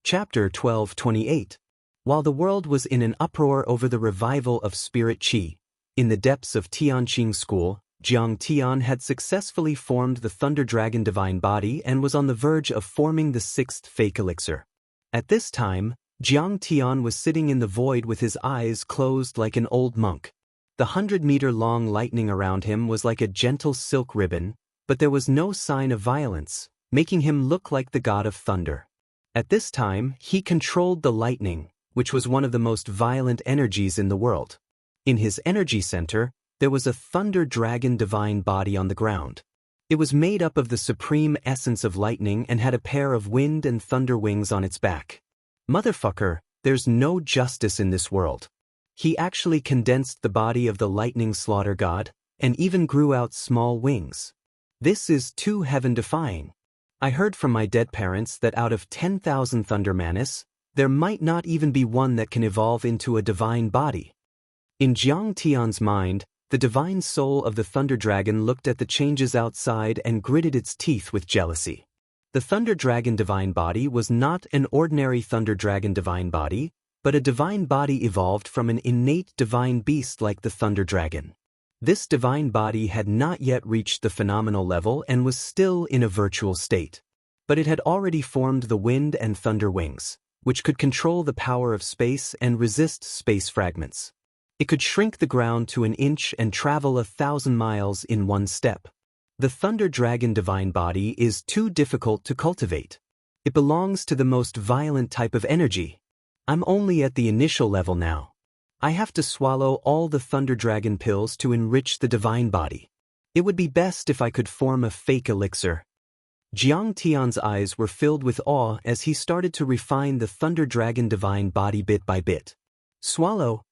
Chapter 12:28. While the world was in an uproar over the revival of spirit qi, in the depths of Tianqing school, Jiang Tian had successfully formed the Thunder Dragon Divine Body and was on the verge of forming the sixth fake elixir. At this time, Jiang Tian was sitting in the void with his eyes closed like an old monk. The 100-meter-long lightning around him was like a gentle silk ribbon, but there was no sign of violence, making him look like the god of thunder. At this time, he controlled the lightning, which was one of the most violent energies in the world. In his energy center, there was a Thunder Dragon Divine Body on the ground. It was made up of the supreme essence of lightning and had a pair of wind and thunder wings on its back. Motherfucker, there's no justice in this world. He actually condensed the body of the lightning slaughter god, and even grew out small wings. This is too heaven-defying. I heard from my dead parents that out of 10,000 Thunder Manis, there might not even be one that can evolve into a divine body. In Jiang Tian's mind, the divine soul of the Thunder Dragon looked at the changes outside and gritted its teeth with jealousy. The Thunder Dragon Divine Body was not an ordinary Thunder Dragon Divine Body, but a divine body evolved from an innate divine beast like the Thunder Dragon. This divine body had not yet reached the phenomenal level and was still in a virtual state. But it had already formed the wind and thunder wings, which could control the power of space and resist space fragments. It could shrink the ground to an inch and travel 1,000 miles in one step. The Thunder Dragon Divine Body is too difficult to cultivate. It belongs to the most violent type of energy. I'm only at the initial level now. I have to swallow all the Thunder Dragon pills to enrich the divine body. It would be best if I could form a fake elixir. Jiang Tian's eyes were filled with awe as he started to refine the Thunder Dragon Divine Body bit by bit. Swallow.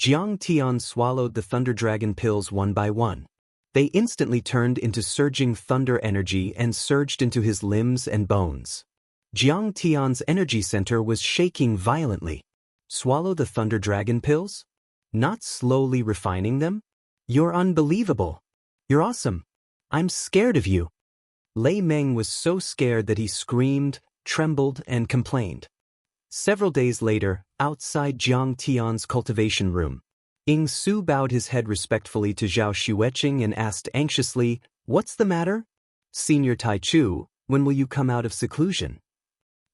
Jiang Tian swallowed the Thunder Dragon pills one by one. They instantly turned into surging thunder energy and surged into his limbs and bones. Jiang Tian's energy center was shaking violently. Swallow the Thunder Dragon pills? Not slowly refining them? You're unbelievable. You're awesome. I'm scared of you. Lei Meng was so scared that he screamed, trembled, and complained. Several days later, outside Jiang Tian's cultivation room, Ying Su bowed his head respectfully to Zhao Xueqing and asked anxiously, "What's the matter? Senior Taichu, when will you come out of seclusion?"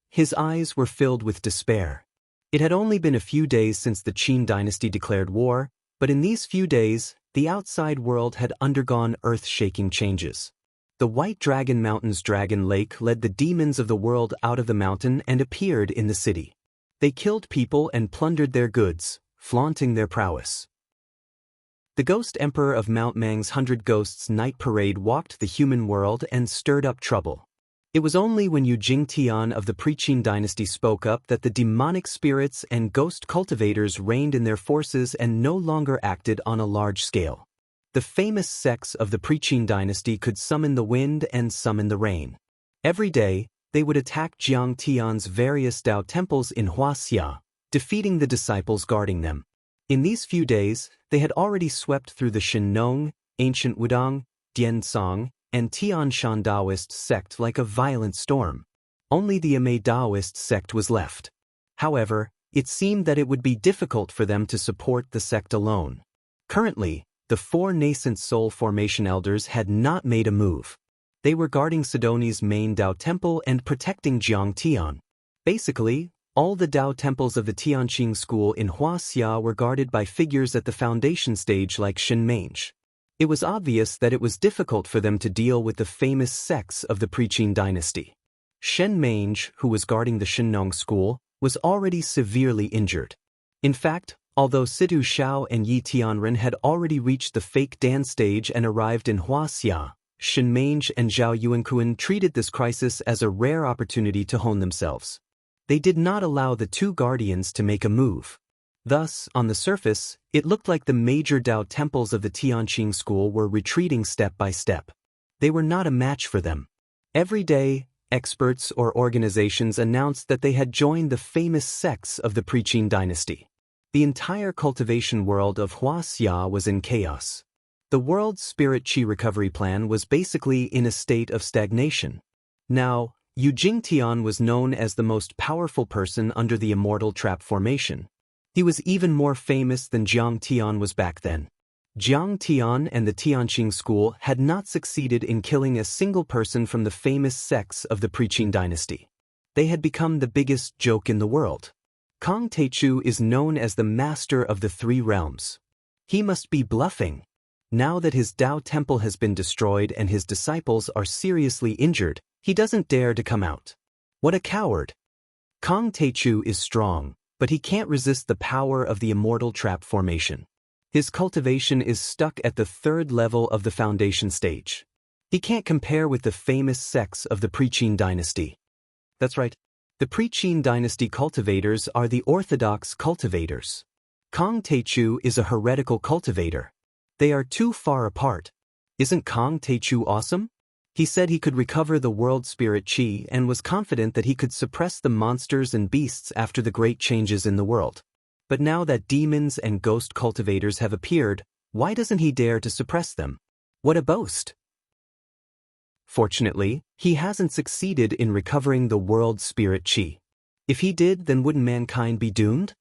His eyes were filled with despair. It had only been a few days since the Qin dynasty declared war, but in these few days, the outside world had undergone earth-shaking changes. The White Dragon Mountain's Dragon Lake led the demons of the world out of the mountain and appeared in the city. They killed people and plundered their goods, flaunting their prowess. The Ghost Emperor of Mount Mang's 100 Ghosts Night Parade walked the human world and stirred up trouble. It was only when Yu Jingtian of the Pre-Qin dynasty spoke up that the demonic spirits and ghost cultivators reigned in their forces and no longer acted on a large scale. The famous sects of the Pre-Qin dynasty could summon the wind and summon the rain. Every day, they would attack Jiang Tian's various Dao temples in Wuxia, defeating the disciples guarding them. In these few days, they had already swept through the Shinnong, ancient Wudang, Diansong, and Tianshan Taoist sect like a violent storm. Only the Amei Taoist sect was left. However, it seemed that it would be difficult for them to support the sect alone. Currently, the 4 nascent soul formation elders had not made a move. They were guarding Sidoni's main Dao temple and protecting Jiang Tian. Basically, all the Dao temples of the Tianqing school in Wuxia were guarded by figures at the foundation stage like Shen Mange. It was obvious that it was difficult for them to deal with the famous sects of the Pre-Qin dynasty. Shen Mange, who was guarding the Shinnong school, was already severely injured. In fact, although Situ Xiao and Yi Tianren had already reached the fake Dan stage and arrived in Wuxia, Shen Mange and Zhao Yuankuan treated this crisis as a rare opportunity to hone themselves. They did not allow the 2 guardians to make a move. Thus, on the surface, it looked like the major Dao temples of the Tianqing school were retreating step by step. They were not a match for them. Every day, experts or organizations announced that they had joined the famous sects of the Pre-Qin dynasty. The entire cultivation world of Wuxia was in chaos. The world's spirit qi recovery plan was basically in a state of stagnation. Now, Yu Jingtian was known as the most powerful person under the immortal trap formation. He was even more famous than Jiang Tian was back then. Jiang Tian and the Tianqing school had not succeeded in killing a single person from the famous sects of the Preqin dynasty. They had become the biggest joke in the world. Kong Teichu is known as the master of the three realms. He must be bluffing. Now that his Dao temple has been destroyed and his disciples are seriously injured, he doesn't dare to come out. What a coward! Kong Teichu is strong, but he can't resist the power of the immortal trap formation. His cultivation is stuck at the third level of the foundation stage. He can't compare with the famous sects of the Preqin dynasty. That's right. The Preqin dynasty cultivators are the orthodox cultivators. Kong Teichu is a heretical cultivator. They are too far apart. Isn't Kong Teichu awesome? He said he could recover the world spirit qi and was confident that he could suppress the monsters and beasts after the great changes in the world. But now that demons and ghost cultivators have appeared, why doesn't he dare to suppress them? What a boast! Fortunately, he hasn't succeeded in recovering the world spirit qi. If he did, then wouldn't mankind be doomed?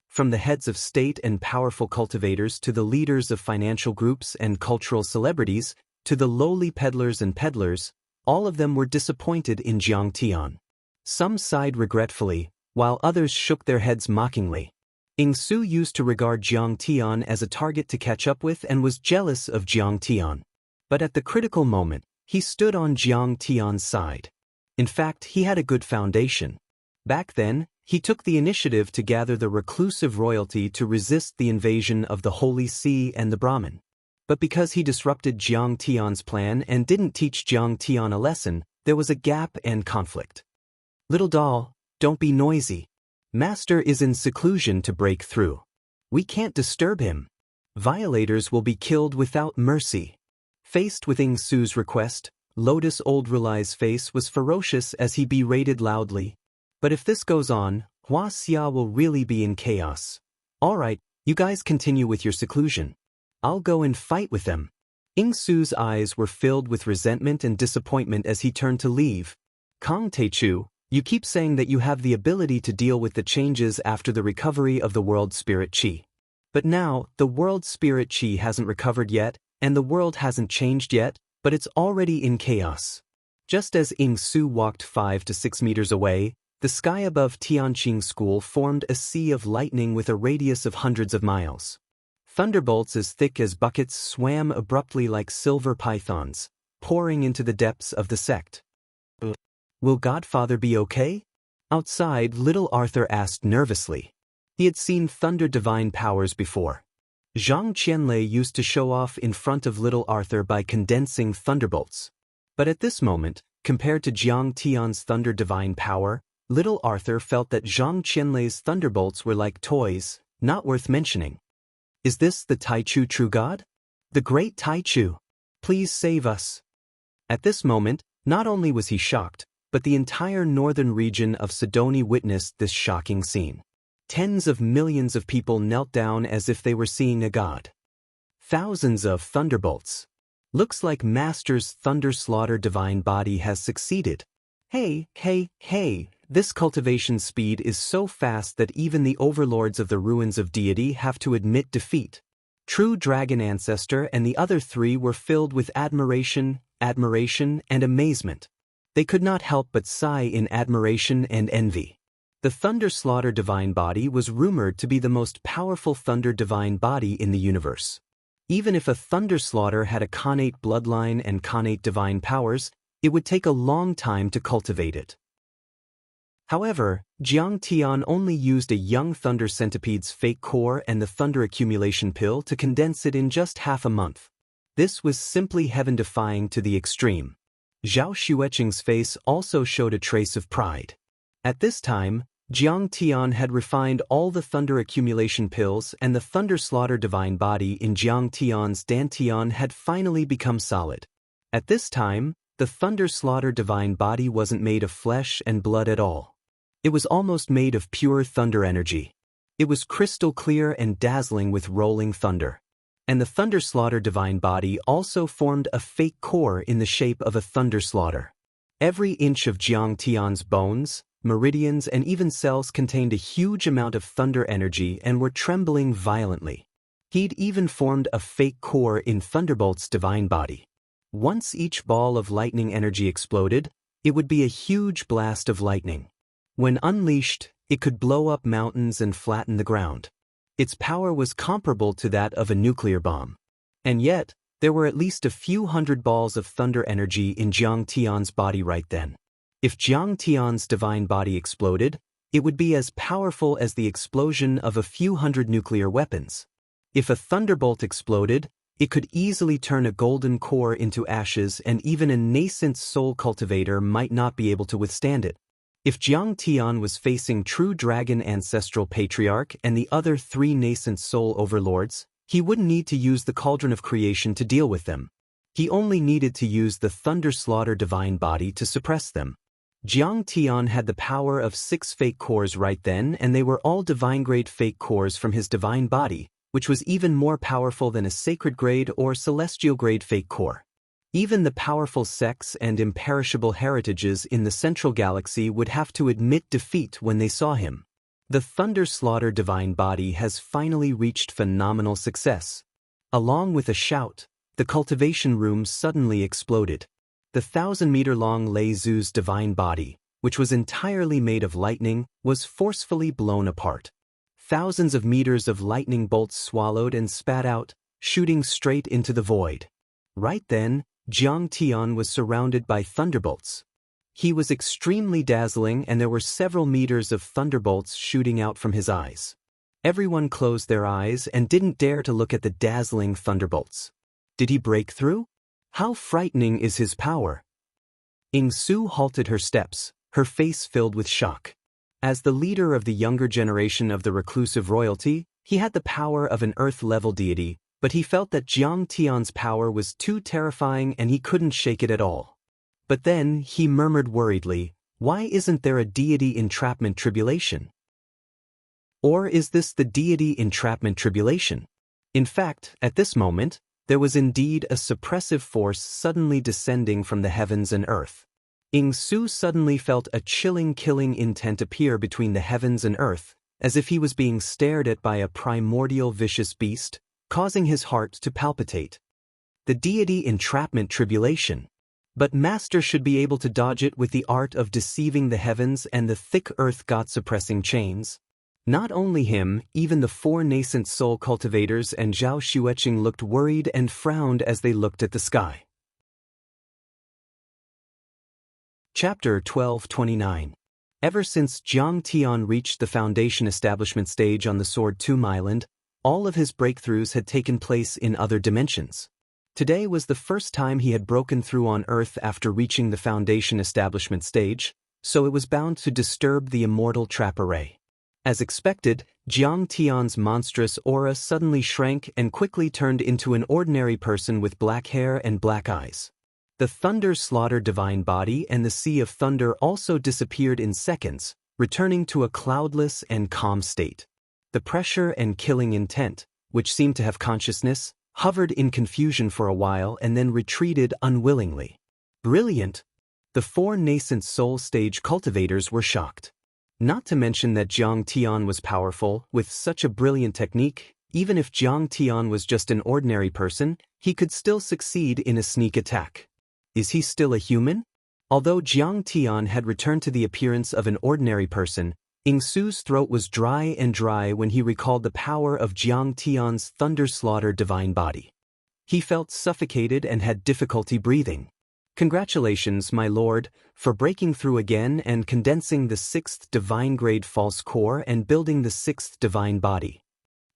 From the heads of state and powerful cultivators to the leaders of financial groups and cultural celebrities, to the lowly peddlers and peddlers, all of them were disappointed in Jiang Tian. Some sighed regretfully, while others shook their heads mockingly. Ying Su used to regard Jiang Tian as a target to catch up with and was jealous of Jiang Tian. But at the critical moment, he stood on Jiang Tian's side. In fact, he had a good foundation. Back then, he took the initiative to gather the reclusive royalty to resist the invasion of the Holy See and the Brahmin. But because he disrupted Jiang Tian's plan and didn't teach Jiang Tian a lesson, there was a gap and conflict. Little doll, don't be noisy. Master is in seclusion to break through. We can't disturb him. Violators will be killed without mercy. Faced with Ying Su's request, Lotus Old Rulai's face was ferocious as he berated loudly. But if this goes on, Hua Xia will really be in chaos. All right, you guys continue with your seclusion. I'll go and fight with them. Ying Su's eyes were filled with resentment and disappointment as he turned to leave. Kong Teichu, you keep saying that you have the ability to deal with the changes after the recovery of the world spirit qi. But now, the world spirit qi hasn't recovered yet, and the world hasn't changed yet, but it's already in chaos. Just as Ying Su walked 5 to 6 meters away, the sky above Tianqing School formed a sea of lightning with a radius of hundreds of miles. Thunderbolts as thick as buckets swam abruptly like silver pythons, pouring into the depths of the sect. Will Godfather be okay? Outside, little Arthur asked nervously. He had seen thunder divine powers before. Zhang Qianlei used to show off in front of little Arthur by condensing thunderbolts. But at this moment, compared to Jiang Tian's thunder divine power, little Arthur felt that Zhang Qianlei's thunderbolts were like toys, not worth mentioning. Is this the Taichu true god? The great Taichu? Please save us. At this moment, not only was he shocked, but the entire northern region of Sidoni witnessed this shocking scene. Tens of millions of people knelt down as if they were seeing a god. Thousands of thunderbolts. Looks like Master's thunder slaughter divine body has succeeded. Hey, this cultivation speed is so fast that even the overlords of the ruins of deity have to admit defeat. True Dragon Ancestor and the other three were filled with admiration, and amazement. They could not help but sigh in admiration and envy. The Thunder Slaughter divine body was rumored to be the most powerful thunder divine body in the universe. Even if a Thunder Slaughter had a connate bloodline and connate divine powers, it would take a long time to cultivate it. However, Jiang Tian only used a young Thunder Centipede's fake core and the Thunder Accumulation Pill to condense it in just half a month. This was simply heaven-defying to the extreme. Zhao Xueqing's face also showed a trace of pride. At this time, Jiang Tian had refined all the Thunder Accumulation Pills and the Thunder Slaughter divine body in Jiang Tian's Dantian had finally become solid. At this time, the Thunder Slaughter divine body wasn't made of flesh and blood at all. It was almost made of pure thunder energy. It was crystal clear and dazzling with rolling thunder. And the Thunder Slaughter divine body also formed a fake core in the shape of a Thunder Slaughter. Every inch of Jiang Tian's bones, meridians and even cells contained a huge amount of thunder energy and were trembling violently. He'd even formed a fake core in Thunderbolt's divine body. Once each ball of lightning energy exploded, it would be a huge blast of lightning. When unleashed, it could blow up mountains and flatten the ground. Its power was comparable to that of a nuclear bomb. And yet, there were at least a few hundred balls of thunder energy in Jiang Tian's body right then. If Jiang Tian's divine body exploded, it would be as powerful as the explosion of a few hundred nuclear weapons. If a thunderbolt exploded, it could easily turn a golden core into ashes, and even a nascent soul cultivator might not be able to withstand it. If Jiang Tian was facing true dragon ancestral patriarch and the other 3 nascent soul overlords, he wouldn't need to use the cauldron of creation to deal with them. He only needed to use the thunder slaughter divine body to suppress them. Jiang Tian had the power of 6 fake cores right then, and they were all divine-grade fake cores from his divine body, which was even more powerful than a sacred-grade or celestial-grade fake core. Even the powerful sects and imperishable heritages in the central galaxy would have to admit defeat when they saw him. The Thunder Slaughter divine body has finally reached phenomenal success. Along with a shout, the cultivation room suddenly exploded. The 1,000-meter-long Lei Zu's divine body, which was entirely made of lightning, was forcefully blown apart. Thousands of meters of lightning bolts swallowed and spat out, shooting straight into the void. Right then, Jiang Tian was surrounded by thunderbolts. He was extremely dazzling, and there were several meters of thunderbolts shooting out from his eyes. Everyone closed their eyes and didn't dare to look at the dazzling thunderbolts. Did he break through? How frightening is his power? Ying Su halted her steps, her face filled with shock. As the leader of the younger generation of the reclusive royalty, he had the power of an earth-level deity, but he felt that Jiang Tian's power was too terrifying and he couldn't shake it at all. But then, he murmured worriedly, "Why isn't there a deity entrapment tribulation? Or is this the deity entrapment tribulation?" In fact, at this moment, there was indeed a suppressive force suddenly descending from the heavens and earth. Ying Su suddenly felt a chilling killing intent appear between the heavens and earth, as if he was being stared at by a primordial vicious beast, causing his heart to palpitate. The deity entrapment tribulation. But Master should be able to dodge it with the art of deceiving the heavens and the thick earth god-suppressing chains. Not only him, even the 4 nascent soul cultivators and Zhao Xueqing looked worried and frowned as they looked at the sky. Chapter 1229. Ever since Jiang Tian reached the Foundation establishment stage on the Sword Tomb Island, all of his breakthroughs had taken place in other dimensions. Today was the first time he had broken through on Earth after reaching the Foundation establishment stage, so it was bound to disturb the immortal trap array. As expected, Jiang Tian's monstrous aura suddenly shrank and quickly turned into an ordinary person with black hair and black eyes. The Thunder Slaughter divine body and the Sea of Thunder also disappeared in seconds, returning to a cloudless and calm state. The pressure and killing intent, which seemed to have consciousness, hovered in confusion for a while and then retreated unwillingly. Brilliant! The 4 nascent soul stage cultivators were shocked. Not to mention that Jiang Tian was powerful. With such a brilliant technique, even if Jiang Tian was just an ordinary person, he could still succeed in a sneak attack. Is he still a human? Although Jiang Tian had returned to the appearance of an ordinary person, Ying Su's throat was dry when he recalled the power of Jiang Tian's Thunder Slaughter divine body. He felt suffocated and had difficulty breathing. Congratulations, my lord, for breaking through again and condensing the 6th divine-grade false core and building the 6th divine body.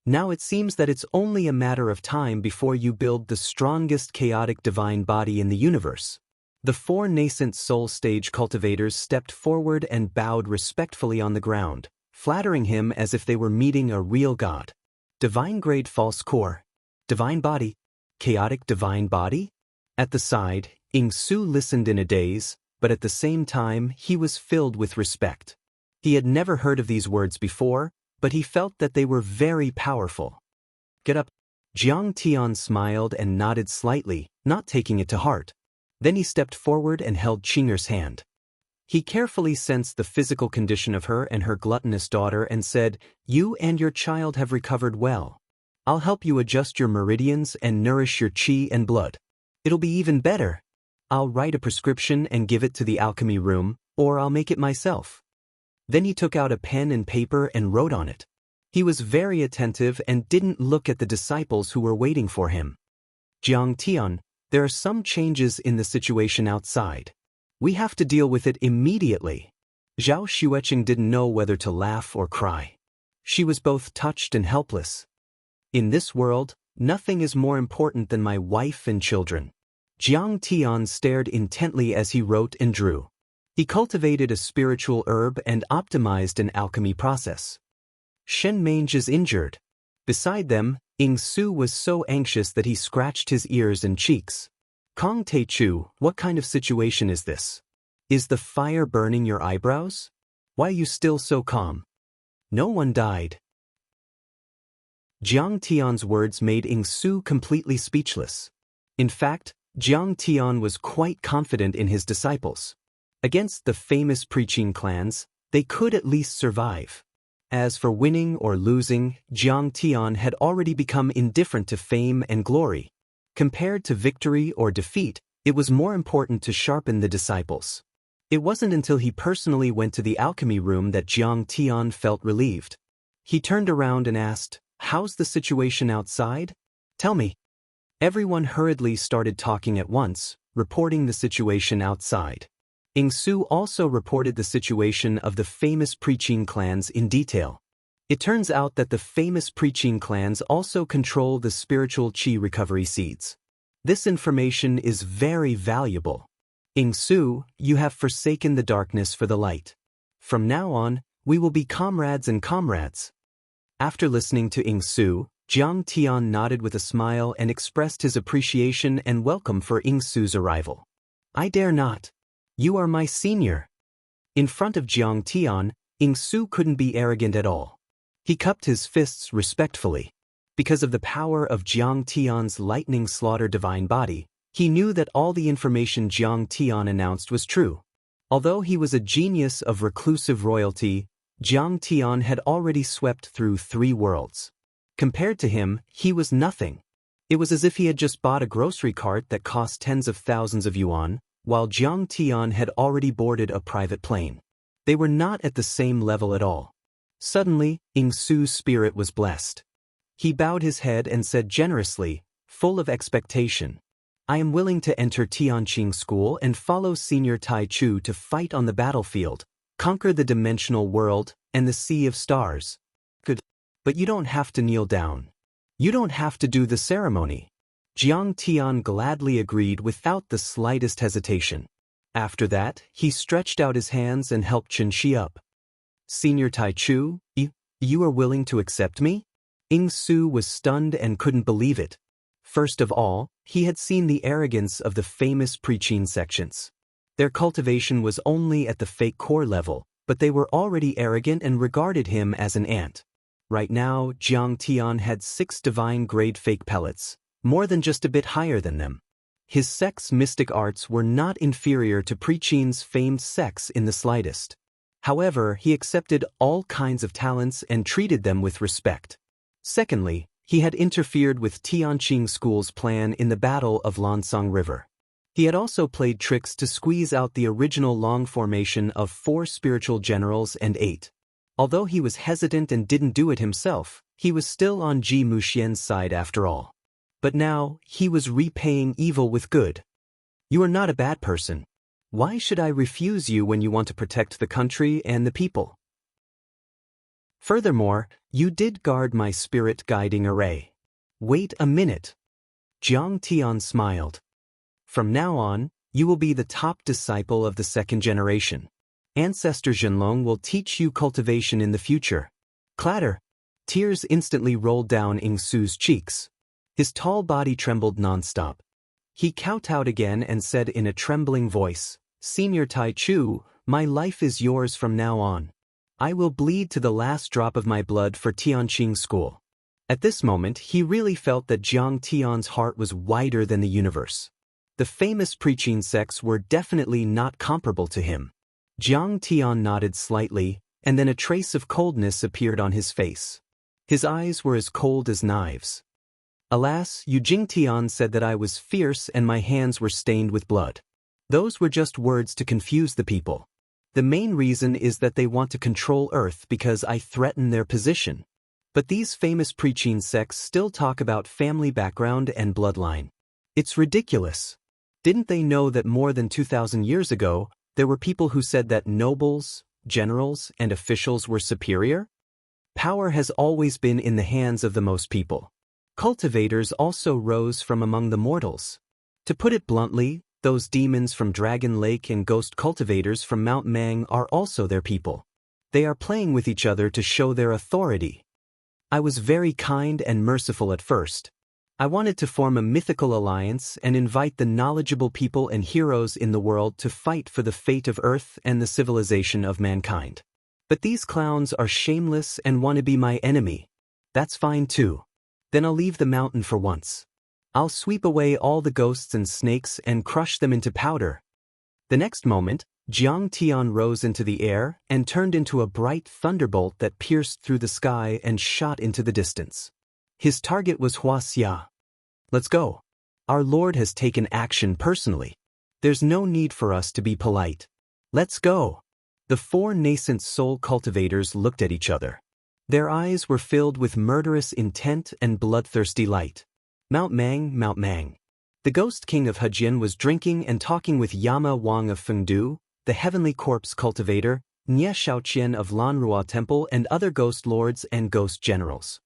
Now it seems that it's only a matter of time before you build the strongest chaotic divine body in the universe. The 4 nascent soul stage cultivators stepped forward and bowed respectfully on the ground, flattering him as if they were meeting a real god. Divine-grade false core. Divine body. Chaotic divine body? At the side, Ying Su listened in a daze, but at the same time he was filled with respect. He had never heard of these words before, but he felt that they were very powerful. Get up. Jiang Tian smiled and nodded slightly, not taking it to heart. Then he stepped forward and held Qing'er's hand. He carefully sensed the physical condition of her and her gluttonous daughter and said, "You and your child have recovered well. I'll help you adjust your meridians and nourish your qi and blood. It'll be even better. I'll write a prescription and give it to the alchemy room, or I'll make it myself." Then he took out a pen and paper and wrote on it. He was very attentive and didn't look at the disciples who were waiting for him. "Jiang Tian, there are some changes in the situation outside. We have to deal with it immediately." Zhao Xueqing didn't know whether to laugh or cry. She was both touched and helpless. "In this world, nothing is more important than my wife and children." Jiang Tian stared intently as he wrote and drew. He cultivated a spiritual herb and optimized an alchemy process. Shen Mange is injured. Beside them, Ying Su was so anxious that he scratched his ears and cheeks. "Kong Teichu, what kind of situation is this? Is the fire burning your eyebrows? Why are you still so calm? No one died." Jiang Tian's words made Ying Su completely speechless. In fact, Jiang Tian was quite confident in his disciples. Against the famous preaching clans, they could at least survive. As for winning or losing, Jiang Tian had already become indifferent to fame and glory. Compared to victory or defeat, it was more important to sharpen the disciples. It wasn't until he personally went to the alchemy room that Jiang Tian felt relieved. He turned around and asked, "How's the situation outside? Tell me." Everyone hurriedly started talking at once, reporting the situation outside. Ying Su also reported the situation of the famous preaching clans in detail. It turns out that the famous preaching clans also control the spiritual qi recovery seeds. This information is very valuable. "Ying Su, you have forsaken the darkness for the light. From now on, we will be comrades and comrades." After listening to Ying Su, Jiang Tian nodded with a smile and expressed his appreciation and welcome for Ying Su's arrival. "I dare not. You are my senior." In front of Jiang Tian, Ying Su couldn't be arrogant at all. He cupped his fists respectfully. Because of the power of Jiang Tian's lightning slaughter divine body, he knew that all the information Jiang Tian announced was true. Although he was a genius of reclusive royalty, Jiang Tian had already swept through 3 worlds. Compared to him, he was nothing. It was as if he had just bought a grocery cart that cost tens of thousands of yuan, while Jiang Tian had already boarded a private plane. They were not at the same level at all. Suddenly, Ying Su's spirit was blessed. He bowed his head and said generously, full of expectation, "I am willing to enter Tianqing School and follow Senior Tai Chu to fight on the battlefield, conquer the dimensional world, and the sea of stars." "Good. But you don't have to kneel down. You don't have to do the ceremony." Jiang Tian gladly agreed without the slightest hesitation. After that, he stretched out his hands and helped Qianxia up. "Senior Tai Chu, you are willing to accept me?" Ying Su was stunned and couldn't believe it. First of all, he had seen the arrogance of the famous preaching sections. Their cultivation was only at the fake core level, but they were already arrogant and regarded him as an ant. Right now, Jiang Tian had 6 divine-grade fake pellets, more than just a bit higher than them. His sect's mystic arts were not inferior to preaching's famed sects in the slightest. However, he accepted all kinds of talents and treated them with respect. Secondly, he had interfered with Tianqing School's plan in the Battle of Lansang River. He had also played tricks to squeeze out the original long formation of 4 spiritual generals and 8. Although he was hesitant and didn't do it himself, he was still on Ji Muxian's side after all. But now, he was repaying evil with good. "You are not a bad person. Why should I refuse you when you want to protect the country and the people? Furthermore, you did guard my spirit-guiding array." "Wait a minute." Jiang Tian smiled. "From now on, you will be the top disciple of the 2nd generation. Ancestor Zhenlong will teach you cultivation in the future." Clatter! Tears instantly rolled down Ying Su's cheeks. His tall body trembled nonstop. He kowtowed again and said in a trembling voice, "Senior Tai Chu, my life is yours from now on. I will bleed to the last drop of my blood for Tianqing School." At this moment, he really felt that Jiang Tian's heart was wider than the universe. The famous preaching sects were definitely not comparable to him. Jiang Tian nodded slightly, and then a trace of coldness appeared on his face. His eyes were as cold as knives. Alas, Yu Jingtian said that I was fierce and my hands were stained with blood. Those were just words to confuse the people. The main reason is that they want to control Earth because I threaten their position. But these famous preaching sects still talk about family background and bloodline. It's ridiculous. Didn't they know that more than 2,000 years ago, there were people who said that nobles, generals, and officials were superior? Power has always been in the hands of the most people. Cultivators also rose from among the mortals. To put it bluntly, those demons from Dragon Lake and ghost cultivators from Mount Mang are also their people. They are playing with each other to show their authority. I was very kind and merciful at first. I wanted to form a mythical alliance and invite the knowledgeable people and heroes in the world to fight for the fate of Earth and the civilization of mankind. But these clowns are shameless and want to be my enemy. That's fine too. Then I'll leave the mountain for once. I'll sweep away all the ghosts and snakes and crush them into powder. The next moment, Jiang Tian rose into the air and turned into a bright thunderbolt that pierced through the sky and shot into the distance. His target was Wuxia. Let's go. Our Lord has taken action personally. There's no need for us to be polite. Let's go. The four nascent soul cultivators looked at each other. Their eyes were filled with murderous intent and bloodthirsty light. Mount Mang, Mount Mang. The ghost king of Hejian was drinking and talking with Yama Wang of Fengdu, the heavenly corpse cultivator, Nie Shaoqian of Lanrua Temple and other ghost lords and ghost generals.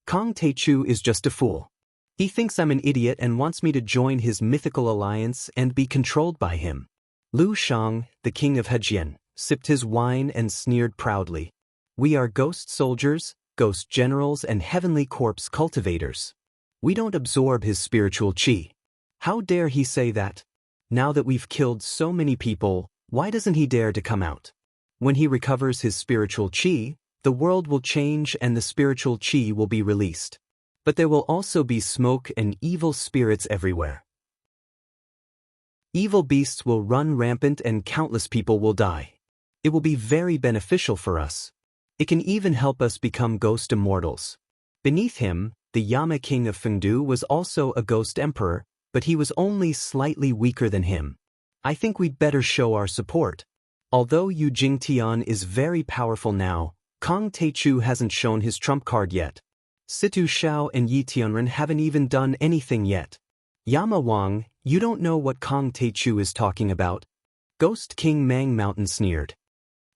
Kong Teichu is just a fool. He thinks I'm an idiot and wants me to join his mythical alliance and be controlled by him. Lu Shang, the king of Hejian, sipped his wine and sneered proudly. We are ghost soldiers, ghost generals and heavenly corpse cultivators. We don't absorb his spiritual qi. How dare he say that? Now that we've killed so many people, why doesn't he dare to come out? When he recovers his spiritual qi, the world will change and the spiritual qi will be released. But there will also be smoke and evil spirits everywhere. Evil beasts will run rampant and countless people will die. It will be very beneficial for us. It can even help us become ghost immortals. Beneath him, the Yama king of Fengdu was also a ghost emperor, but he was only slightly weaker than him. I think we'd better show our support. Although Yu Jingtian is very powerful now, Kong Teichu hasn't shown his trump card yet. Situ Shao and Yi Tianren haven't even done anything yet. Yama Wang, you don't know what Kong Teichu is talking about. Ghost King Mang Mountain sneered.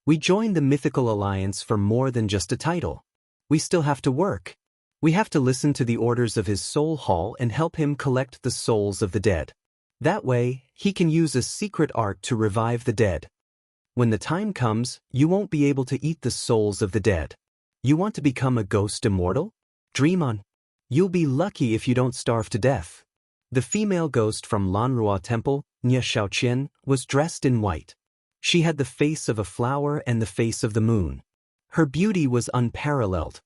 We joined the mythical alliance for more than just a title. We still have to work. We have to listen to the orders of his soul hall and help him collect the souls of the dead. That way, he can use a secret art to revive the dead. When the time comes, you won't be able to eat the souls of the dead. You want to become a ghost immortal? Dream on. You'll be lucky if you don't starve to death. The female ghost from Lanrua Temple, Nie Shaoqian, was dressed in white. She had the face of a flower and the face of the moon. Her beauty was unparalleled.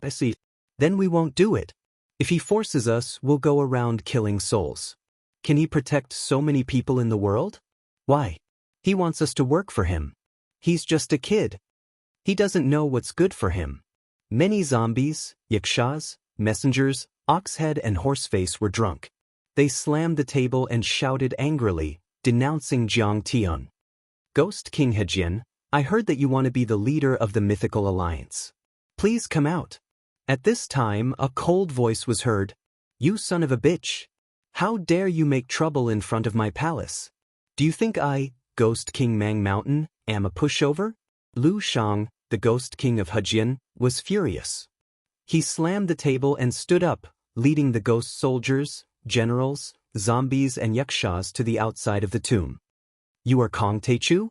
I see. Then we won't do it. If he forces us, we'll go around killing souls. Can he protect so many people in the world? Why? He wants us to work for him. He's just a kid. He doesn't know what's good for him. Many zombies, yakshas, messengers, Oxhead and Horseface were drunk. They slammed the table and shouted angrily, denouncing Jiang Tian. Ghost King Hejian, I heard that you want to be the leader of the mythical alliance. Please come out. At this time, a cold voice was heard. You son of a bitch. How dare you make trouble in front of my palace? Do you think I, Ghost King Mang Mountain, am a pushover? Lu Shang, the Ghost King of Hejian, was furious. He slammed the table and stood up, leading the ghost soldiers, generals, zombies and yakshas to the outside of the tomb. You are Kong Teichu?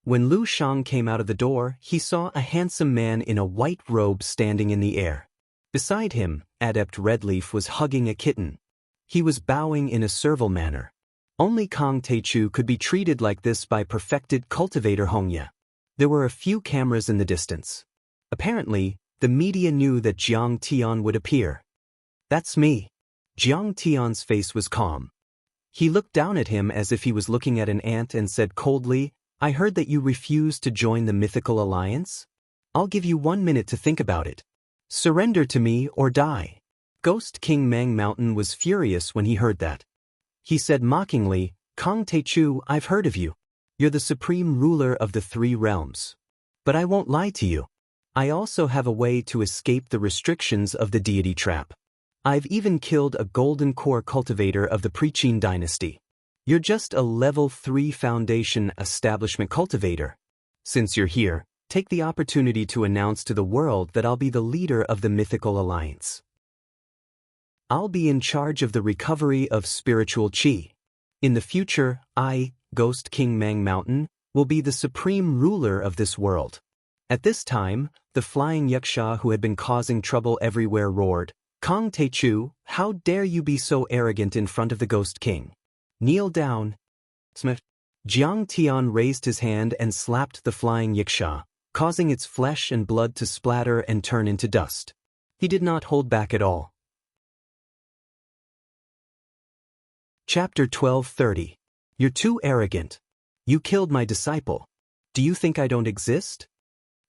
When Lu Shang came out of the door, he saw a handsome man in a white robe standing in the air. Beside him, Adept Redleaf was hugging a kitten. He was bowing in a servile manner. Only Kong Teichu could be treated like this by perfected cultivator Hongya. There were a few cameras in the distance. Apparently, the media knew that Jiang Tian would appear. That's me. Jiang Tian's face was calm. He looked down at him as if he was looking at an ant and said coldly, "I heard that you refused to join the mythical alliance? I'll give you 1 minute to think about it. Surrender to me or die." Ghost King Mang Mountain was furious when he heard that. He said mockingly, "Kong Techu, I've heard of you. You're the supreme ruler of the 3 realms. But I won't lie to you. I also have a way to escape the restrictions of the deity trap. I've even killed a golden core cultivator of the Pre-Qin dynasty. You're just a level 3 foundation establishment cultivator. Since you're here, take the opportunity to announce to the world that I'll be the leader of the mythical alliance. I'll be in charge of the recovery of spiritual qi. In the future, I, Ghost King Mang Mountain, will be the supreme ruler of this world." At this time, the flying yaksha who had been causing trouble everywhere roared, "Kong Techu, how dare you be so arrogant in front of the Ghost King? Kneel down." Jiang Tian raised his hand and slapped the flying yaksha, causing its flesh and blood to splatter and turn into dust. He did not hold back at all. Chapter 12:30. You're too arrogant. You killed my disciple. Do you think I don't exist?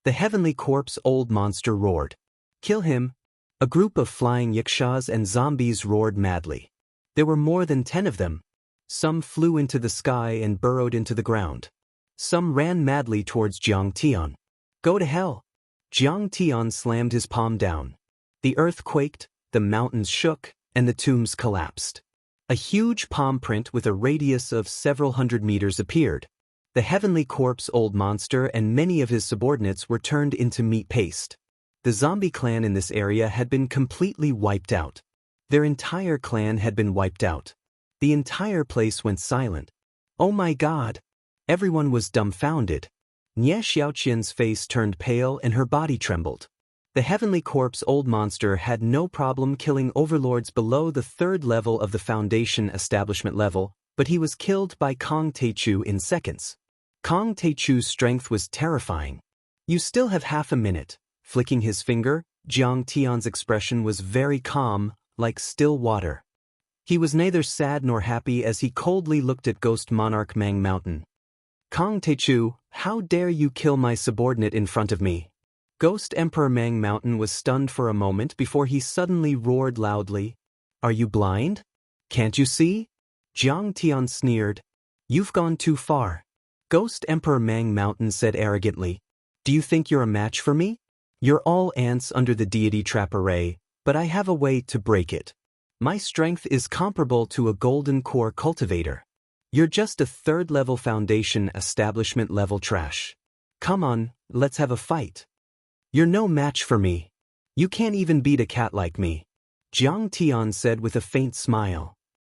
The heavenly corpse old monster roared. "Kill him." A group of flying yakshas and zombies roared madly. There were more than 10 of them. Some flew into the sky and burrowed into the ground. Some ran madly towards Jiang Tian. "Go to hell." Jiang Tian slammed his palm down. The earth quaked, the mountains shook, and the tombs collapsed. A huge palm print with a radius of several hundred meters appeared. The heavenly corpse old monster and many of his subordinates were turned into meat paste. The zombie clan in this area had been completely wiped out. Their entire clan had been wiped out. The entire place went silent. "Oh my God!" Everyone was dumbfounded. Nie Xiaoqian's face turned pale and her body trembled. The heavenly corpse old monster had no problem killing overlords below the 3rd level of the foundation establishment level, but he was killed by Kong Techu in seconds. Kong Techu's strength was terrifying. "You still have half a minute." Flicking his finger, Jiang Tian's expression was very calm, like still water. He was neither sad nor happy as he coldly looked at Ghost Monarch Mang Mountain. "Kong Techu, how dare you kill my subordinate in front of me?" Ghost Emperor Mang Mountain was stunned for a moment before he suddenly roared loudly, "Are you blind? Can't you see?" Jiang Tian sneered, "You've gone too far." Ghost Emperor Mang Mountain said arrogantly, "Do you think you're a match for me? You're all ants under the deity trap array, but I have a way to break it. My strength is comparable to a golden core cultivator. You're just a 3rd level foundation establishment level trash. Come on, let's have a fight. You're no match for me. You can't even beat a cat like me." Jiang Tian said with a faint smile.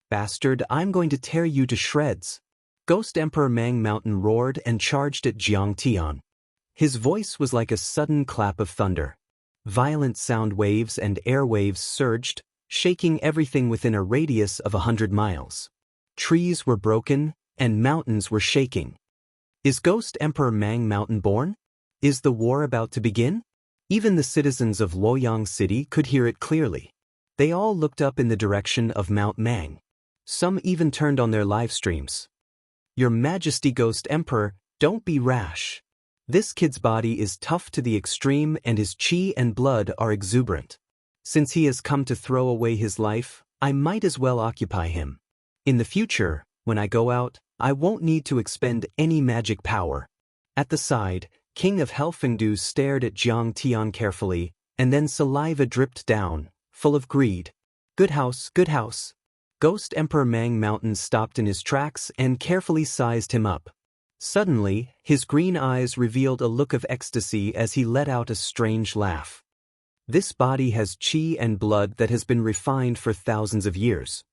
"Bastard, I'm going to tear you to shreds." Ghost Emperor Mang Mountain roared and charged at Jiang Tian. His voice was like a sudden clap of thunder. Violent sound waves and air waves surged, shaking everything within a radius of 100 miles. Trees were broken, and mountains were shaking. Is Ghost Emperor Mang Mountain born? Is the war about to begin? Even the citizens of Luoyang City could hear it clearly. They all looked up in the direction of Mount Mang. Some even turned on their live streams. "Your Majesty Ghost Emperor, don't be rash. This kid's body is tough to the extreme and his qi and blood are exuberant. Since he has come to throw away his life, I might as well occupy him. In the future, when I go out, I won't need to expend any magic power." At the side, King of Helfengdu stared at Jiang Tian carefully, and then saliva dripped down, full of greed. Good house, good house." Ghost Emperor Mang Mountain stopped in his tracks and carefully sized him up. Suddenly, his green eyes revealed a look of ecstasy as he let out a strange laugh. "This body has qi and blood that has been refined for thousands of years.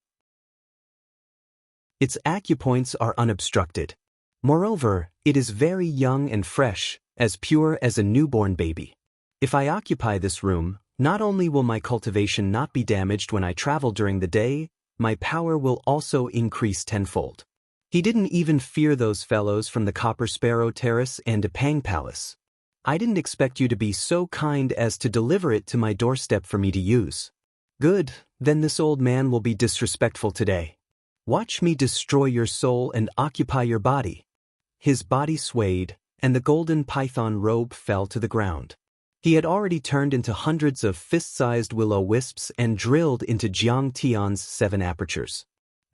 Its acupoints are unobstructed. Moreover, it is very young and fresh, as pure as a newborn baby. If I occupy this room, not only will my cultivation not be damaged when I travel during the day, my power will also increase tenfold." He didn't even fear those fellows from the Copper Sparrow Terrace and Depang Palace. "I didn't expect you to be so kind as to deliver it to my doorstep for me to use." "Good, then this old man will be disrespectful today." Watch me destroy your soul and occupy your body." His body swayed, and the golden python robe fell to the ground. He had already turned into hundreds of fist-sized will-o-wisps and drilled into Jiang Tian's 7 apertures.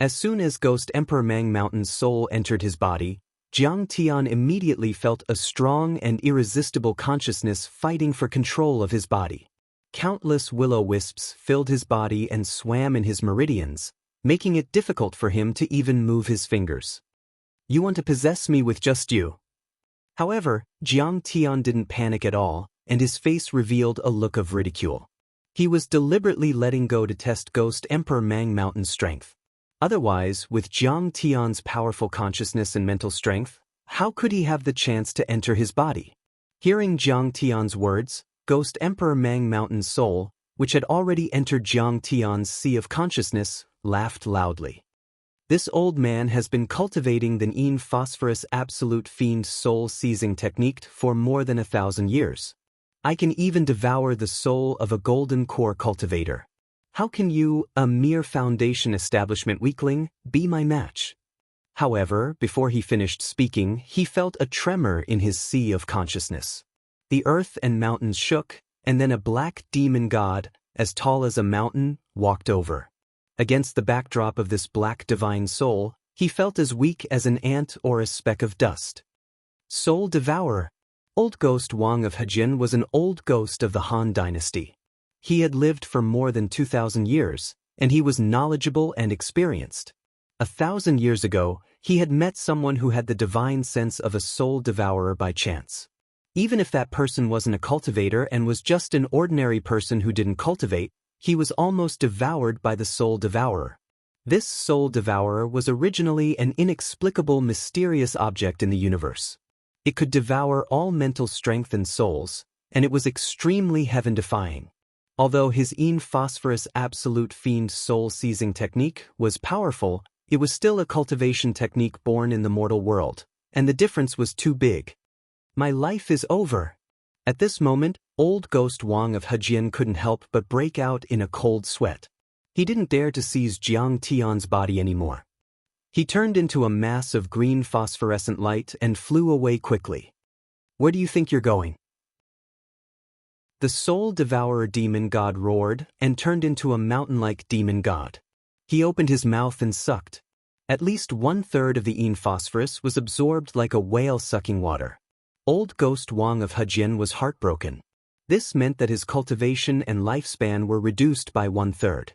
As soon as Ghost Emperor Mang Mountain's soul entered his body, Jiang Tian immediately felt a strong and irresistible consciousness fighting for control of his body. Countless will-o-wisps filled his body and swam in his meridians, making it difficult for him to even move his fingers. "You want to possess me with just you?" However, Jiang Tian didn't panic at all, and his face revealed a look of ridicule. He was deliberately letting go to test Ghost Emperor Mang Mountain's strength. Otherwise, with Jiang Tian's powerful consciousness and mental strength, how could he have the chance to enter his body? Hearing Jiang Tian's words, Ghost Emperor Mang Mountain's soul, which had already entered Jiang Tian's sea of consciousness, laughed loudly. "This old man has been cultivating the Yin Phosphorus Absolute Fiend soul-seizing technique for more than 1,000 years. I can even devour the soul of a golden core cultivator. How can you, a mere foundation establishment weakling, be my match?" However, before he finished speaking, he felt a tremor in his sea of consciousness. The earth and mountains shook, and then a black demon god, as tall as a mountain, walked over. Against the backdrop of this black divine soul, he felt as weak as an ant or a speck of dust. Soul Devourer. Old Ghost Wang of Hejin was an old ghost of the Han dynasty. He had lived for more than 2,000 years, and he was knowledgeable and experienced. 1,000 years ago, he had met someone who had the divine sense of a soul devourer by chance. Even if that person wasn't a cultivator and was just an ordinary person who didn't cultivate, he was almost devoured by the soul devourer. This soul devourer was originally an inexplicable, mysterious object in the universe. It could devour all mental strength and souls, and it was extremely heaven-defying. Although his Yin Phosphorus Absolute Fiend soul-seizing technique was powerful, it was still a cultivation technique born in the mortal world, and the difference was too big. "My life is over." At this moment, old Ghost Wang of Hejin couldn't help but break out in a cold sweat. He didn't dare to seize Jiang Tian's body anymore. He turned into a mass of green phosphorescent light and flew away quickly. "Where do you think you're going?" The soul devourer demon god roared and turned into a mountain-like demon god. He opened his mouth and sucked. At least 1/3 of the Yin phosphorus was absorbed like a whale sucking water. Old Ghost Wang of Hejin was heartbroken. This meant that his cultivation and lifespan were reduced by 1/3.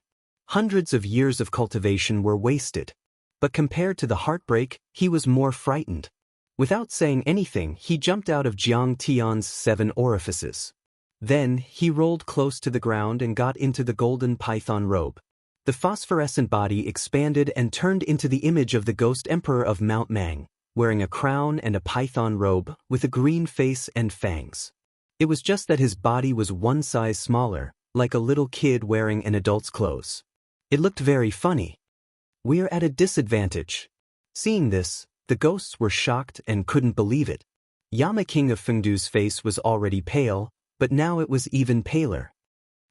Hundreds of years of cultivation were wasted. But compared to the heartbreak, he was more frightened. Without saying anything, he jumped out of Jiang Tian's 7 orifices. Then, he rolled close to the ground and got into the golden python robe. The phosphorescent body expanded and turned into the image of the Ghost Emperor of Mount Mang, wearing a crown and a python robe with a green face and fangs. It was just that his body was one size smaller, like a little kid wearing an adult's clothes. It looked very funny. "We're at a disadvantage." Seeing this, the ghosts were shocked and couldn't believe it. Yama King of Fengdu's face was already pale, but now it was even paler.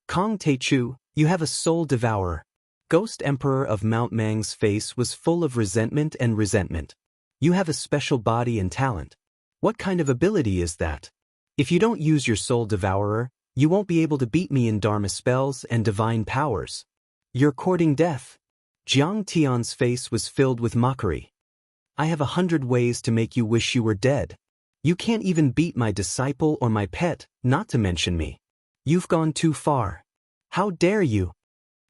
"Kong Teichu, you have a soul devourer." Ghost Emperor of Mount Mang's face was full of resentment and resentment. "You have a special body and talent. What kind of ability is that? If you don't use your soul devourer, you won't be able to beat me in Dharma spells and divine powers. You're courting death." Jiang Tian's face was filled with mockery. "I have 100 ways to make you wish you were dead. You can't even beat my disciple or my pet, not to mention me. You've gone too far. How dare you?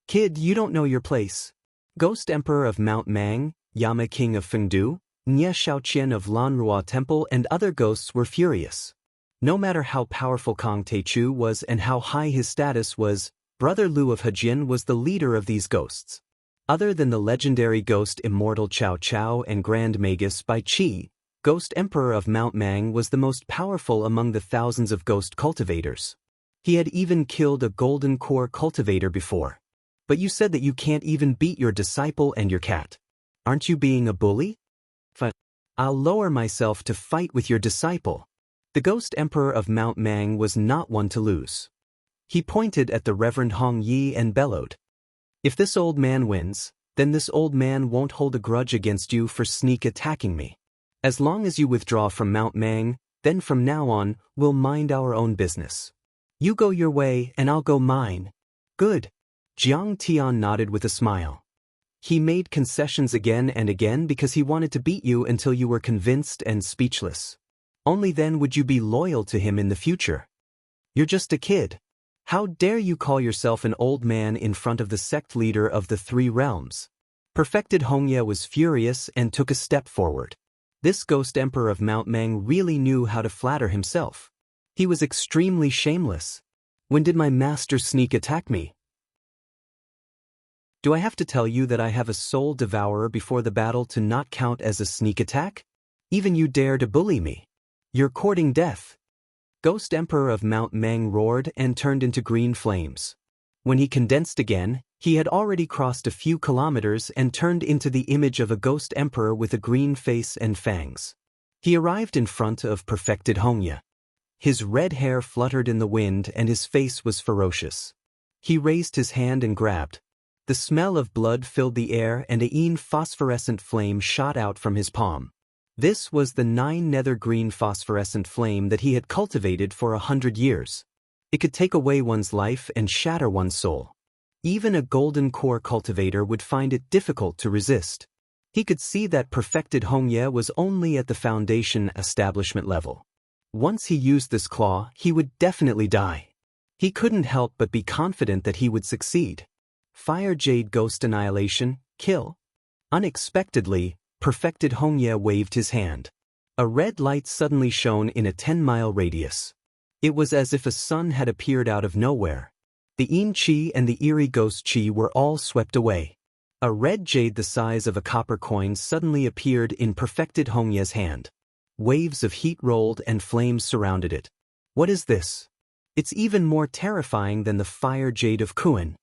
Kid, you don't know your place." Ghost Emperor of Mount Mang, Yama King of Fengdu, Nye Shaoqian of Lanrua Temple and other ghosts were furious. No matter how powerful Kong Teichu was and how high his status was, Brother Lu of Hejin was the leader of these ghosts. Other than the legendary ghost Immortal Cao Cao and Grand Magus by Qi, Ghost Emperor of Mount Mang was the most powerful among the thousands of ghost cultivators. He had even killed a golden core cultivator before. But you said that you can't even beat your disciple and your cat. Aren't you being a bully? I'll lower myself to fight with your disciple. The Ghost Emperor of Mount Mang was not one to lose. He pointed at the Reverend Hong Yi and bellowed. "If this old man wins, then this old man won't hold a grudge against you for sneak attacking me. As long as you withdraw from Mount Mang, then from now on, we'll mind our own business. You go your way and I'll go mine. Good. Jiang Tian nodded with a smile. He made concessions again and again because he wanted to beat you until you were convinced and speechless. Only then would you be loyal to him in the future. You're just a kid. How dare you call yourself an old man in front of the sect leader of the Three Realms? Perfected Xianxia was furious and took a step forward. This ghost emperor of Mount Mang really knew how to flatter himself. He was extremely shameless. When did my master sneak attack me? Do I have to tell you that I have a soul devourer before the battle to not count as a sneak attack? Even you dare to bully me. You're courting death. Ghost Emperor of Mount Mang roared and turned into green flames. When he condensed again, he had already crossed a few kilometers and turned into the image of a ghost emperor with a green face and fangs. He arrived in front of Perfected Xianxia. His red hair fluttered in the wind and his face was ferocious. He raised his hand and grabbed. The smell of blood filled the air and a phosphorescent flame shot out from his palm. This was the 9 nether green phosphorescent flame that he had cultivated for 100 years. It could take away one's life and shatter one's soul. Even a golden core cultivator would find it difficult to resist. He could see that Perfected Xianxia was only at the foundation establishment level. Once he used this claw, he would definitely die. He couldn't help but be confident that he would succeed. Fire Jade Ghost Annihilation, kill. Unexpectedly, Perfected Xianxia waved his hand. A red light suddenly shone in a 10-mile radius. It was as if a sun had appeared out of nowhere. The Yin Qi and the eerie Ghost Qi were all swept away. A red jade the size of a copper coin suddenly appeared in Perfected Xianxia's hand. Waves of heat rolled and flames surrounded it. What is this? It's even more terrifying than the Fire Jade of Kuan.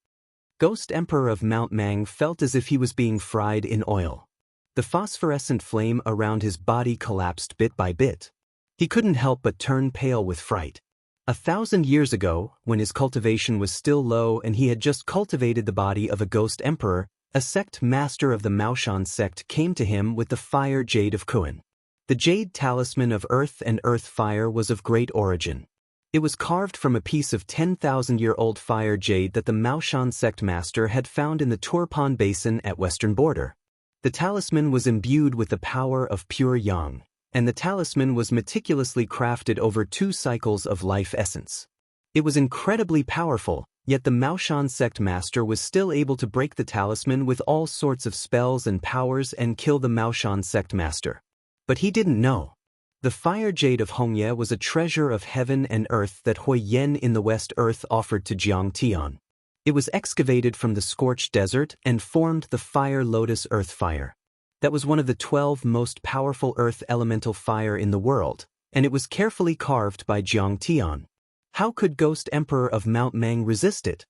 Ghost Emperor of Mount Mang felt as if he was being fried in oil. The phosphorescent flame around his body collapsed bit by bit. He couldn't help but turn pale with fright. 1,000 years ago, when his cultivation was still low and he had just cultivated the body of a ghost emperor, a sect master of the Maoshan sect came to him with the Fire Jade of Kuan. The jade talisman of earth and earth fire was of great origin. It was carved from a piece of 10,000-year-old fire jade that the Maoshan sect master had found in the Turpan Basin at western border. The talisman was imbued with the power of pure yang, and the talisman was meticulously crafted over 2 cycles of life essence. It was incredibly powerful, yet the Maoshan sect master was still able to break the talisman with all sorts of spells and powers and kill the Maoshan sect master. But he didn't know. The Fire Jade of Xianxia was a treasure of heaven and earth that Hui Yen in the West Earth offered to Jiang Tian. It was excavated from the scorched desert and formed the Fire Lotus Earth Fire. That was one of the 12 most powerful earth elemental fire in the world, and it was carefully carved by Jiang Tian. How could Ghost Emperor of Mount Mang resist it?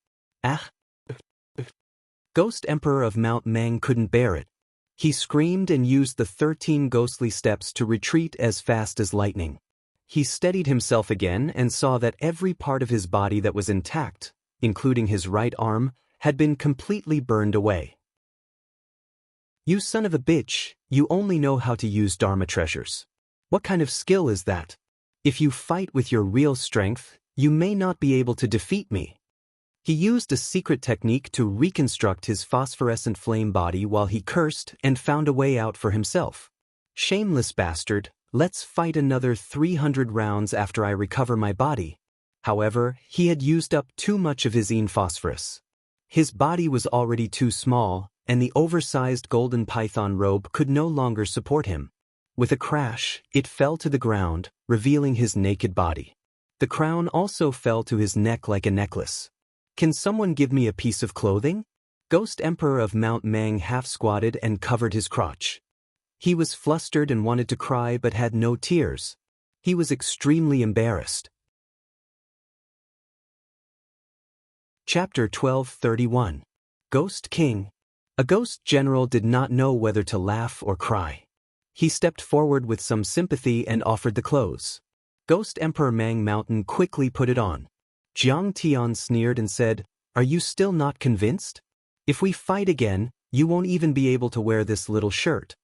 Ghost Emperor of Mount Mang couldn't bear it. He screamed and used the 13 ghostly steps to retreat as fast as lightning. He steadied himself again and saw that every part of his body that was intact, including his right arm, had been completely burned away. You son of a bitch, you only know how to use Dharma treasures. What kind of skill is that? If you fight with your real strength, you may not be able to defeat me. He used a secret technique to reconstruct his phosphorescent flame body while he cursed and found a way out for himself. Shameless bastard, let's fight another 300 rounds after I recover my body. However, he had used up too much of his phosphorus. His body was already too small, and the oversized golden python robe could no longer support him. With a crash, it fell to the ground, revealing his naked body. The crown also fell to his neck like a necklace. Can someone give me a piece of clothing? Ghost Emperor of Mount Mang half-squatted and covered his crotch. He was flustered and wanted to cry but had no tears. He was extremely embarrassed. Chapter 1231. Ghost King. A ghost general did not know whether to laugh or cry. He stepped forward with some sympathy and offered the clothes. Ghost Emperor Mang Mountain quickly put it on. Jiang Tian sneered and said, "Are you still not convinced? If we fight again, You won't even be able to wear this little shirt.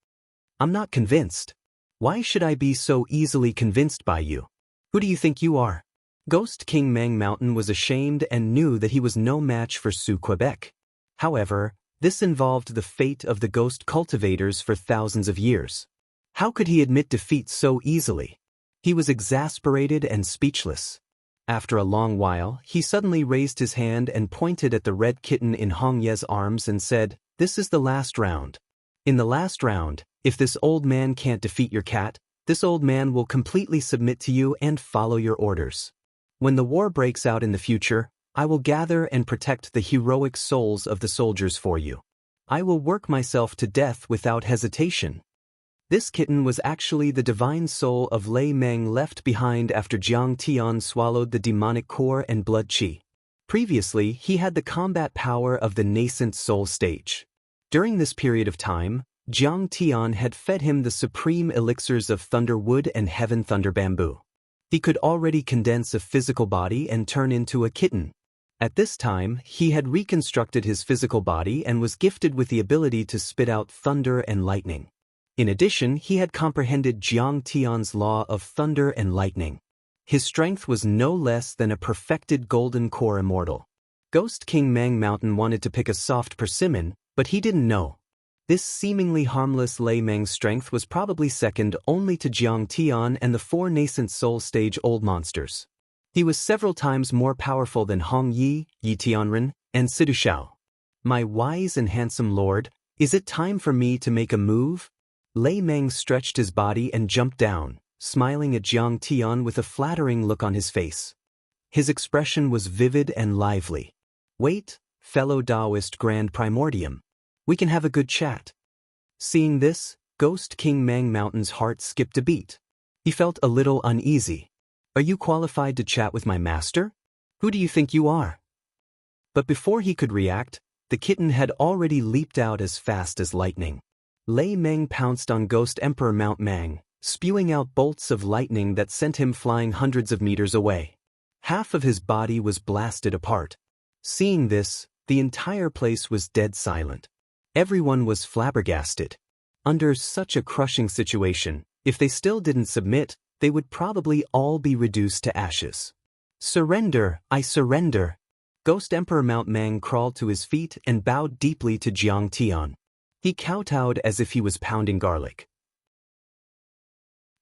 I'm not convinced. Why should I be so easily convinced by you? Who do you think you are? Ghost King Mang Mountain was ashamed and knew that he was no match for Sioux Quebec. However, this involved the fate of the ghost cultivators for thousands of years. How could he admit defeat so easily? He was exasperated and speechless. After a long while, he suddenly raised his hand and pointed at the red kitten in Hong Ye's arms and said, "This is the last round. In the last round, if this old man can't defeat your cat, this old man will completely submit to you and follow your orders. When the war breaks out in the future, I will gather and protect the heroic souls of the soldiers for you. I will work myself to death without hesitation." This kitten was actually the divine soul of Lei Meng left behind after Jiang Tian swallowed the demonic core and blood qi. Previously, he had the combat power of the nascent soul stage. During this period of time, Jiang Tian had fed him the supreme elixirs of Thunder Wood and Heaven Thunder Bamboo. He could already condense a physical body and turn into a kitten. At this time, he had reconstructed his physical body and was gifted with the ability to spit out thunder and lightning. In addition, he had comprehended Jiang Tian's law of thunder and lightning. His strength was no less than a perfected golden core immortal. Ghost King Mang Mountain wanted to pick a soft persimmon, but he didn't know. This seemingly harmless Lei Meng's strength was probably second only to Jiang Tian and the 4 nascent soul stage old monsters. He was several times more powerful than Hong Yi, Yi Tianren, and Sidu Shao. "My wise and handsome lord, is it time for me to make a move?" Lei Meng stretched his body and jumped down, smiling at Jiang Tian with a flattering look on his face. His expression was vivid and lively. "Wait, fellow Taoist Grand Primordium. We can have a good chat." Seeing this, Ghost King Mang Mountain's heart skipped a beat. He felt a little uneasy. "Are you qualified to chat with my master? Who do you think you are?" But before he could react, the kitten had already leaped out as fast as lightning. Lei Meng pounced on Ghost Emperor Mount Mang, spewing out bolts of lightning that sent him flying hundreds of meters away. Half of his body was blasted apart. Seeing this, the entire place was dead silent. Everyone was flabbergasted. Under such a crushing situation, if they still didn't submit, they would probably all be reduced to ashes. "Surrender, I surrender." Ghost Emperor Mount Mang crawled to his feet and bowed deeply to Jiang Tian. He kowtowed as if he was pounding garlic.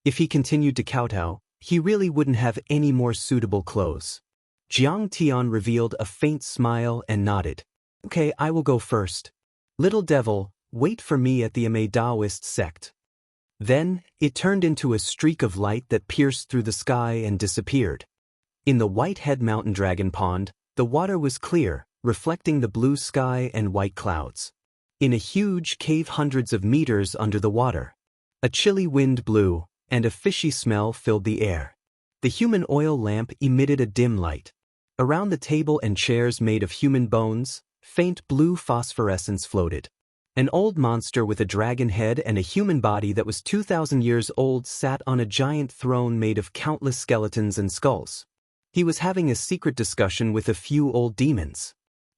If he continued to kowtow, he really wouldn't have any more suitable clothes. Jiang Tian revealed a faint smile and nodded. "Okay, I will go first. Little devil, wait for me at the Ame Taoist sect." Then, it turned into a streak of light that pierced through the sky and disappeared. In the Whitehead Mountain Dragon Pond, the water was clear, reflecting the blue sky and white clouds. In a huge cave hundreds of meters under the water, a chilly wind blew, and a fishy smell filled the air. The human oil lamp emitted a dim light. Around the table and chairs made of human bones, faint blue phosphorescence floated. An old monster with a dragon head and a human body that was 2,000 years old sat on a giant throne made of countless skeletons and skulls. He was having a secret discussion with a few old demons.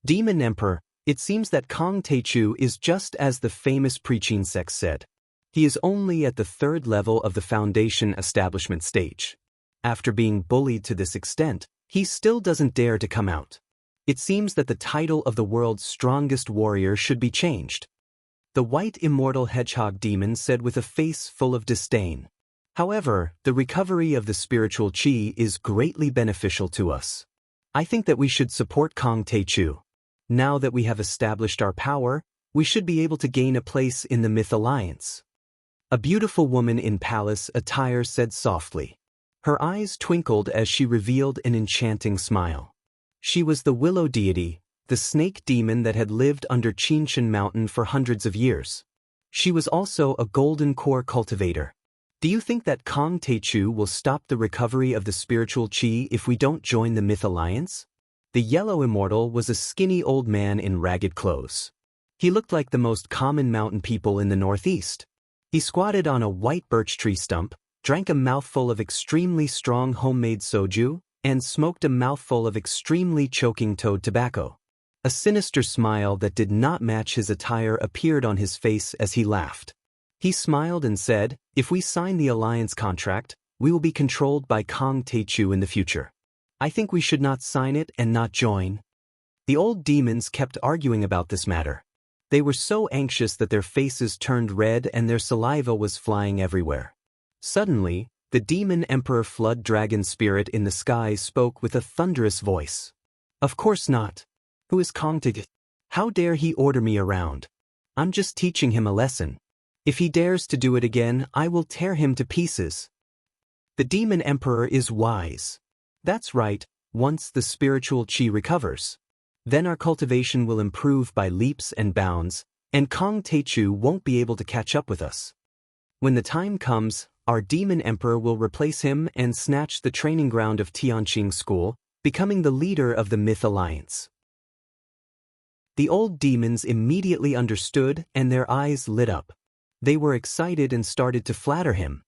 "Demon Emperor, it seems that Kong Teichu is just as the famous preaching sect said. He is only at the 3rd level of the foundation establishment stage. After being bullied to this extent, he still doesn't dare to come out. It seems that the title of the world's strongest warrior should be changed." The white immortal hedgehog demon said with a face full of disdain. "However, the recovery of the spiritual qi is greatly beneficial to us. I think that we should support Kong Teichu. Now that we have established our power, we should be able to gain a place in the Myth Alliance." A beautiful woman in palace attire said softly. Her eyes twinkled as she revealed an enchanting smile. She was the willow deity, the snake demon that had lived under Qinshan Mountain for hundreds of years. She was also a golden core cultivator. "Do you think that Kong Teichu will stop the recovery of the spiritual qi if we don't join the Myth Alliance?" The yellow immortal was a skinny old man in ragged clothes. He looked like the most common mountain people in the northeast. He squatted on a white birch tree stump, drank a mouthful of extremely strong homemade soju, and smoked a mouthful of extremely choking toad tobacco. A sinister smile that did not match his attire appeared on his face as he laughed. He smiled and said, "If we sign the alliance contract, we will be controlled by Kong Teichu in the future. I think we should not sign it and not join." The old demons kept arguing about this matter. They were so anxious that their faces turned red and their saliva was flying everywhere. Suddenly, the demon emperor flood dragon spirit in the sky spoke with a thunderous voice. "Of course not. Who is Kong Teichu? How dare he order me around? I'm just teaching him a lesson. If he dares to do it again, I will tear him to pieces." The demon emperor is wise. That's right, once the spiritual chi recovers, then our cultivation will improve by leaps and bounds, and Kong Teichu won't be able to catch up with us. When the time comes, our demon emperor will replace him and snatch the training ground of Tianqing School, becoming the leader of the Myth Alliance. The old demons immediately understood and their eyes lit up. They were excited and started to flatter him.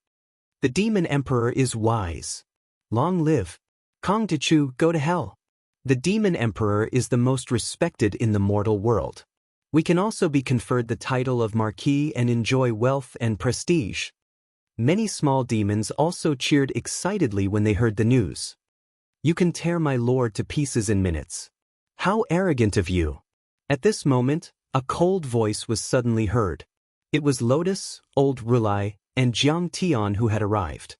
The demon emperor is wise. Long live Kong Teichu, go to hell. The demon emperor is the most respected in the mortal world. We can also be conferred the title of Marquis and enjoy wealth and prestige. Many small demons also cheered excitedly when they heard the news. You can tear my lord to pieces in minutes. How arrogant of you. At this moment, a cold voice was suddenly heard. It was Lotus, Old Rulai, and Jiang Tian who had arrived.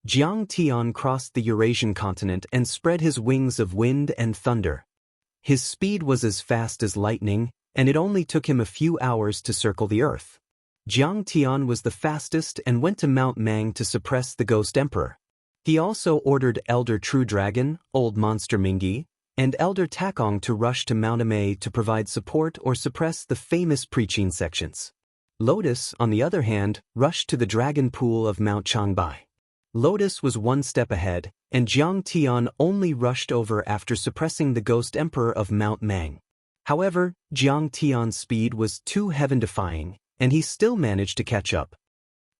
Jiang Tian crossed the Eurasian continent and spread his wings of wind and thunder. His speed was as fast as lightning, and it only took him a few hours to circle the earth. Jiang Tian was the fastest and went to Mount Mang to suppress the Ghost Emperor. He also ordered Elder True Dragon, Old Monster Mingi, and Elder Takong to rush to Mount Amei to provide support or suppress the famous preaching sections. Lotus, on the other hand, rushed to the dragon pool of Mount Changbai. Lotus was one step ahead, and Jiang Tian only rushed over after suppressing the Ghost Emperor of Mount Mang. However, Jiang Tian's speed was too heaven-defying, and he still managed to catch up.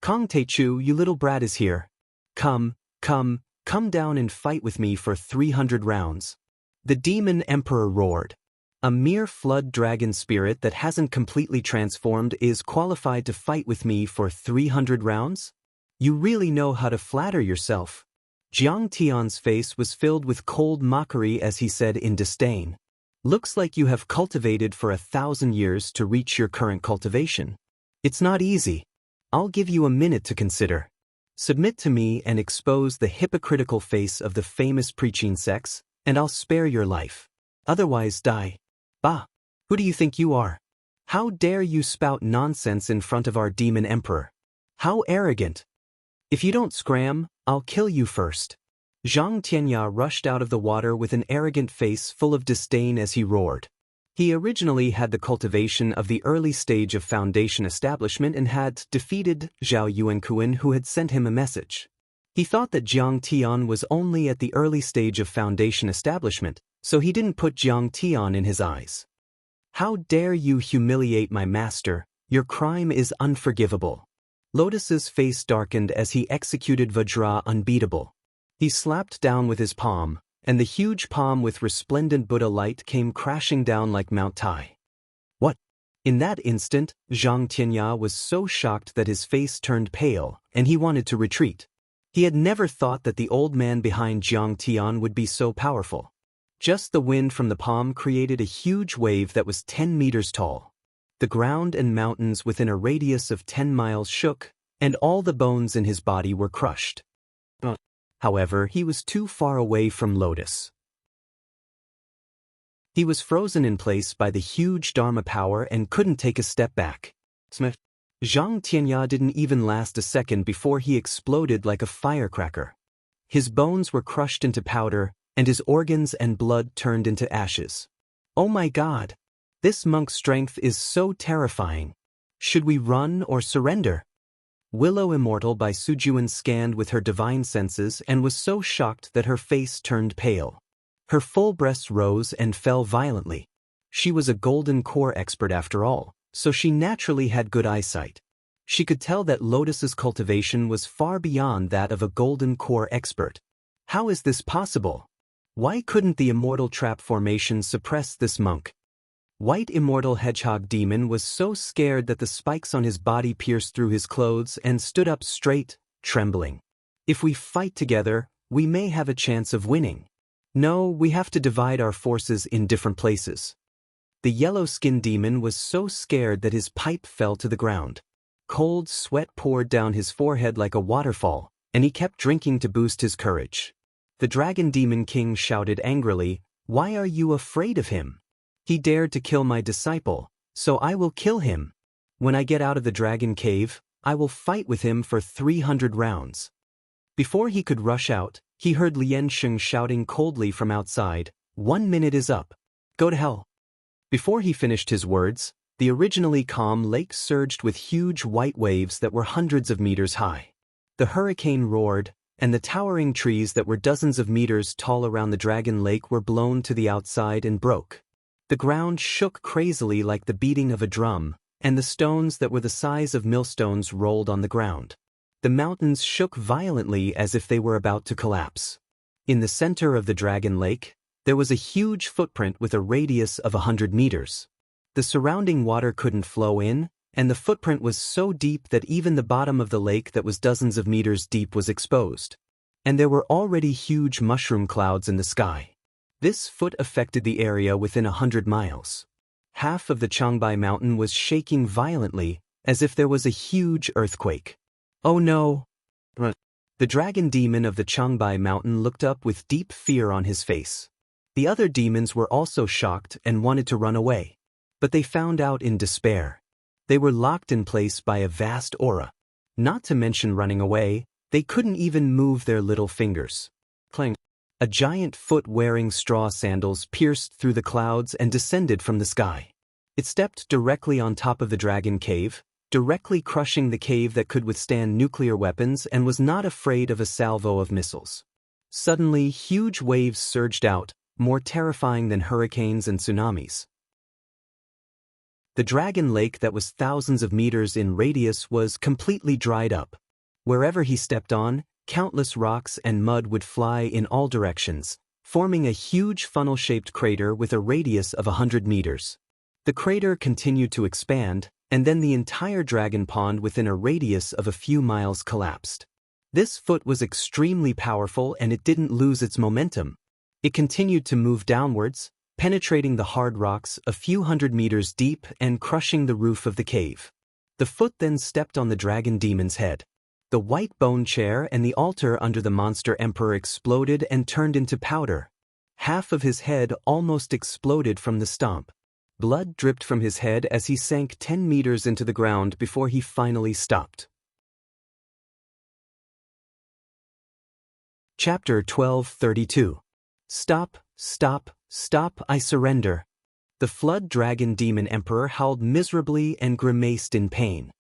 "Kong Teichu, you little brat is here. Come down and fight with me for 300 rounds. The demon emperor roared. "A mere flood dragon spirit that hasn't completely transformed is qualified to fight with me for 300 rounds? You really know how to flatter yourself." Jiang Tian's face was filled with cold mockery as he said in disdain. "Looks like you have cultivated for 1,000 years to reach your current cultivation. It's not easy. I'll give you a minute to consider. Submit to me and expose the hypocritical face of the famous preaching sects, and I'll spare your life. Otherwise die. Bah! Who do you think you are? How dare you spout nonsense in front of our demon emperor? How arrogant! If you don't scram, I'll kill you first." Zhang Tianya rushed out of the water with an arrogant face full of disdain as he roared. He originally had the cultivation of the early stage of foundation establishment and had defeated Zhao Yuankuan, who had sent him a message. He thought that Jiang Tian was only at the early stage of foundation establishment, so he didn't put Jiang Tian in his eyes. "How dare you humiliate my master? Your crime is unforgivable." Lotus's face darkened as he executed Vajra Unbeatable. He slapped down with his palm, and the huge palm with resplendent Buddha light came crashing down like Mount Tai. "What?" In that instant, Zhang Tianya was so shocked that his face turned pale, and he wanted to retreat. He had never thought that the old man behind Jiang Tian would be so powerful. Just the wind from the palm created a huge wave that was 10 meters tall. The ground and mountains within a radius of 10 miles shook, and all the bones in his body were crushed. However, he was too far away from Lotus. He was frozen in place by the huge Dharma power and couldn't take a step back. Zhang Tianya didn't even last a second before he exploded like a firecracker. His bones were crushed into powder, and his organs and blood turned into ashes. "Oh my God! This monk's strength is so terrifying. Should we run or surrender?" Willow Immortal by Sujuan scanned with her divine senses and was so shocked that her face turned pale. Her full breasts rose and fell violently. She was a golden core expert after all, so she naturally had good eyesight. She could tell that Lotus's cultivation was far beyond that of a golden core expert. How is this possible? Why couldn't the immortal trap formation suppress this monk? White immortal hedgehog demon was so scared that the spikes on his body pierced through his clothes and stood up straight, trembling. If we fight together, we may have a chance of winning. No, we have to divide our forces in different places. The yellow skin demon was so scared that his pipe fell to the ground. Cold sweat poured down his forehead like a waterfall, and he kept drinking to boost his courage. The dragon demon king shouted angrily, "Why are you afraid of him? He dared to kill my disciple, so I will kill him. When I get out of the dragon cave, I will fight with him for 300 rounds." Before he could rush out, he heard Lian Sheng shouting coldly from outside, "1 minute is up. Go to hell." Before he finished his words, the originally calm lake surged with huge white waves that were hundreds of meters high. The hurricane roared, and the towering trees that were dozens of meters tall around the dragon lake were blown to the outside and broke. The ground shook crazily like the beating of a drum, and the stones that were the size of millstones rolled on the ground. The mountains shook violently as if they were about to collapse. In the center of the dragon lake, there was a huge footprint with a radius of 100 meters. The surrounding water couldn't flow in, and the footprint was so deep that even the bottom of the lake that was dozens of meters deep was exposed. And there were already huge mushroom clouds in the sky. This foot affected the area within 100 miles. Half of the Changbai mountain was shaking violently, as if there was a huge earthquake. "Oh no!" The dragon demon of the Changbai mountain looked up with deep fear on his face. The other demons were also shocked and wanted to run away. But they found out in despair. They were locked in place by a vast aura. Not to mention running away, they couldn't even move their little fingers. Clang! A giant foot wearing straw sandals pierced through the clouds and descended from the sky. It stepped directly on top of the dragon cave, directly crushing the cave that could withstand nuclear weapons and was not afraid of a salvo of missiles. Suddenly, huge waves surged out, more terrifying than hurricanes and tsunamis. The dragon lake that was thousands of meters in radius was completely dried up. Wherever he stepped on, countless rocks and mud would fly in all directions, forming a huge funnel-shaped crater with a radius of 100 meters. The crater continued to expand, and then the entire dragon pond within a radius of a few miles collapsed. This foot was extremely powerful and it didn't lose its momentum. It continued to move downwards, penetrating the hard rocks a few hundred meters deep and crushing the roof of the cave. The foot then stepped on the dragon demon's head. The white bone chair and the altar under the monster emperor exploded and turned into powder. Half of his head almost exploded from the stomp. Blood dripped from his head as he sank 10 meters into the ground before he finally stopped. Chapter 12:32. Stop, stop, stop, I surrender. The flood dragon demon emperor howled miserably and grimaced in pain.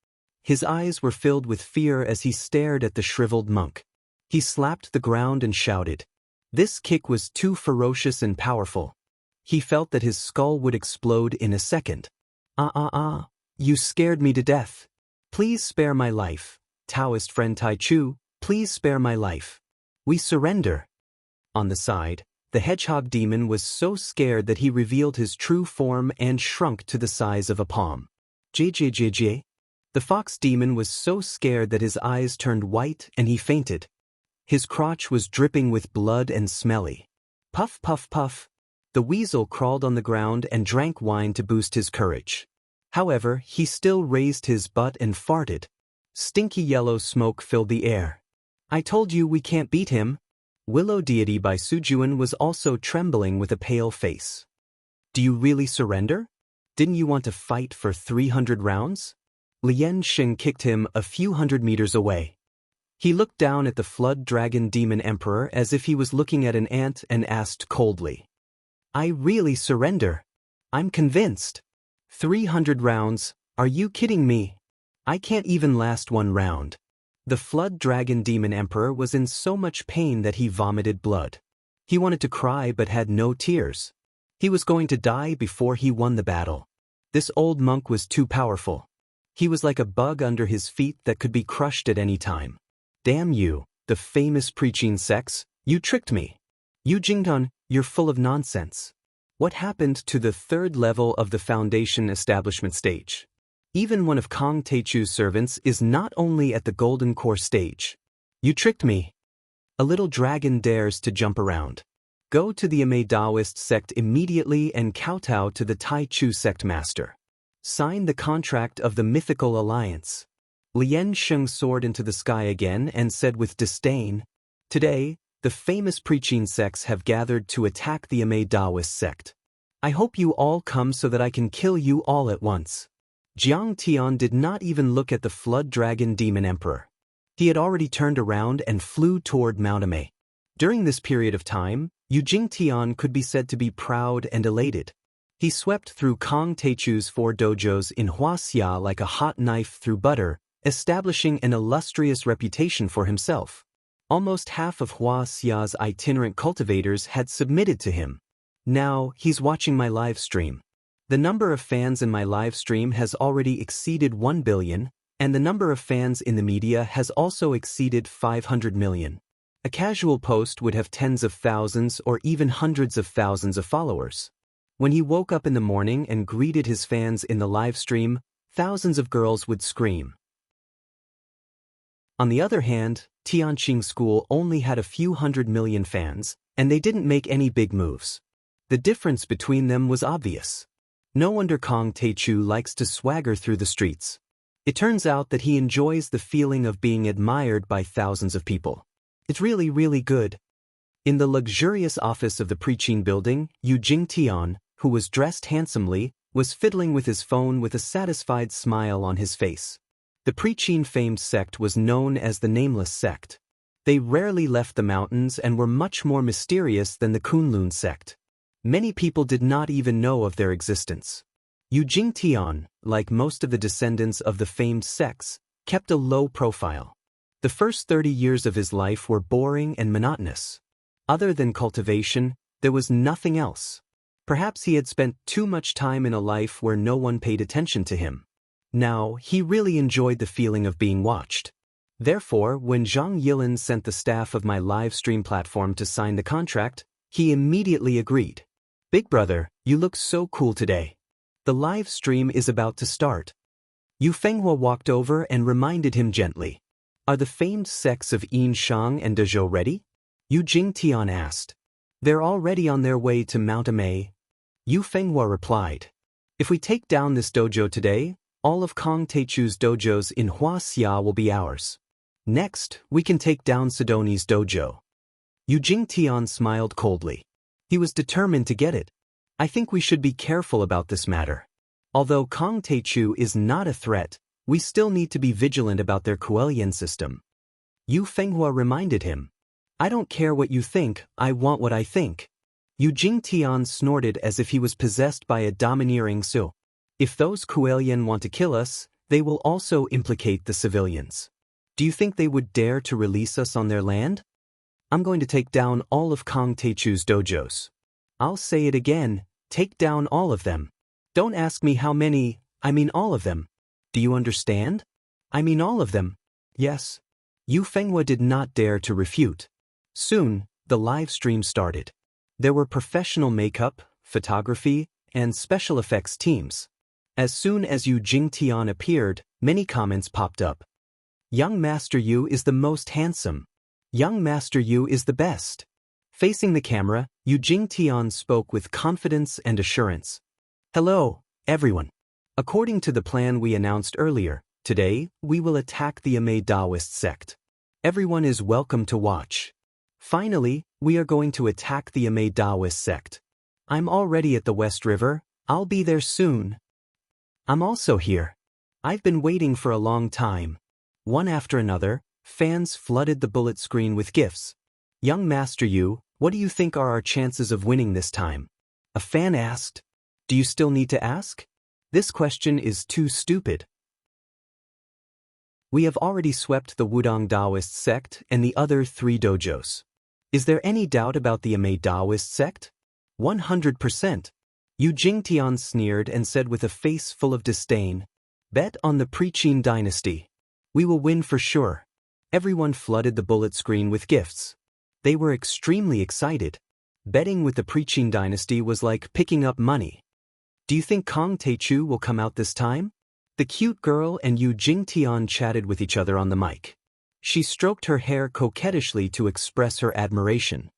His eyes were filled with fear as he stared at the shriveled monk. He slapped the ground and shouted. This kick was too ferocious and powerful. He felt that his skull would explode in a second. You scared me to death. Please spare my life. Taoist friend Tai Chu, please spare my life. We surrender. On the side, the hedgehog demon was so scared that he revealed his true form and shrunk to the size of a palm. JJJJ. The fox demon was so scared that his eyes turned white and he fainted. His crotch was dripping with blood and smelly. Puff, puff, puff. The weasel crawled on the ground and drank wine to boost his courage. However, he still raised his butt and farted. Stinky yellow smoke filled the air. I told you we can't beat him. Willow Deity by Sujuan was also trembling with a pale face. Do you really surrender? Didn't you want to fight for 300 rounds? Lian Sheng kicked him a few hundred meters away. He looked down at the flood dragon demon emperor as if he was looking at an ant and asked coldly. I really surrender. I'm convinced. 300 rounds, are you kidding me? I can't even last one round. The flood dragon demon emperor was in so much pain that he vomited blood. He wanted to cry but had no tears. He was going to die before he won the battle. This old monk was too powerful. He was like a bug under his feet that could be crushed at any time. Damn you, the famous preaching sex, you tricked me. You Jington, you're full of nonsense. What happened to the third level of the foundation establishment stage? Even one of Kong Teichu's servants is not only at the golden core stage. You tricked me. A little dragon dares to jump around. Go to the Ame Daoist sect immediately and kowtow to the Tai Chu sect master. Sign the contract of the mythical alliance. Lien Sheng soared into the sky again and said with disdain, "Today, the famous preaching sects have gathered to attack the Ame Daoist sect. I hope you all come so that I can kill you all at once." Jiang Tian did not even look at the flood dragon demon emperor. He had already turned around and flew toward Mount Ame. During this period of time, Yu Jingtian could be said to be proud and elated. He swept through Kong Teichu's 4 dojos in Wuxia like a hot knife through butter, establishing an illustrious reputation for himself. Almost half of Wuxia's itinerant cultivators had submitted to him. Now, he's watching my live stream. The number of fans in my live stream has already exceeded 1 billion, and the number of fans in the media has also exceeded 500 million. A casual post would have tens of thousands or even hundreds of thousands of followers. When he woke up in the morning and greeted his fans in the live stream, thousands of girls would scream. On the other hand, Tianqing School only had a few 100 million fans, and they didn't make any big moves. The difference between them was obvious. No wonder Kong Teichu likes to swagger through the streets. It turns out that he enjoys the feeling of being admired by thousands of people. It's really, really good. In the luxurious office of the preaching building, Yu Jingtian, who was dressed handsomely, was fiddling with his phone with a satisfied smile on his face. The preaching famed sect was known as the Nameless Sect. They rarely left the mountains and were much more mysterious than the Kunlun sect. Many people did not even know of their existence. Yu Jingtian, like most of the descendants of the famed sects, kept a low profile. The first 30 years of his life were boring and monotonous. Other than cultivation, there was nothing else. Perhaps he had spent too much time in a life where no one paid attention to him. Now, he really enjoyed the feeling of being watched. Therefore, when Zhang Yilin sent the staff of my live stream platform to sign the contract, he immediately agreed. "Big brother, you look so cool today. The live stream is about to start." Yu Fenghua walked over and reminded him gently. "Are the famed sects of Yin Shang and Dezhou ready?" Yu Jingtian asked. "They're already on their way to Mount Ame." Yu Fenghua replied. "If we take down this dojo today, all of Kong Teichu's dojos in Wuxia will be ours. Next, we can take down Sidoni's dojo." Yu Jingtian smiled coldly. He was determined to get it. "I think we should be careful about this matter. Although Kong Teichu is not a threat, we still need to be vigilant about their Kuelian system." Yu Fenghua reminded him. "I don't care what you think, I want what I think." Yu Jingtian snorted as if he was possessed by a domineering Su. "If those Kuelian want to kill us, they will also implicate the civilians. Do you think they would dare to release us on their land? I'm going to take down all of Kong Teichu's dojos. I'll say it again, take down all of them. Don't ask me how many, I mean all of them. Do you understand? I mean all of them." "Yes." Yu Fenghua did not dare to refute. Soon, the live stream started. There were professional makeup, photography, and special effects teams. As soon as Yu Jingtian appeared, many comments popped up. "Young Master Yu is the most handsome. Young Master Yu is the best." Facing the camera, Yu Jingtian spoke with confidence and assurance. "Hello, everyone. According to the plan we announced earlier, today, we will attack the Ame Daoist sect. Everyone is welcome to watch. Finally, we are going to attack the Ame Daoist sect. I'm already at the West River, I'll be there soon. I'm also here. I've been waiting for a long time." One after another, fans flooded the bullet screen with gifts. "Young Master Yu, what do you think are our chances of winning this time?" A fan asked. "Do you still need to ask? This question is too stupid. We have already swept the Wudong Daoist sect and the other 3 dojos. Is there any doubt about the Ame Daoist sect? 100%. Yu Jingtian sneered and said with a face full of disdain, "Bet on the Preaching dynasty. We will win for sure." Everyone flooded the bullet screen with gifts. They were extremely excited. Betting with the preaching dynasty was like picking up money. Do you think Kong Taechu will come out this time? The cute girl and Yu Jingtian chatted with each other on the mic. She stroked her hair coquettishly to express her admiration.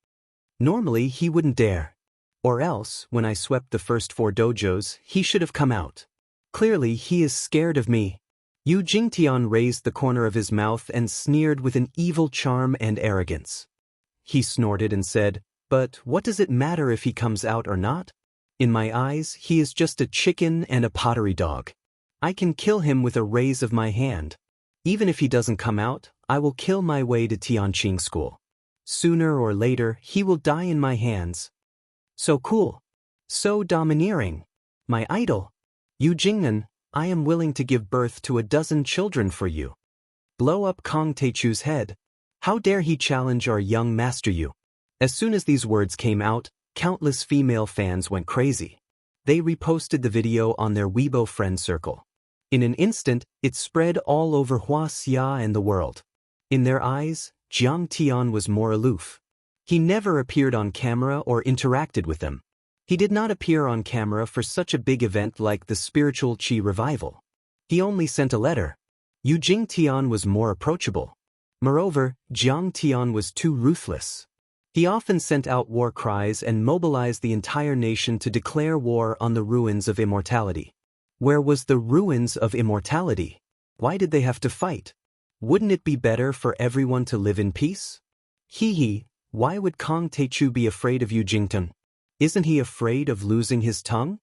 Normally he wouldn't dare. Or else, when I swept the first 4 dojos, he should have come out. Clearly he is scared of me. Yu Jingtian raised the corner of his mouth and sneered with an evil charm and arrogance. He snorted and said, "But what does it matter if he comes out or not? In my eyes, he is just a chicken and a pottery dog. I can kill him with a raise of my hand. Even if he doesn't come out, I will kill my way to Tianqing School. Sooner or later, he will die in my hands." So cool. So domineering. My idol. Yu Jingnan, I am willing to give birth to 12 children for you. Blow up Kong Taechu's head. How dare he challenge our young master Yu? As soon as these words came out, countless female fans went crazy. They reposted the video on their Weibo friend circle. In an instant, it spread all over Wuxia and the world. In their eyes, Jiang Tian was more aloof. He never appeared on camera or interacted with them. He did not appear on camera for such a big event like the spiritual Qi revival. He only sent a letter. Yu Jingtian was more approachable. Moreover, Jiang Tian was too ruthless. He often sent out war cries and mobilized the entire nation to declare war on the ruins of immortality. Where was the ruins of immortality? Why did they have to fight? Wouldn't it be better for everyone to live in peace? Hee. Why would Kong Taechu be afraid of Yu Jingtian? Isn't he afraid of losing his tongue?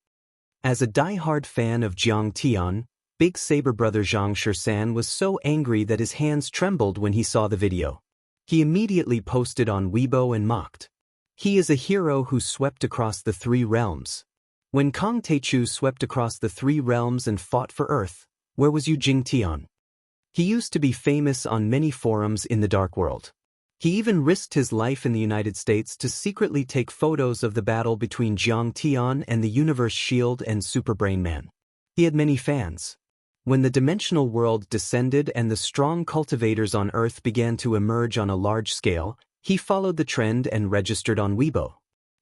As a die-hard fan of Jiang Tian, Big Saber brother Zhang Shisan was so angry that his hands trembled when he saw the video. He immediately posted on Weibo and mocked. He is a hero who swept across the 3 realms. When Kong Taechu swept across the 3 realms and fought for Earth, where was Yu Jingtian? He used to be famous on many forums in the dark world. He even risked his life in the United States to secretly take photos of the battle between Jiang Tian and the Universe Shield and Super Brain Man. He had many fans. When the dimensional world descended and the strong cultivators on Earth began to emerge on a large scale, he followed the trend and registered on Weibo.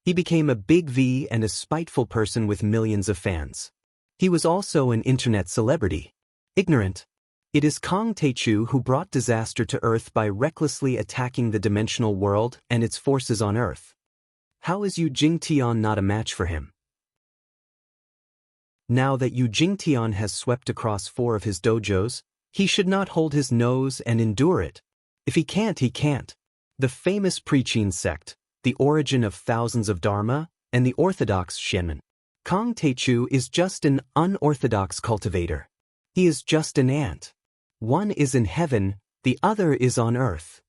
He became a big V and a spiteful person with millions of fans. He was also an internet celebrity. Ignorant. It is Kong Taechu who brought disaster to Earth by recklessly attacking the dimensional world and its forces on Earth. How is Yu Jingtian not a match for him? Now that Yu Jingtian has swept across 4 of his dojos, he should not hold his nose and endure it. If he can't, he can't. The famous preaching sect, the origin of thousands of Dharma, and the orthodox Shenman. Kong Taechu is just an unorthodox cultivator. He is just an ant. One is in heaven, the other is on earth.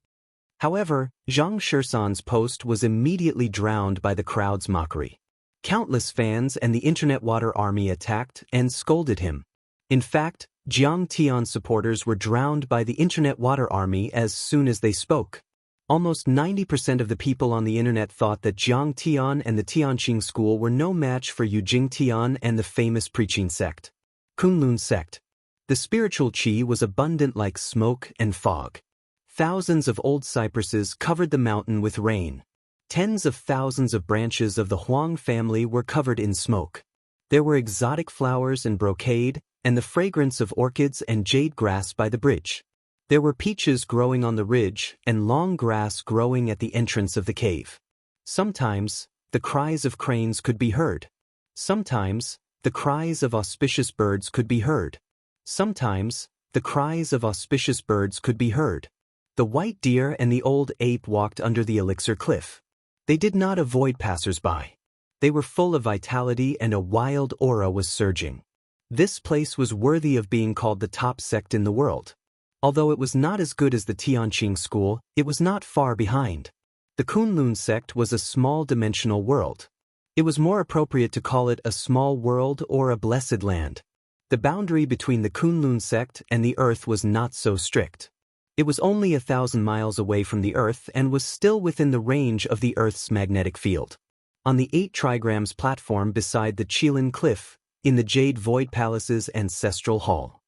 However, Zhang Shisan's post was immediately drowned by the crowd's mockery. Countless fans and the internet water army attacked and scolded him. In fact, Jiang Tian supporters were drowned by the internet water army as soon as they spoke. Almost 90% of the people on the internet thought that Jiang Tian and the Tianqing school were no match for Yu Jingtian and the famous preaching sect. Kunlun sect. The spiritual qi was abundant like smoke and fog. Thousands of old cypresses covered the mountain with rain. Tens of thousands of branches of the Huang family were covered in smoke. There were exotic flowers and brocade, and the fragrance of orchids and jade grass by the bridge. There were peaches growing on the ridge and long grass growing at the entrance of the cave. Sometimes, the cries of cranes could be heard. Sometimes, the cries of auspicious birds could be heard. Sometimes, the cries of auspicious birds could be heard. The white deer and the old ape walked under the elixir cliff. They did not avoid passers-by. They were full of vitality and a wild aura was surging. This place was worthy of being called the top sect in the world. Although it was not as good as the Tianqing school, it was not far behind. The Kunlun sect was a small dimensional world. It was more appropriate to call it a small world or a blessed land. The boundary between the Kunlun sect and the Earth was not so strict. It was only 1,000 miles away from the Earth and was still within the range of the Earth's magnetic field. On the 8 trigrams platform beside the Qilin Cliff, in the Jade Void Palace's ancestral hall.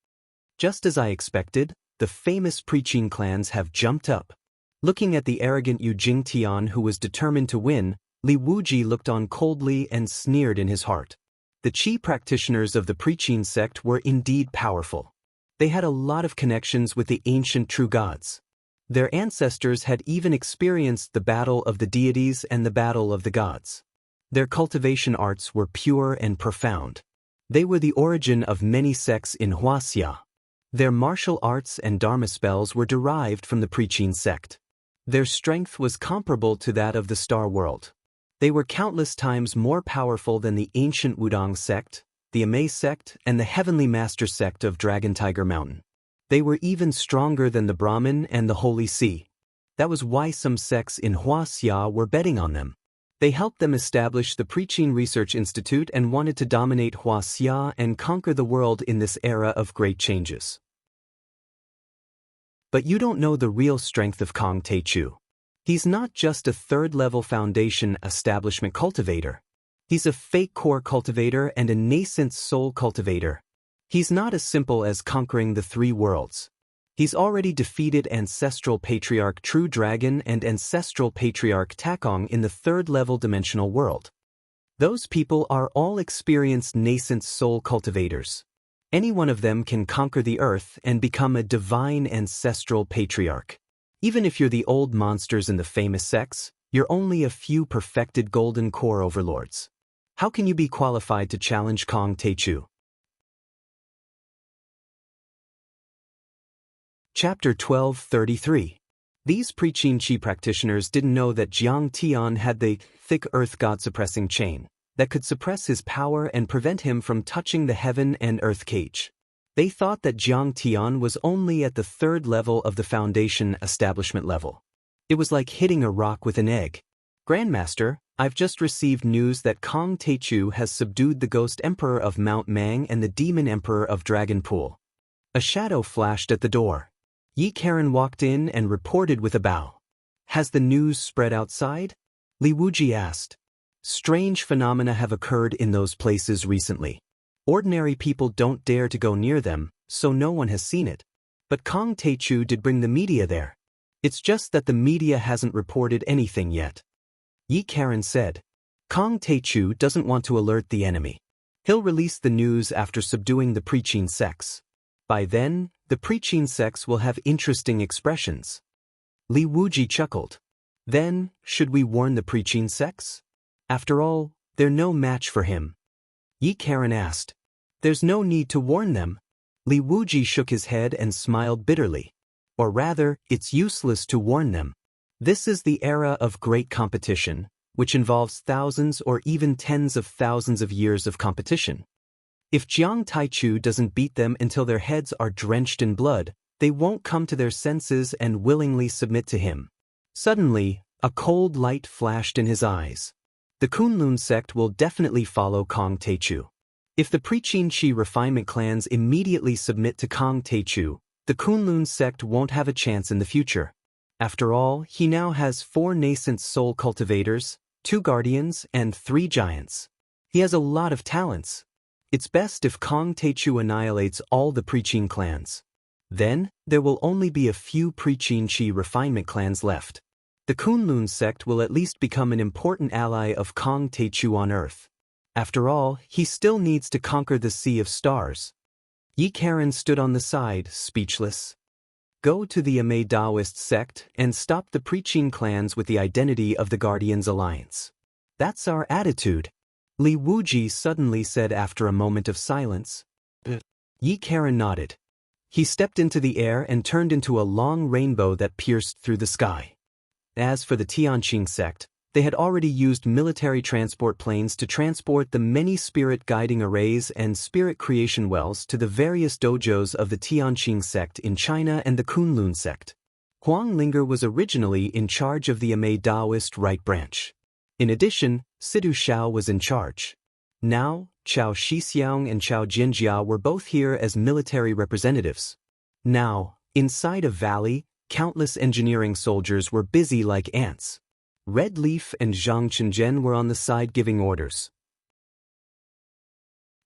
Just as I expected, the famous preaching clans have jumped up. Looking at the arrogant Yu Jingtian who was determined to win, Li Wuji looked on coldly and sneered in his heart. The Qi practitioners of the preaching sect were indeed powerful. They had a lot of connections with the ancient true gods. Their ancestors had even experienced the battle of the deities and the battle of the gods. Their cultivation arts were pure and profound. They were the origin of many sects in Wuxia. Their martial arts and dharma spells were derived from the preaching sect. Their strength was comparable to that of the Star World. They were countless times more powerful than the ancient Wudong sect, the Amei sect, and the Heavenly Master sect of Dragon Tiger Mountain. They were even stronger than the Brahmin and the Holy See. That was why some sects in Wuxia were betting on them. They helped them establish the Preaching Research Institute and wanted to dominate Wuxia and conquer the world in this era of great changes. But you don't know the real strength of Kong Teichu. He's not just a third-level foundation establishment cultivator. He's a fake core cultivator and a nascent soul cultivator. He's not as simple as conquering the three worlds. He's already defeated Ancestral Patriarch True Dragon and Ancestral Patriarch Takong in the third-level dimensional world. Those people are all experienced nascent soul cultivators. Any one of them can conquer the earth and become a divine Ancestral Patriarch. Even if you're the old monsters in the famous sects, you're only a few perfected golden core overlords. How can you be qualified to challenge Kong Teichu? Chapter 12:33. These preaching Qi practitioners didn't know that Jiang Tian had the thick earth god-suppressing chain that could suppress his power and prevent him from touching the heaven and earth cage. They thought that Jiang Tian was only at the third level of the foundation establishment level. It was like hitting a rock with an egg. Grandmaster, I've just received news that Kong Teichu has subdued the Ghost Emperor of Mount Mang and the Demon Emperor of Dragon Pool. A shadow flashed at the door. Yi Karen walked in and reported with a bow. Has the news spread outside? Li Wuji asked. Strange phenomena have occurred in those places recently. Ordinary people don't dare to go near them, so no one has seen it. But Kong Teichu did bring the media there. It's just that the media hasn't reported anything yet. Yi Karen said. Kong Teichu doesn't want to alert the enemy. He'll release the news after subduing the preaching sects. By then, the preaching sects will have interesting expressions. Li Wuji chuckled. Then, should we warn the preaching sects? After all, they're no match for him. Yi Karen asked. There's no need to warn them. Li Wuji shook his head and smiled bitterly. Or rather, it's useless to warn them. This is the era of great competition, which involves thousands or even tens of thousands of years of competition. If Jiang Taichu doesn't beat them until their heads are drenched in blood, they won't come to their senses and willingly submit to him. Suddenly, a cold light flashed in his eyes. The Kunlun sect will definitely follow Kong Teichu. If the preaching Qi refinement clans immediately submit to Kong Teichu, the Kunlun sect won't have a chance in the future. After all, he now has 4 nascent soul cultivators, 2 guardians, and 3 giants. He has a lot of talents. It's best if Kong Teichu annihilates all the preaching clans. Then, there will only be a few preaching Qi refinement clans left. The Kunlun sect will at least become an important ally of Kong Teichu on Earth. After all, he still needs to conquer the Sea of Stars. Yi Karen stood on the side, speechless. Go to the Amei Daoist sect and stop the preaching clans with the identity of the Guardians Alliance. That's our attitude. Li Wuji suddenly said after a moment of silence. Yi Karen nodded. He stepped into the air and turned into a long rainbow that pierced through the sky. As for the Tianqing sect, they had already used military transport planes to transport the many spirit guiding arrays and spirit creation wells to the various dojos of the Tianqing sect in China and the Kunlun sect. Huang Linger was originally in charge of the Amei Daoist right branch. In addition, Sidu Shao was in charge. Now, Chao Shixiang and Chao Jinjia were both here as military representatives. Now, inside a valley, countless engineering soldiers were busy like ants. Red Leaf and Zhang Chenjian were on the side giving orders.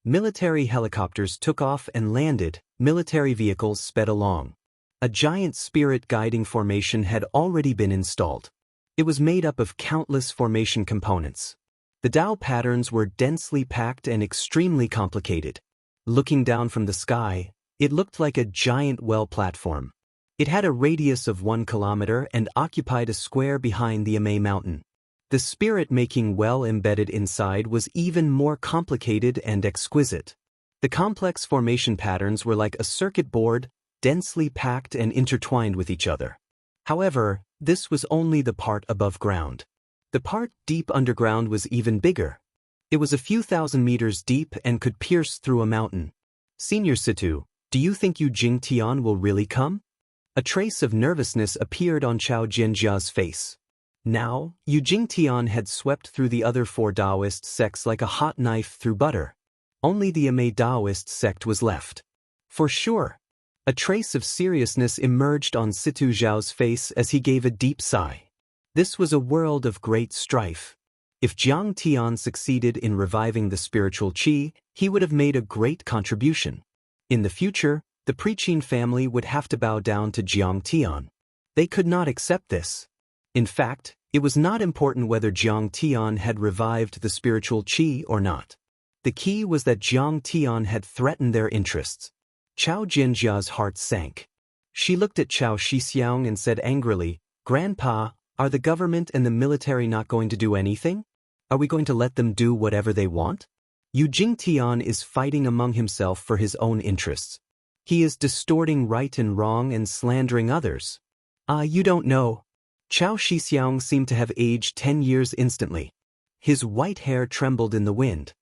Military helicopters took off and landed, military vehicles sped along. A giant spirit guiding formation had already been installed. It was made up of countless formation components. The Tao patterns were densely packed and extremely complicated. Looking down from the sky, it looked like a giant well platform. It had a radius of 1 kilometer and occupied a square behind the Amay mountain. The spirit-making well embedded inside was even more complicated and exquisite. The complex formation patterns were like a circuit board, densely packed and intertwined with each other. However, this was only the part above ground. The part deep underground was even bigger. It was a few thousand meters deep and could pierce through a mountain. Senior Situ, do you think Yu Jingtian will really come? A trace of nervousness appeared on Chao Jianjia's face. Now, Yu Jingtian had swept through the other 4 Taoist sects like a hot knife through butter. Only the Amay Taoist sect was left. For sure. A trace of seriousness emerged on Situ Zhao's face as he gave a deep sigh. This was a world of great strife. If Jiang Tian succeeded in reviving the spiritual qi, he would have made a great contribution. In the future, the Preqin family would have to bow down to Jiang Tian. They could not accept this. In fact, it was not important whether Jiang Tian had revived the spiritual qi or not. The key was that Jiang Tian had threatened their interests. Chao Jianjia's heart sank. She looked at Chao Shixiang and said angrily, "Grandpa, are the government and the military not going to do anything? Are we going to let them do whatever they want?" Yu Jingtian is fighting among himself for his own interests. He is distorting right and wrong and slandering others. You don't know. Chao Shixiang seemed to have aged 10 years instantly. His white hair trembled in the wind.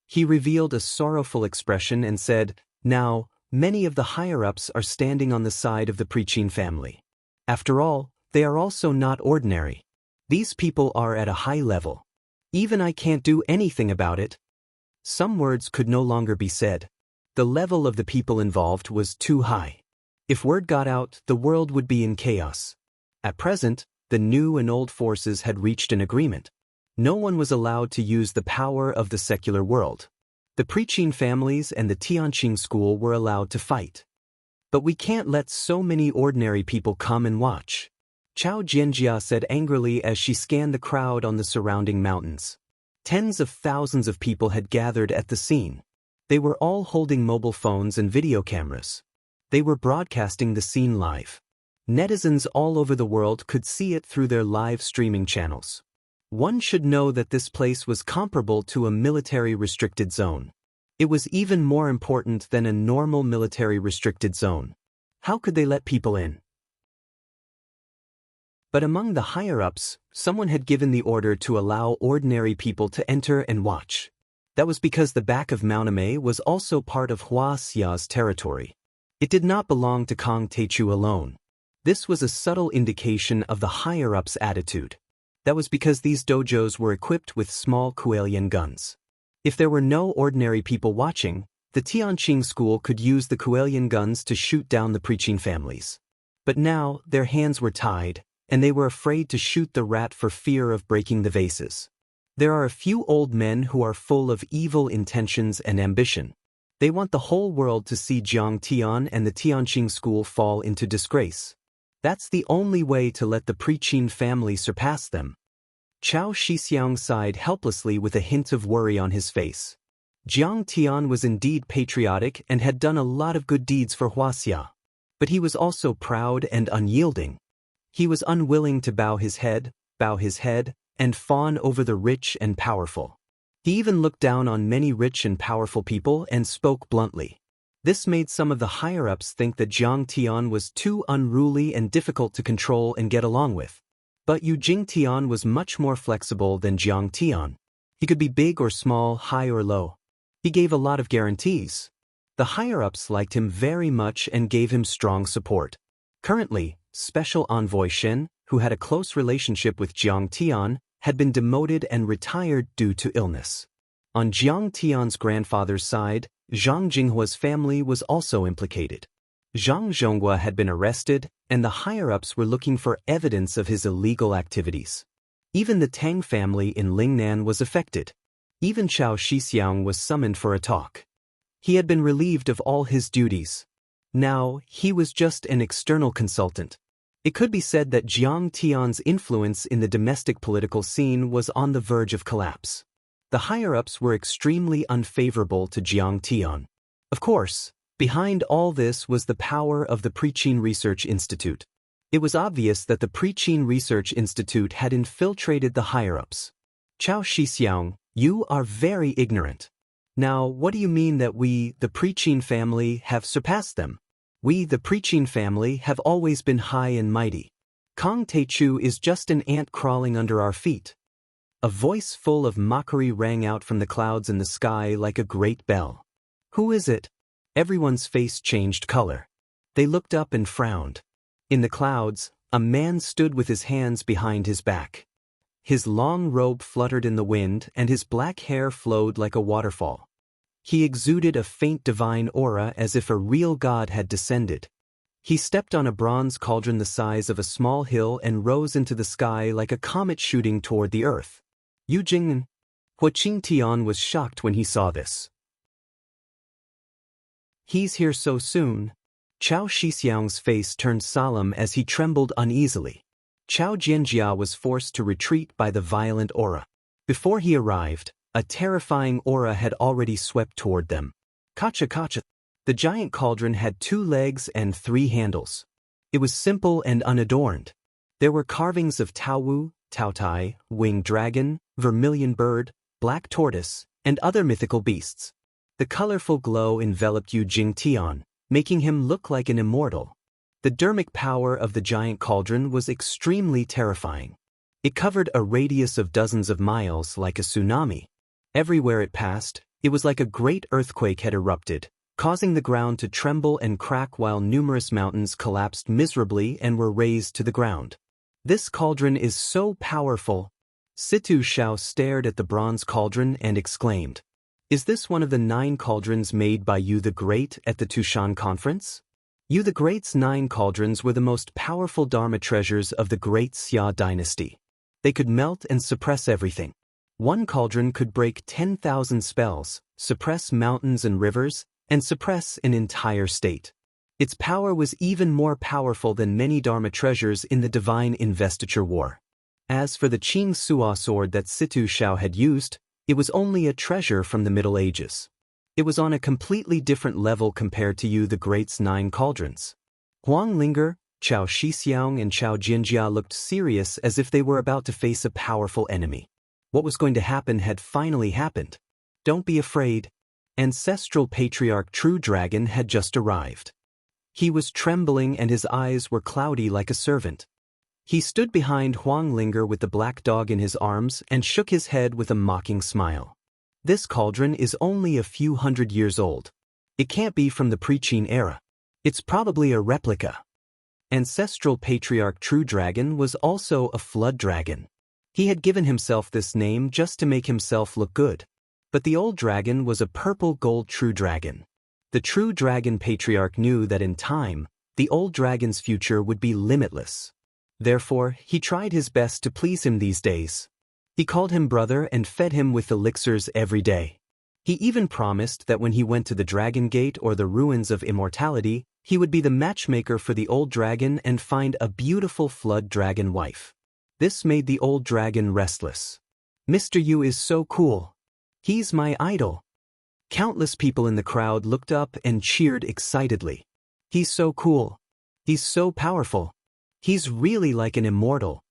He revealed a sorrowful expression and said, "Now, many of the higher-ups are standing on the side of the Preqin family. After all, they are also not ordinary. These people are at a high level. Even I can't do anything about it." Some words could no longer be said. The level of the people involved was too high. If word got out, the world would be in chaos. At present, the new and old forces had reached an agreement. No one was allowed to use the power of the secular world. The Preqin families and the Tianqing school were allowed to fight. But we can't let so many ordinary people come and watch, Chao Jianjia said angrily as she scanned the crowd on the surrounding mountains. Tens of thousands of people had gathered at the scene. They were all holding mobile phones and video cameras. They were broadcasting the scene live. Netizens all over the world could see it through their live streaming channels. One should know that this place was comparable to a military restricted zone. It was even more important than a normal military restricted zone. How could they let people in? But among the higher-ups, someone had given the order to allow ordinary people to enter and watch. That was because the back of Mount Amay was also part of Huaxia's territory. It did not belong to Kong Teichu alone. This was a subtle indication of the higher-ups' attitude. That was because these dojos were equipped with small Kuelian guns. If there were no ordinary people watching, the Tianqing school could use the Kuelian guns to shoot down the Preqin families. But now, their hands were tied, and they were afraid to shoot the rat for fear of breaking the vases. There are a few old men who are full of evil intentions and ambition. They want the whole world to see Jiang Tian and the Tianqing school fall into disgrace. That's the only way to let the Preqin family surpass them. Chao Shixiang sighed helplessly with a hint of worry on his face. Jiang Tian was indeed patriotic and had done a lot of good deeds for Huaxia. But he was also proud and unyielding. He was unwilling to bow his head, and fawn over the rich and powerful. He even looked down on many rich and powerful people and spoke bluntly. This made some of the higher-ups think that Jiang Tian was too unruly and difficult to control and get along with. But Yu Jingtian was much more flexible than Jiang Tian. He could be big or small, high or low. He gave a lot of guarantees. The higher-ups liked him very much and gave him strong support. Currently, Special Envoy Shen, who had a close relationship with Jiang Tian, had been demoted and retired due to illness. On Jiang Tian's grandfather's side, Zhang Jinghua's family was also implicated. Zhang Zhonghua had been arrested, and the higher-ups were looking for evidence of his illegal activities. Even the Tang family in Lingnan was affected. Even Chao Shixiang was summoned for a talk. He had been relieved of all his duties. Now, he was just an external consultant. It could be said that Jiang Tian's influence in the domestic political scene was on the verge of collapse. The higher-ups were extremely unfavorable to Jiang Tian. Of course, behind all this was the power of the Preqin Research Institute. It was obvious that the Preqin Research Institute had infiltrated the higher-ups. Chao Shixiang, you are very ignorant. Now, what do you mean that we, the Preqin family, have surpassed them? We, the Preqin family, have always been high and mighty. Kong Teichu is just an ant crawling under our feet. A voice full of mockery rang out from the clouds in the sky like a great bell. Who is it? Everyone's face changed color. They looked up and frowned. In the clouds, a man stood with his hands behind his back. His long robe fluttered in the wind and his black hair flowed like a waterfall. He exuded a faint divine aura as if a real god had descended. He stepped on a bronze cauldron the size of a small hill and rose into the sky like a comet shooting toward the earth. Yu Jing'an. Hua Qingtian was shocked when he saw this. He's here so soon. Chao Shixiang's face turned solemn as he trembled uneasily. Chao Jianjia was forced to retreat by the violent aura. Before he arrived, a terrifying aura had already swept toward them. Kacha kacha. The giant cauldron had 2 legs and 3 handles. It was simple and unadorned. There were carvings of Taowu, Taotai, winged dragon, vermilion bird, black tortoise, and other mythical beasts. The colorful glow enveloped Yu Jingtian, making him look like an immortal. The dermic power of the giant cauldron was extremely terrifying. It covered a radius of dozens of miles like a tsunami. Everywhere it passed, it was like a great earthquake had erupted, causing the ground to tremble and crack while numerous mountains collapsed miserably and were razed to the ground. This cauldron is so powerful. Situ Shao stared at the bronze cauldron and exclaimed, "Is this one of the 9 cauldrons made by Yu the Great at the Tushan conference?" Yu the Great's 9 cauldrons were the most powerful Dharma treasures of the great Xia dynasty. They could melt and suppress everything. One cauldron could break 10,000 spells, suppress mountains and rivers, and suppress an entire state. Its power was even more powerful than many Dharma treasures in the divine investiture war. As for the Qing Sua sword that Situ Shao had used, it was only a treasure from the Middle Ages. It was on a completely different level compared to Yu the Great's 9 cauldrons. Huang Linger, Chao Shixiang and Chao Jianjia looked serious as if they were about to face a powerful enemy. What was going to happen had finally happened. Don't be afraid. Ancestral Patriarch True Dragon had just arrived. He was trembling and his eyes were cloudy like a servant. He stood behind Huang Linger with the black dog in his arms and shook his head with a mocking smile. This cauldron is only a few hundred years old. It can't be from the Preqin era. It's probably a replica. Ancestral Patriarch True Dragon was also a flood dragon. He had given himself this name just to make himself look good. But the old dragon was a purple gold true dragon. The True Dragon Patriarch knew that in time, the old dragon's future would be limitless. Therefore, he tried his best to please him these days. He called him brother and fed him with elixirs every day. He even promised that when he went to the Dragon Gate or the ruins of immortality, he would be the matchmaker for the old dragon and find a beautiful flood dragon wife. This made the old dragon restless. Mr. Yu is so cool. He's my idol. Countless people in the crowd looked up and cheered excitedly. He's so cool. He's so powerful. He's really like an immortal.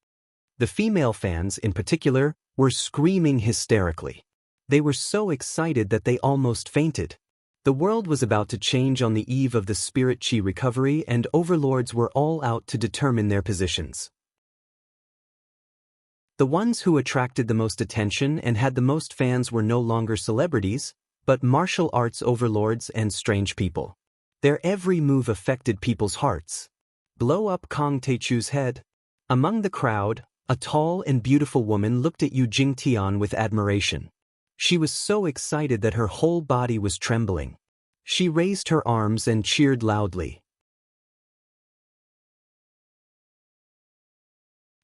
The female fans, in particular, were screaming hysterically. They were so excited that they almost fainted. The world was about to change on the eve of the spirit chi recovery, and overlords were all out to determine their positions. The ones who attracted the most attention and had the most fans were no longer celebrities, but martial arts overlords and strange people. Their every move affected people's hearts. Blow up Kong Teichu's head. Among the crowd, a tall and beautiful woman looked at Yu Jingtian with admiration. She was so excited that her whole body was trembling. She raised her arms and cheered loudly.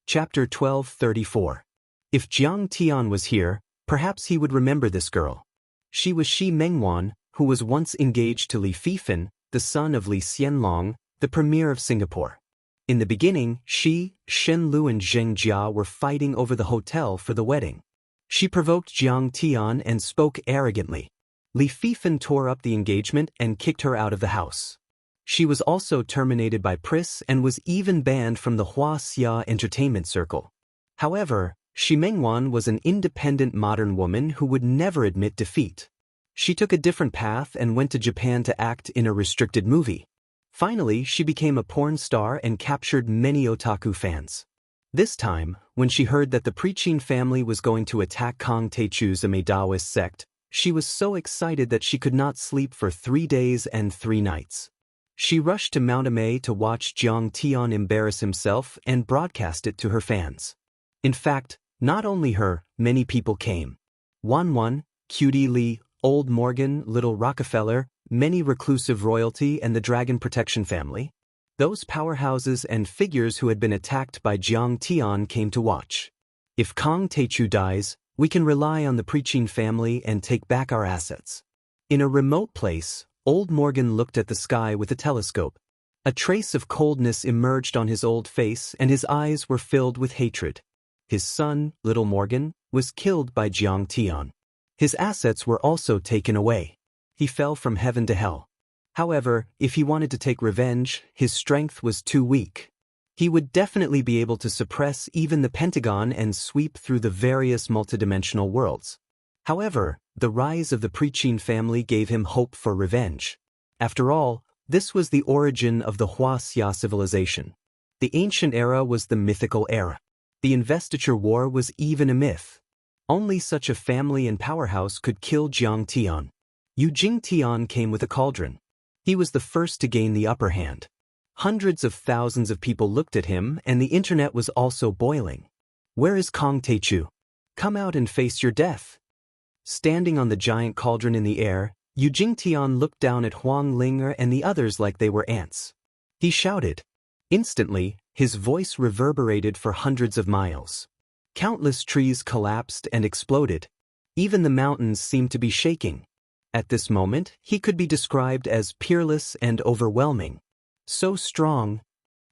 Chapter 12:34. If Jiang Tian was here, perhaps he would remember this girl. She was Shi Mengwan, who was once engaged to Li Fifan, the son of Li Xianlong, the premier of Singapore. In the beginning, Shen Lu and Zheng Jia were fighting over the hotel for the wedding. She provoked Jiang Tian and spoke arrogantly. Li Fifan tore up the engagement and kicked her out of the house. She was also terminated by Pris and was even banned from the Wuxia entertainment circle. However, Shi Mengwan was an independent modern woman who would never admit defeat. She took a different path and went to Japan to act in a restricted movie. Finally, she became a porn star and captured many otaku fans. This time, when she heard that the Preaching family was going to attack Kong Techu's Taoist sect, she was so excited that she could not sleep for 3 days and 3 nights. She rushed to Mount Amei to watch Jiang Tian embarrass himself and broadcast it to her fans. In fact, not only her, many people came. Wan, Cutie Lee, Old Morgan, Little Rockefeller, many reclusive royalty and the Dragon Protection family. Those powerhouses and figures who had been attacked by Jiang Tian came to watch. If Kong Techu dies, we can rely on the Preaching family and take back our assets. In a remote place, Old Morgan looked at the sky with a telescope. A trace of coldness emerged on his old face and his eyes were filled with hatred. His son, Little Morgan, was killed by Jiang Tian. His assets were also taken away. He fell from heaven to hell. However, if he wanted to take revenge, his strength was too weak. He would definitely be able to suppress even the Pentagon and sweep through the various multidimensional worlds. However, the rise of the Preaching family gave him hope for revenge. After all, this was the origin of the Wuxia civilization. The ancient era was the mythical era. The investiture war was even a myth. Only such a family and powerhouse could kill Jiang Tian. Jing Tian came with a cauldron. He was the first to gain the upper hand. Hundreds of thousands of people looked at him and the internet was also boiling. Where is Kong Techu? Come out and face your death. Standing on the giant cauldron in the air, Jing Tian looked down at Wang Lin and the others like they were ants. He shouted. Instantly, his voice reverberated for hundreds of miles. Countless trees collapsed and exploded. Even the mountains seemed to be shaking. At this moment, he could be described as peerless and overwhelming. So strong,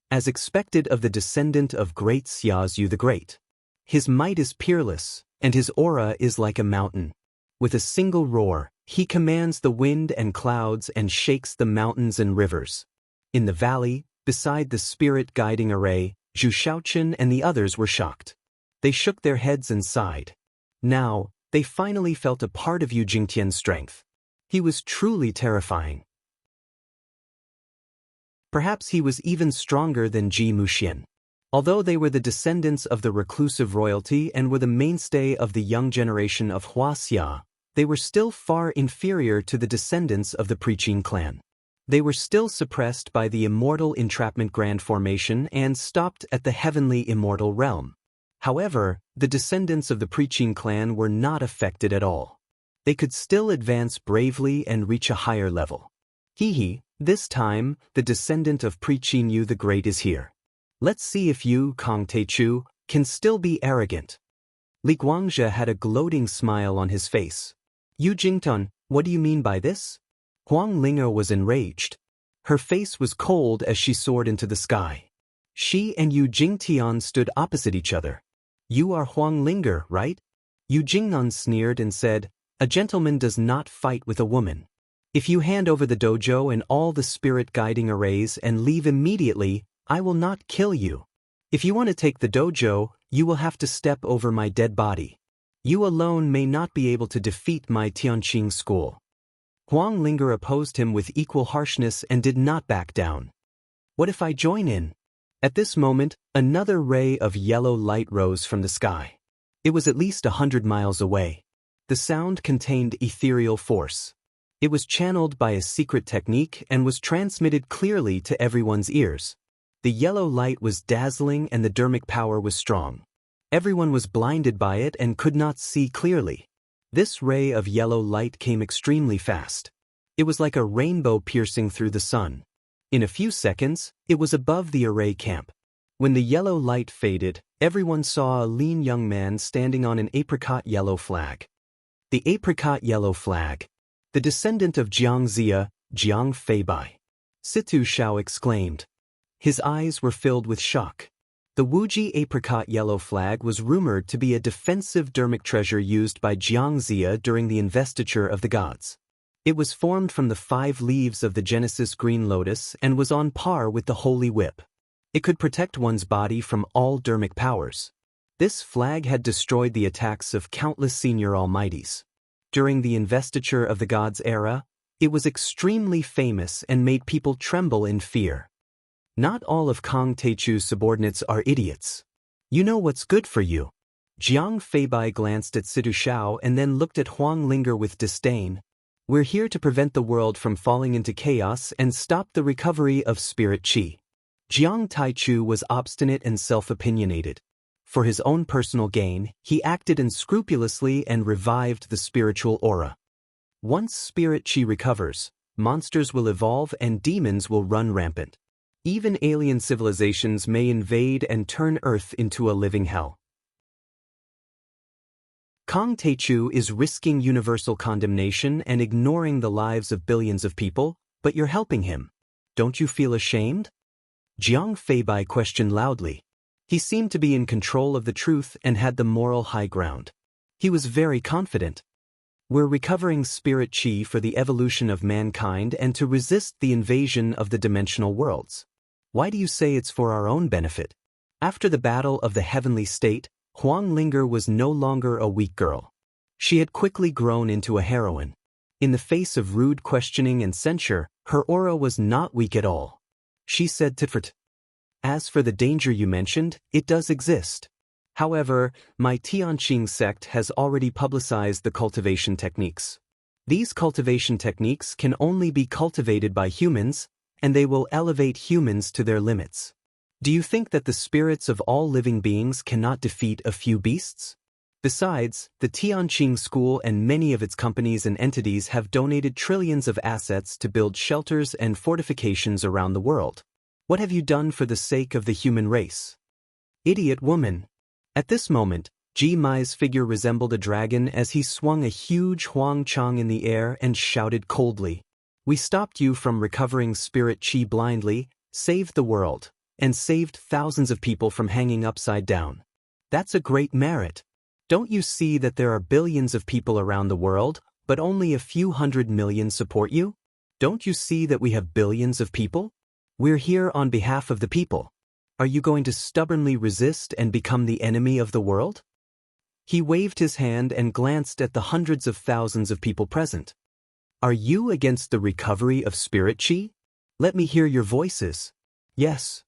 as expected of the descendant of great Xiaozu the Great. His might is peerless, and his aura is like a mountain. With a single roar, he commands the wind and clouds and shakes the mountains and rivers. In the valley, beside the spirit guiding array, Zhu Shaochen and the others were shocked. They shook their heads and sighed. Now, they finally felt a part of Yu Jingtian's strength. He was truly terrifying. Perhaps he was even stronger than Ji Muxian. Although they were the descendants of the reclusive royalty and were the mainstay of the young generation of Wuxia, they were still far inferior to the descendants of the Preaching clan. They were still suppressed by the immortal entrapment grand formation and stopped at the heavenly immortal realm. However, the descendants of the Preaching clan were not affected at all. They could still advance bravely and reach a higher level. This time, the descendant of Preaching Yu the Great is here. Let's see if you, Kong Techu, can still be arrogant. Li Guangzhe had a gloating smile on his face. Yu Jington, what do you mean by this? Huang Ling'er was enraged. Her face was cold as she soared into the sky. She and Yu Jingtian stood opposite each other. You are Huang Ling'er, right? Yu Jingnan sneered and said, a gentleman does not fight with a woman. If you hand over the dojo and all the spirit guiding arrays and leave immediately, I will not kill you. If you want to take the dojo, you will have to step over my dead body. You alone may not be able to defeat my Tianqing school. Huang Ling'er opposed him with equal harshness and did not back down. What if I join in? At this moment, another ray of yellow light rose from the sky. It was at least 100 miles away. The sound contained ethereal force. It was channeled by a secret technique and was transmitted clearly to everyone's ears. The yellow light was dazzling and the dermic power was strong. Everyone was blinded by it and could not see clearly. This ray of yellow light came extremely fast. It was like a rainbow piercing through the sun. In a few seconds, it was above the array camp. When the yellow light faded, everyone saw a lean young man standing on an apricot yellow flag. The apricot yellow flag. The descendant of Jiang Zia, Jiang Feibai. Situ Shao exclaimed. His eyes were filled with shock. The Wuji apricot yellow flag was rumored to be a defensive dermic treasure used by Xianxia during the investiture of the gods. It was formed from the 5 leaves of the Genesis green lotus and was on par with the Holy Whip. It could protect one's body from all dermic powers. This flag had destroyed the attacks of countless senior almighties. During the investiture of the gods' era, it was extremely famous and made people tremble in fear. Not all of Kang Teichu's subordinates are idiots. You know what's good for you. Jiang Feibai glanced at Sidu Shao and then looked at Huang Linger with disdain. We're here to prevent the world from falling into chaos and stop the recovery of spirit qi. Jiang Taichu was obstinate and self-opinionated. For his own personal gain, he acted unscrupulously and revived the spiritual aura. Once spirit qi recovers, monsters will evolve and demons will run rampant. Even alien civilizations may invade and turn Earth into a living hell. Kang Teichu is risking universal condemnation and ignoring the lives of billions of people, but you're helping him. Don't you feel ashamed? Jiang Feibai questioned loudly. He seemed to be in control of the truth and had the moral high ground. He was very confident. We're recovering spirit qi for the evolution of mankind and to resist the invasion of the dimensional worlds. Why do you say it's for our own benefit? After the battle of the heavenly state, Huang Linger was no longer a weak girl. She had quickly grown into a heroine. In the face of rude questioning and censure, her aura was not weak at all. She said to Fert, "As for the danger you mentioned, it does exist. However, my Tianqing sect has already publicized the cultivation techniques. These cultivation techniques can only be cultivated by humans, and they will elevate humans to their limits. Do you think that the spirits of all living beings cannot defeat a few beasts? Besides, the Tianqing school and many of its companies and entities have donated trillions of assets to build shelters and fortifications around the world. What have you done for the sake of the human race?" Idiot woman. At this moment, Ji Mai's figure resembled a dragon as he swung a huge huang chang in the air and shouted coldly, "We stopped you from recovering spirit qi blindly, saved the world, and saved thousands of people from hanging upside down. That's a great merit. Don't you see that there are billions of people around the world, but only a few 100 million support you? Don't you see that we have billions of people? We're here on behalf of the people. Are you going to stubbornly resist and become the enemy of the world?" He waved his hand and glanced at the hundreds of thousands of people present. "Are you against the recovery of spirit qi? Let me hear your voices." "Yes.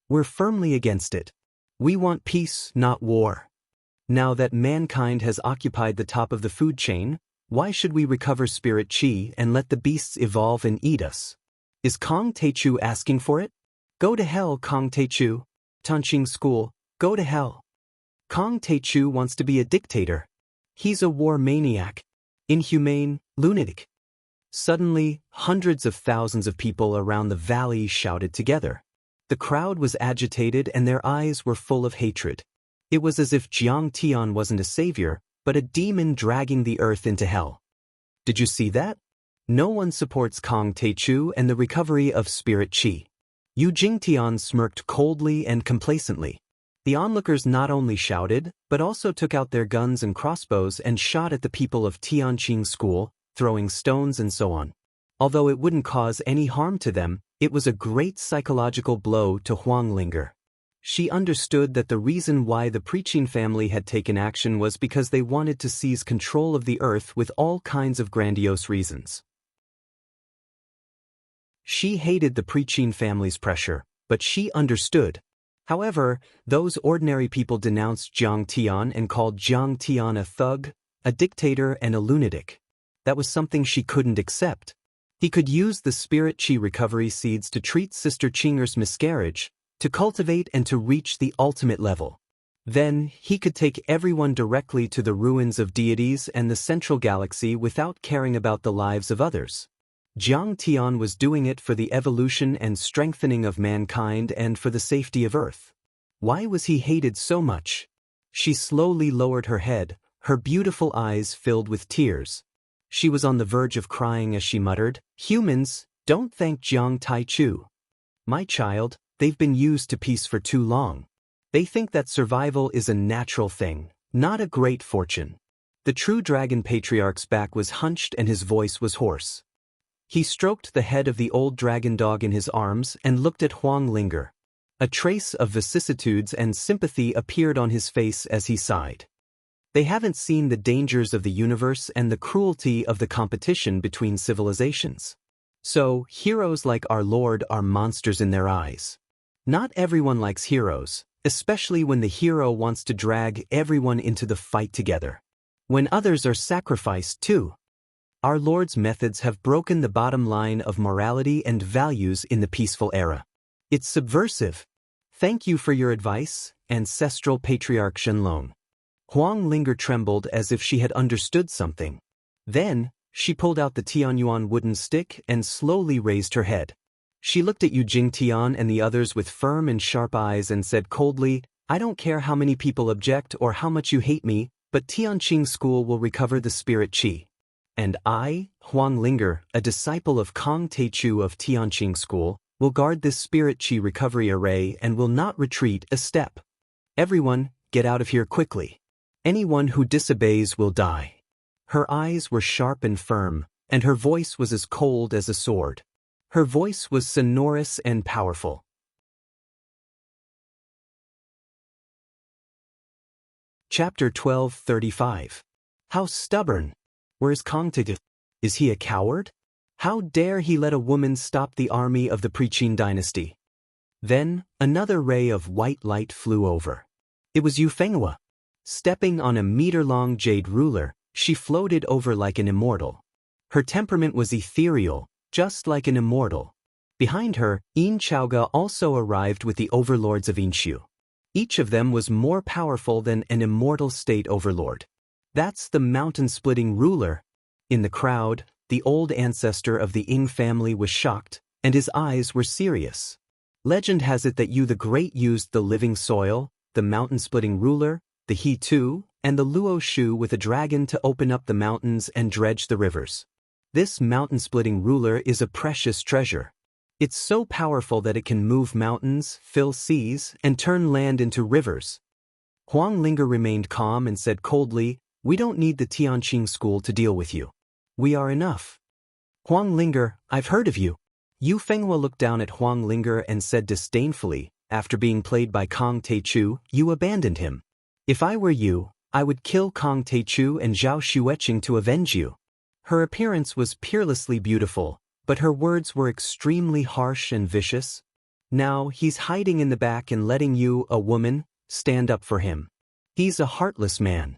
We're firmly against it. We want peace, not war. Now that mankind has occupied the top of the food chain, why should we recover spirit qi and let the beasts evolve and eat us? Is Kang Teichu asking for it? Go to hell, Kang Teichu. Tanqing School, go to hell. Kang Teichu wants to be a dictator. He's a war maniac. Inhumane, lunatic." Suddenly, hundreds of thousands of people around the valley shouted together. The crowd was agitated and their eyes were full of hatred. It was as if Jiang Tian wasn't a savior, but a demon dragging the earth into hell. Did you see that? No one supports Kang Teichu and the recovery of spirit qi. Yu Jingtian smirked coldly and complacently. The onlookers not only shouted, but also took out their guns and crossbows and shot at the people of Tianqing School, throwing stones and so on. Although it wouldn't cause any harm to them, it was a great psychological blow to Huang Linger. She understood that the reason why the preaching family had taken action was because they wanted to seize control of the earth with all kinds of grandiose reasons. She hated the preaching family's pressure, but she understood. However, those ordinary people denounced Jiang Tian and called Jiang Tian a thug, a dictator and a lunatic. That was something she couldn't accept. He could use the spirit qi recovery seeds to treat Sister Qinger's miscarriage, to cultivate and to reach the ultimate level. Then, he could take everyone directly to the ruins of deities and the central galaxy without caring about the lives of others. Jiang Tian was doing it for the evolution and strengthening of mankind and for the safety of Earth. Why was he hated so much? She slowly lowered her head, her beautiful eyes filled with tears. She was on the verge of crying as she muttered, "Humans, don't thank Jiang Taichu. My child, They've been used to peace for too long. They think that survival is a natural thing, not a great fortune. The true dragon patriarch's back was hunched and his voice was hoarse. He stroked the head of the old dragon dog in his arms and looked at Wang Lin. A trace of vicissitudes and sympathy appeared on his face as he sighed. They haven't seen the dangers of the universe and the cruelty of the competition between civilizations. So, heroes like our Lord are monsters in their eyes. Not everyone likes heroes, especially when the hero wants to drag everyone into the fight together. When others are sacrificed too. Our Lord's methods have broken the bottom line of morality and values in the peaceful era. It's subversive. Thank you for your advice, ancestral patriarch Shenlong. Wang Lin trembled as if she had understood something. Then, she pulled out the Tianyuan wooden stick and slowly raised her head. She looked at Yu Jingtian and the others with firm and sharp eyes and said coldly, I don't care how many people object or how much you hate me, but Tianqing School will recover the spirit qi. And I, Wang Lin, a disciple of Kong Teichu of Tianqing School, will guard this spirit qi recovery array and will not retreat a step. Everyone, get out of here quickly. Anyone who disobeys will die. Her eyes were sharp and firm, and her voice was as cold as a sword. Her voice was sonorous and powerful. Chapter 1235. How stubborn. Where's Kong Teichu? Is he a coward? How dare he let a woman stop the army of the Preqin dynasty? Then, another ray of white light flew over. It was Yu Fenghua. Stepping on a meter-long jade ruler, she floated over like an immortal. Her temperament was ethereal, just like an immortal. Behind her, Yin Chaoga also arrived with the overlords of Yinshu. Each of them was more powerful than an immortal state overlord. That's the mountain-splitting ruler. In the crowd, the old ancestor of the Ying family was shocked, and his eyes were serious. Legend has it that Yu the Great used the living soil, the mountain-splitting ruler, the He Tu, and the Luo Shu with a dragon to open up the mountains and dredge the rivers. This mountain-splitting ruler is a precious treasure. It's so powerful that it can move mountains, fill seas, and turn land into rivers. Wang Lin remained calm and said coldly, we don't need the Tianqing School to deal with you. We are enough. Wang Lin, I've heard of you. Yu Fenghua looked down at Wang Lin and said disdainfully, after being played by Kong Teichu, you abandoned him. If I were you, I would kill Kong Teichu and Zhao Xueqing to avenge you. Her appearance was peerlessly beautiful, but her words were extremely harsh and vicious. Now he's hiding in the back and letting you, a woman, stand up for him. He's a heartless man.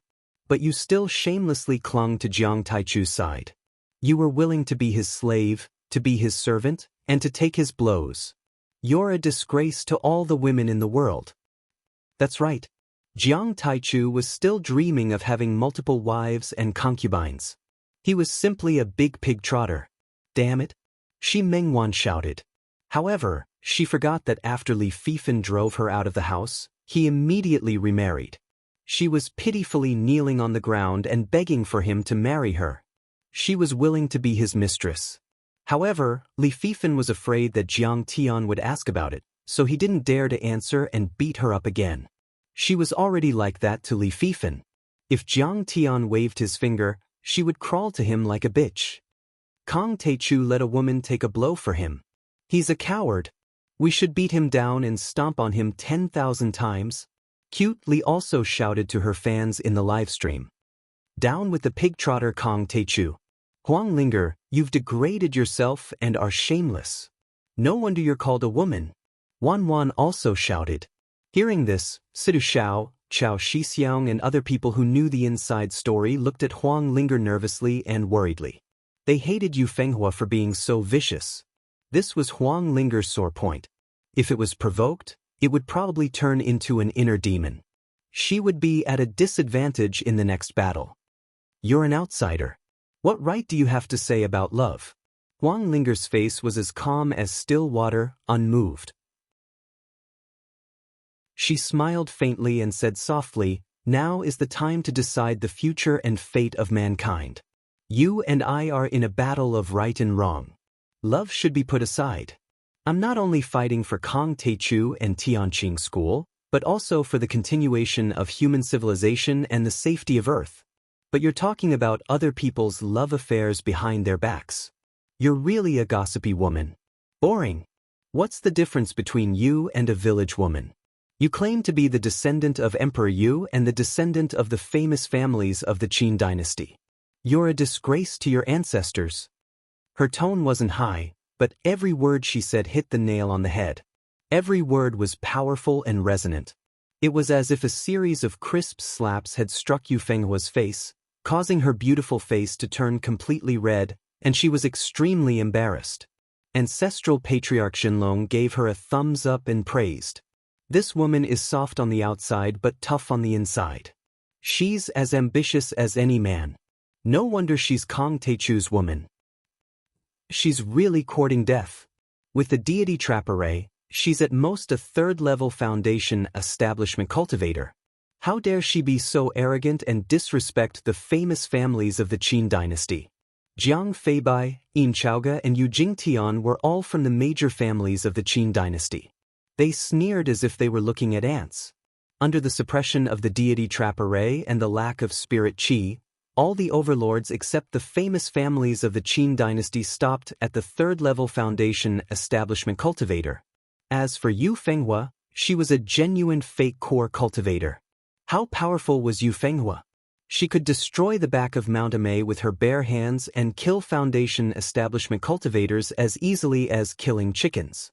But you still shamelessly clung to Jiang Taichu's side. You were willing to be his slave, to be his servant, and to take his blows. You're a disgrace to all the women in the world. That's right. Jiang Taichu was still dreaming of having multiple wives and concubines. He was simply a big pig trotter. Damn it. Shi Mengwan shouted. However, she forgot that after Li Fifan drove her out of the house, he immediately remarried. She was pitifully kneeling on the ground and begging for him to marry her. She was willing to be his mistress. However, Li Fifan was afraid that Jiang Tian would ask about it, so he didn't dare to answer and beat her up again. She was already like that to Li Fifan. If Jiang Tian waved his finger, she would crawl to him like a bitch. Kong Teichu let a woman take a blow for him. He's a coward. We should beat him down and stomp on him 10,000 times. Cute Li also shouted to her fans in the livestream. Down with the pig trotter Kong Teichu. Wang Lin, you've degraded yourself and are shameless. No wonder you're called a woman. Wan Wan also shouted. Hearing this, Sidu Xiao, Chao Shixiang and other people who knew the inside story looked at Wang Lin nervously and worriedly. They hated Yu Fenghua for being so vicious. This was Wang Lin's sore point. If it was provoked, it would probably turn into an inner demon. She would be at a disadvantage in the next battle. You're an outsider. What right do you have to say about love? Wang Lin's face was as calm as still water, unmoved. She smiled faintly and said softly, now is the time to decide the future and fate of mankind. You and I are in a battle of right and wrong. Love should be put aside. I'm not only fighting for Cultivation and Tianqing School, but also for the continuation of human civilization and the safety of Earth. But you're talking about other people's love affairs behind their backs. You're really a gossipy woman. Boring. What's the difference between you and a village woman? You claim to be the descendant of Emperor Yu and the descendant of the famous families of the Qin dynasty. You're a disgrace to your ancestors. Her tone wasn't high, but every word she said hit the nail on the head. Every word was powerful and resonant. It was as if a series of crisp slaps had struck Yu Fenghua's face, causing her beautiful face to turn completely red, and she was extremely embarrassed. Ancestral patriarch Xinlong gave her a thumbs up and praised. This woman is soft on the outside but tough on the inside. She's as ambitious as any man. No wonder she's Kong Teichu's woman. She's really courting death. With the deity trap array, she's at most a third-level foundation establishment cultivator. How dare she be so arrogant and disrespect the famous families of the Qin dynasty? Jiang Feibai, Yin Chaoge and Yu Jingtian were all from the major families of the Qin dynasty. They sneered as if they were looking at ants. Under the suppression of the deity trap array and the lack of spirit qi, all the overlords except the famous families of the Qin dynasty stopped at the third-level foundation establishment cultivator. As for Yu Fenghua, she was a genuine fake core cultivator. How powerful was Yu Fenghua? She could destroy the back of Mount Amei with her bare hands and kill foundation establishment cultivators as easily as killing chickens.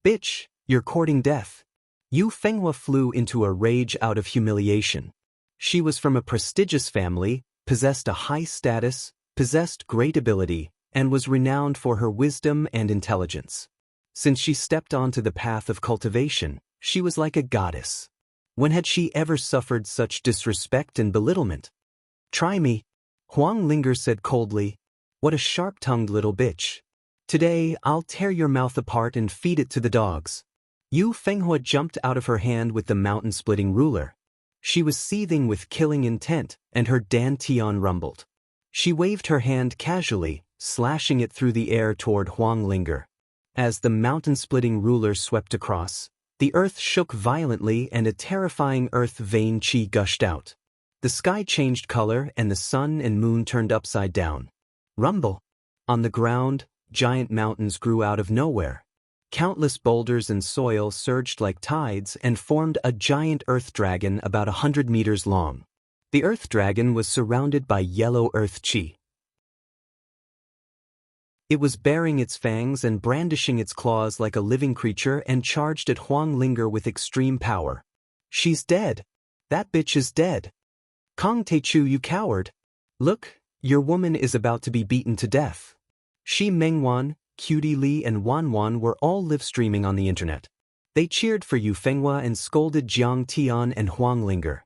Bitch, you're courting death. Yu Fenghua flew into a rage out of humiliation. She was from a prestigious family, possessed a high status, possessed great ability, and was renowned for her wisdom and intelligence. Since she stepped onto the path of cultivation, she was like a goddess. When had she ever suffered such disrespect and belittlement? Try me, Huang Linger said coldly. What a sharp-tongued little bitch. Today, I'll tear your mouth apart and feed it to the dogs. Yu Fenghua jumped out of her hand with the mountain-splitting ruler. She was seething with killing intent, and her dantian rumbled. She waved her hand casually, slashing it through the air toward Huang Linger. As the mountain-splitting ruler swept across, the earth shook violently and a terrifying earth vein qi gushed out. The sky changed color and the sun and moon turned upside down. Rumble. On the ground, giant mountains grew out of nowhere. Countless boulders and soil surged like tides and formed a giant earth dragon about 100 meters long. The earth dragon was surrounded by yellow earth qi. It was baring its fangs and brandishing its claws like a living creature and charged at Huang Linger with extreme power. She's dead. That bitch is dead. Kong Teichu, you coward. Look, your woman is about to be beaten to death. Shi Mengwan, Cutie Li and Wan Wan were all live-streaming on the internet. They cheered for Yu Fenghua and scolded Jiang Tian and Huang Linger.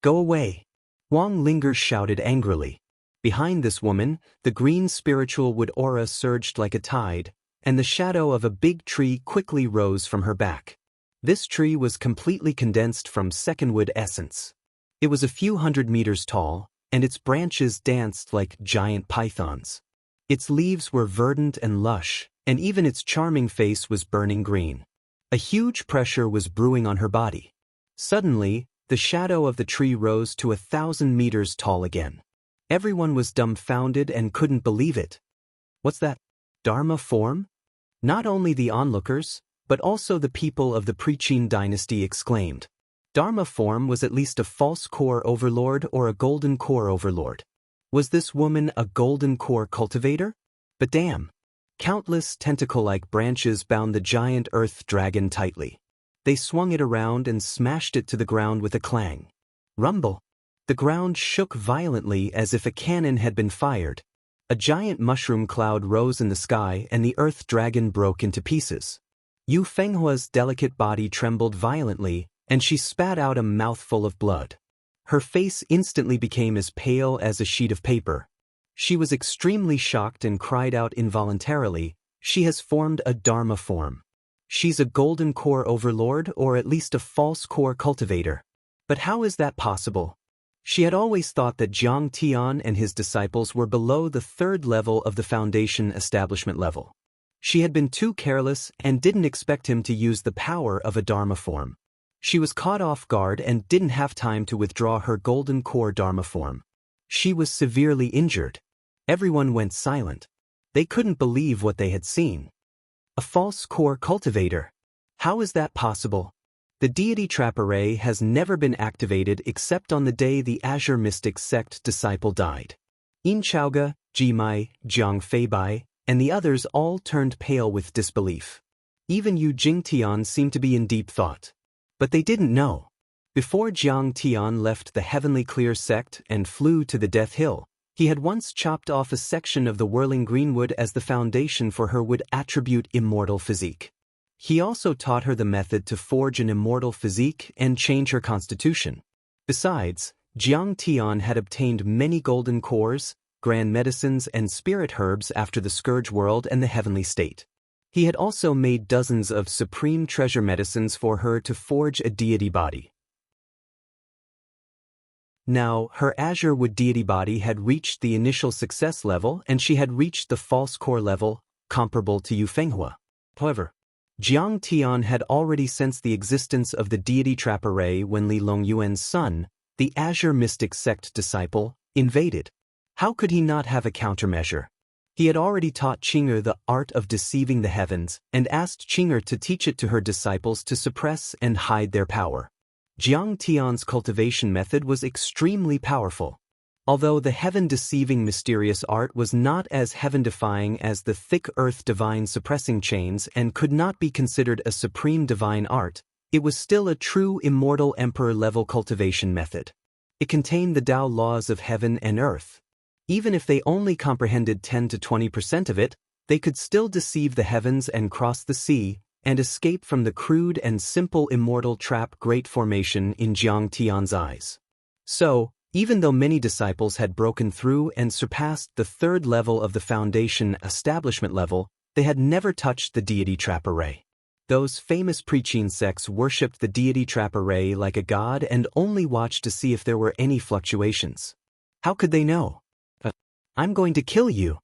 Go away. Huang Linger shouted angrily. Behind this woman, the green spiritual wood aura surged like a tide, and the shadow of a big tree quickly rose from her back. This tree was completely condensed from secondwood essence. It was a few hundred meters tall, and its branches danced like giant pythons. Its leaves were verdant and lush, and even its charming face was burning green. A huge pressure was brewing on her body. Suddenly, the shadow of the tree rose to 1,000 meters tall again. Everyone was dumbfounded and couldn't believe it. What's that? Dharma form? Not only the onlookers, but also the people of the pre-Qin dynasty exclaimed. Dharma form was at least a false core overlord or a golden core overlord. Was this woman a golden core cultivator? But damn! Countless tentacle-like branches bound the giant earth dragon tightly. They swung it around and smashed it to the ground with a clang. Rumble! The ground shook violently as if a cannon had been fired. A giant mushroom cloud rose in the sky and the earth dragon broke into pieces. Yu Fenghua's delicate body trembled violently, and she spat out a mouthful of blood. Her face instantly became as pale as a sheet of paper. She was extremely shocked and cried out involuntarily, "She has formed a Dharma form. She's a golden core overlord or at least a false core cultivator. But how is that possible?" She had always thought that Jiang Tian and his disciples were below the third level of the foundation establishment level. She had been too careless and didn't expect him to use the power of a Dharma form. She was caught off guard and didn't have time to withdraw her golden core Dharma form. She was severely injured. Everyone went silent. They couldn't believe what they had seen. A false core cultivator. How is that possible? The deity trap array has never been activated except on the day the Azure Mystic sect disciple died. Yin Chaoge, Jimai, Jiang Feibai, and the others all turned pale with disbelief. Even Yu Jingtian seemed to be in deep thought. But they didn't know. Before Jiang Tian left the Heavenly Clear sect and flew to the Death Hill, he had once chopped off a section of the whirling greenwood as the foundation for her would attribute immortal physique. He also taught her the method to forge an immortal physique and change her constitution. Besides, Jiang Tian had obtained many golden cores, grand medicines and spirit herbs after the Scourge World and the Heavenly State. He had also made dozens of supreme treasure medicines for her to forge a deity body. Now, her Azure Wood deity body had reached the initial success level and she had reached the false core level, comparable to Yu Fenghua. However, Jiang Tian had already sensed the existence of the deity trap array when Li Longyuan's son, the Azure Mystic sect disciple, invaded. How could he not have a countermeasure? He had already taught Qing'er the art of deceiving the heavens and asked Qing'er to teach it to her disciples to suppress and hide their power. Jiang Tian's cultivation method was extremely powerful. Although the heaven-deceiving mysterious art was not as heaven-defying as the thick earth divine suppressing chains and could not be considered a supreme divine art, it was still a true immortal emperor-level cultivation method. It contained the Tao laws of heaven and earth. Even if they only comprehended 10 to 20% of it, they could still deceive the heavens and cross the sea, and escape from the crude and simple immortal trap great formation in Jiang Tian's eyes. So, even though many disciples had broken through and surpassed the third level of the foundation establishment level, they had never touched the deity trap array. Those famous preaching sects worshipped the deity trap array like a god and only watched to see if there were any fluctuations. How could they know? I'm going to kill you.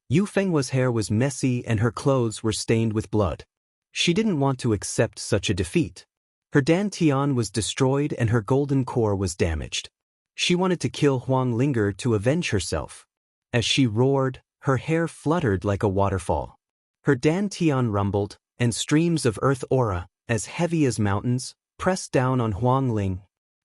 Yu Fenghua's hair was messy and her clothes were stained with blood. She didn't want to accept such a defeat. Her dantian was destroyed and her golden core was damaged. She wanted to kill Huang Linger to avenge herself. As she roared, her hair fluttered like a waterfall. Her dantian rumbled, and streams of earth aura, as heavy as mountains, pressed down on Huang Ling.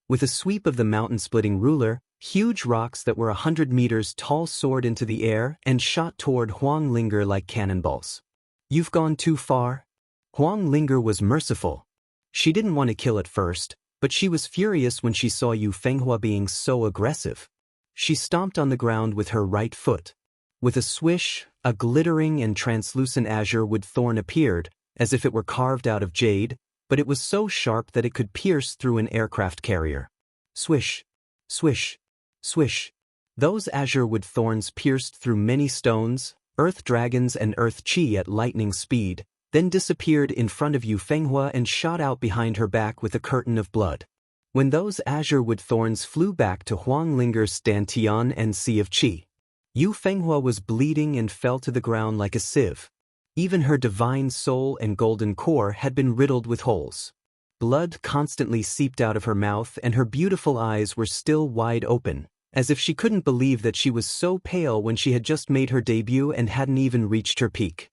With a sweep of the mountain-splitting ruler, huge rocks that were 100 meters tall soared into the air and shot toward Huang Linger like cannonballs. You've gone too far. Huang Linger was merciful. She didn't want to kill at first, but she was furious when she saw Yu Fenghua being so aggressive. She stomped on the ground with her right foot. With a swish, a glittering and translucent azure wood thorn appeared, as if it were carved out of jade, but it was so sharp that it could pierce through an aircraft carrier. Swish, swish, swish. Those azure wood thorns pierced through many stones, earth dragons and earth chi at lightning speed, then disappeared in front of Yu Fenghua and shot out behind her back with a curtain of blood. When those azure wood thorns flew back to Huang Linger's dantian and sea of qi, Yu Fenghua was bleeding and fell to the ground like a sieve. Even her divine soul and golden core had been riddled with holes. Blood constantly seeped out of her mouth and her beautiful eyes were still wide open, as if she couldn't believe that she was so pale when she had just made her debut and hadn't even reached her peak.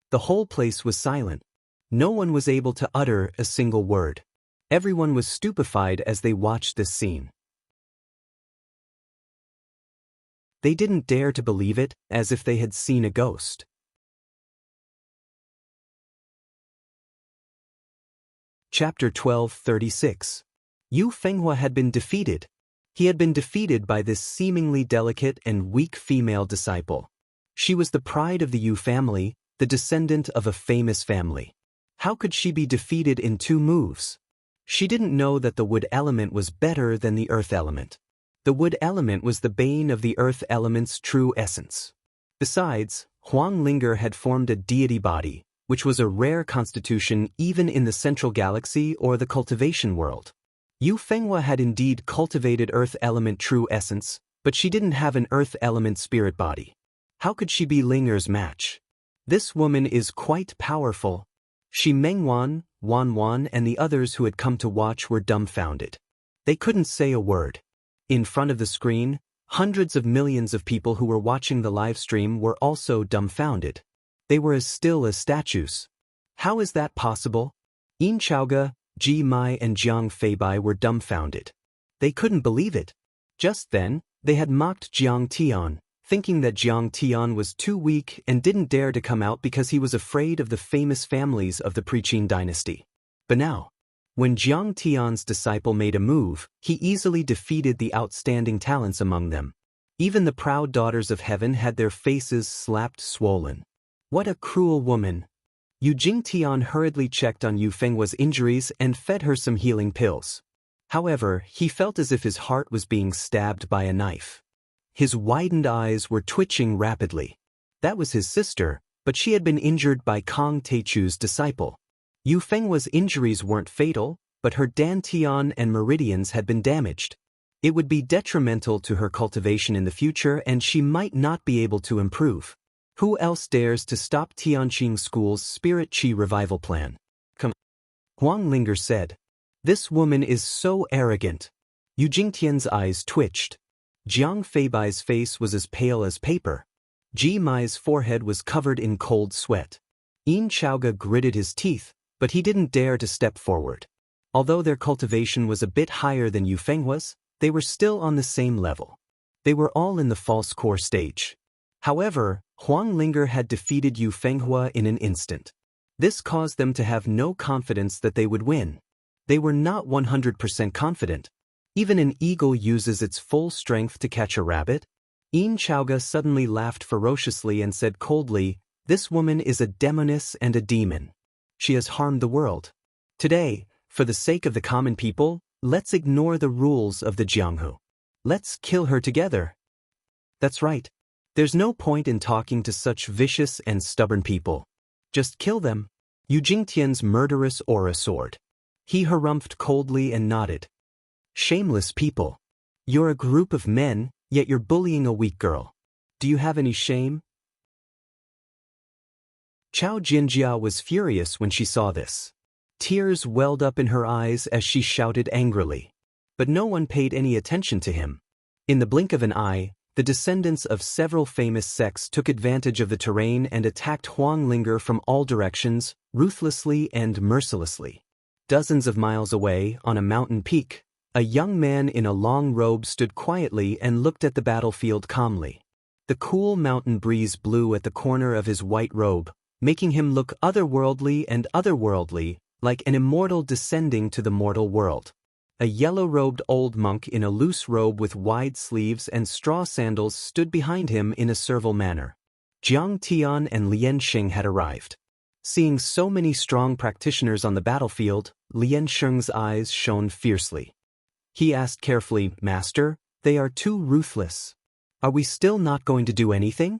The whole place was silent. No one was able to utter a single word. Everyone was stupefied as they watched this scene. They didn't dare to believe it, as if they had seen a ghost. Chapter 12:36. Yu Fenghua had been defeated. He had been defeated by this seemingly delicate and weak female disciple. She was the pride of the Yu family, the descendant of a famous family. How could she be defeated in 2 moves? She didn't know that the wood element was better than the earth element. The wood element was the bane of the earth element's true essence. Besides, Huang Linger had formed a deity body, which was a rare constitution even in the central galaxy or the cultivation world. Yu Fenghua had indeed cultivated earth element true essence, but she didn't have an earth element spirit body. How could she be Linger's match? This woman is quite powerful. Shi Mengwan, Wan, and the others who had come to watch were dumbfounded. They couldn't say a word. In front of the screen, hundreds of millions of people who were watching the live stream were also dumbfounded. They were as still as statues. How is that possible? Yin Chaoge, Ji Mai and Jiang Feibai were dumbfounded. They couldn't believe it. Just then, they had mocked Jiang Tian, thinking that Jiang Tian was too weak and didn't dare to come out because he was afraid of the famous families of the Preqin dynasty. But now, when Jiang Tian's disciple made a move, he easily defeated the outstanding talents among them. Even the proud daughters of heaven had their faces slapped swollen. What a cruel woman! Yu Jingtian hurriedly checked on Yu Fenghua's injuries and fed her some healing pills. However, he felt as if his heart was being stabbed by a knife. His widened eyes were twitching rapidly. That was his sister, but she had been injured by Kang Teichu's disciple. Yu Fenghua's injuries weren't fatal, but her dantian and meridians had been damaged. It would be detrimental to her cultivation in the future and she might not be able to improve. Who else dares to stop Tianqing School's Spirit Qi revival plan? Come. Wang Lin said. This woman is so arrogant. Yu Jingtian's eyes twitched. Jiang Feibai's face was as pale as paper. Ji Mai's forehead was covered in cold sweat. Yin Chaoge gritted his teeth, but he didn't dare to step forward. Although their cultivation was a bit higher than Yu Fenghua's, they were still on the same level. They were all in the false core stage. However, Huang Linger had defeated Yu Fenghua in an instant. This caused them to have no confidence that they would win. They were not 100% confident. Even an eagle uses its full strength to catch a rabbit. Yin Chaoge suddenly laughed ferociously and said coldly, "This woman is a demoness and a demon. She has harmed the world. Today, for the sake of the common people, let's ignore the rules of the Jianghu. Let's kill her together." That's right. There's no point in talking to such vicious and stubborn people. Just kill them. Yu Jingtian's murderous aura soared. He harumphed coldly and nodded. Shameless people. You're a group of men, yet you're bullying a weak girl. Do you have any shame? Chao Jinjia was furious when she saw this. Tears welled up in her eyes as she shouted angrily. But no one paid any attention to him. In the blink of an eye, the descendants of several famous sects took advantage of the terrain and attacked Huang Linger from all directions, ruthlessly and mercilessly. Dozens of miles away, on a mountain peak, a young man in a long robe stood quietly and looked at the battlefield calmly. The cool mountain breeze blew at the corner of his white robe, making him look otherworldly, like an immortal descending to the mortal world. A yellow-robed old monk in a loose robe with wide sleeves and straw sandals stood behind him in a servile manner. Jiang Tian and Lian Sheng had arrived. Seeing so many strong practitioners on the battlefield, Lian Sheng's eyes shone fiercely. He asked carefully, "Master, they are too ruthless. Are we still not going to do anything?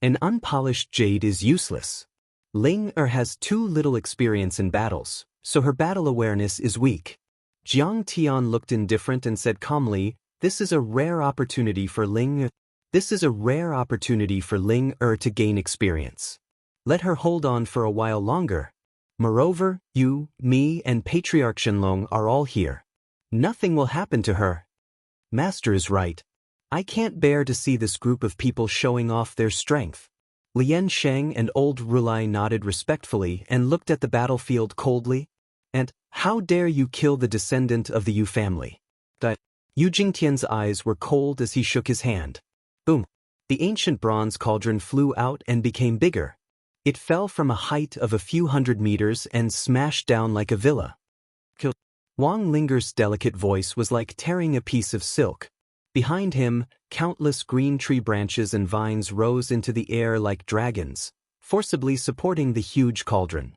An unpolished jade is useless. Ling has too little experience in battles, so her battle awareness is weak." Jiang Tian looked indifferent and said calmly, "This is a rare opportunity for Ling to gain experience. Let her hold on for a while longer. Moreover, you, me, and Patriarch Shenlong are all here. Nothing will happen to her." Master is right. I can't bear to see this group of people showing off their strength. Lian Sheng and old Rulai nodded respectfully and looked at the battlefield coldly. "And how dare you kill the descendant of the Yu family?" Yu Jingtian's eyes were cold as he shook his hand. Boom! The ancient bronze cauldron flew out and became bigger. It fell from a height of a few hundred meters and smashed down like a villa. Wang Linger's delicate voice was like tearing a piece of silk. Behind him, countless green tree branches and vines rose into the air like dragons, forcibly supporting the huge cauldron.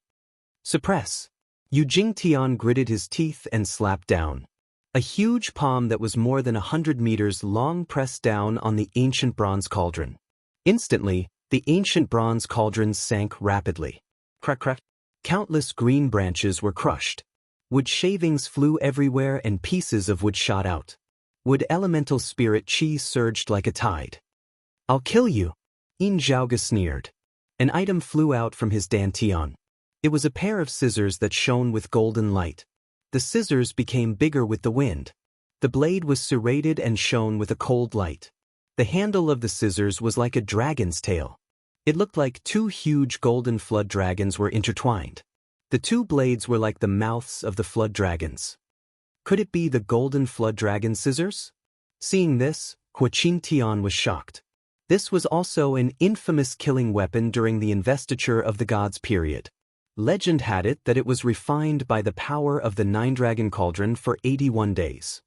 "Suppress!" Yu Jingtian gritted his teeth and slapped down. A huge palm that was more than 100 meters long pressed down on the ancient bronze cauldron. Instantly, the ancient bronze cauldron sank rapidly. Crack, crack. Countless green branches were crushed. Wood shavings flew everywhere and pieces of wood shot out. Wood elemental spirit qi surged like a tide. "I'll kill you," Yin Zhaoge sneered. An item flew out from his dantian. It was a pair of scissors that shone with golden light. The scissors became bigger with the wind. The blade was serrated and shone with a cold light. The handle of the scissors was like a dragon's tail. It looked like two huge golden flood dragons were intertwined. The two blades were like the mouths of the flood dragons. Could it be the golden flood dragon scissors? Seeing this, Tian was shocked. This was also an infamous killing weapon during the investiture of the gods period. Legend had it that it was refined by the power of the Nine-Dragon Cauldron for 81 days.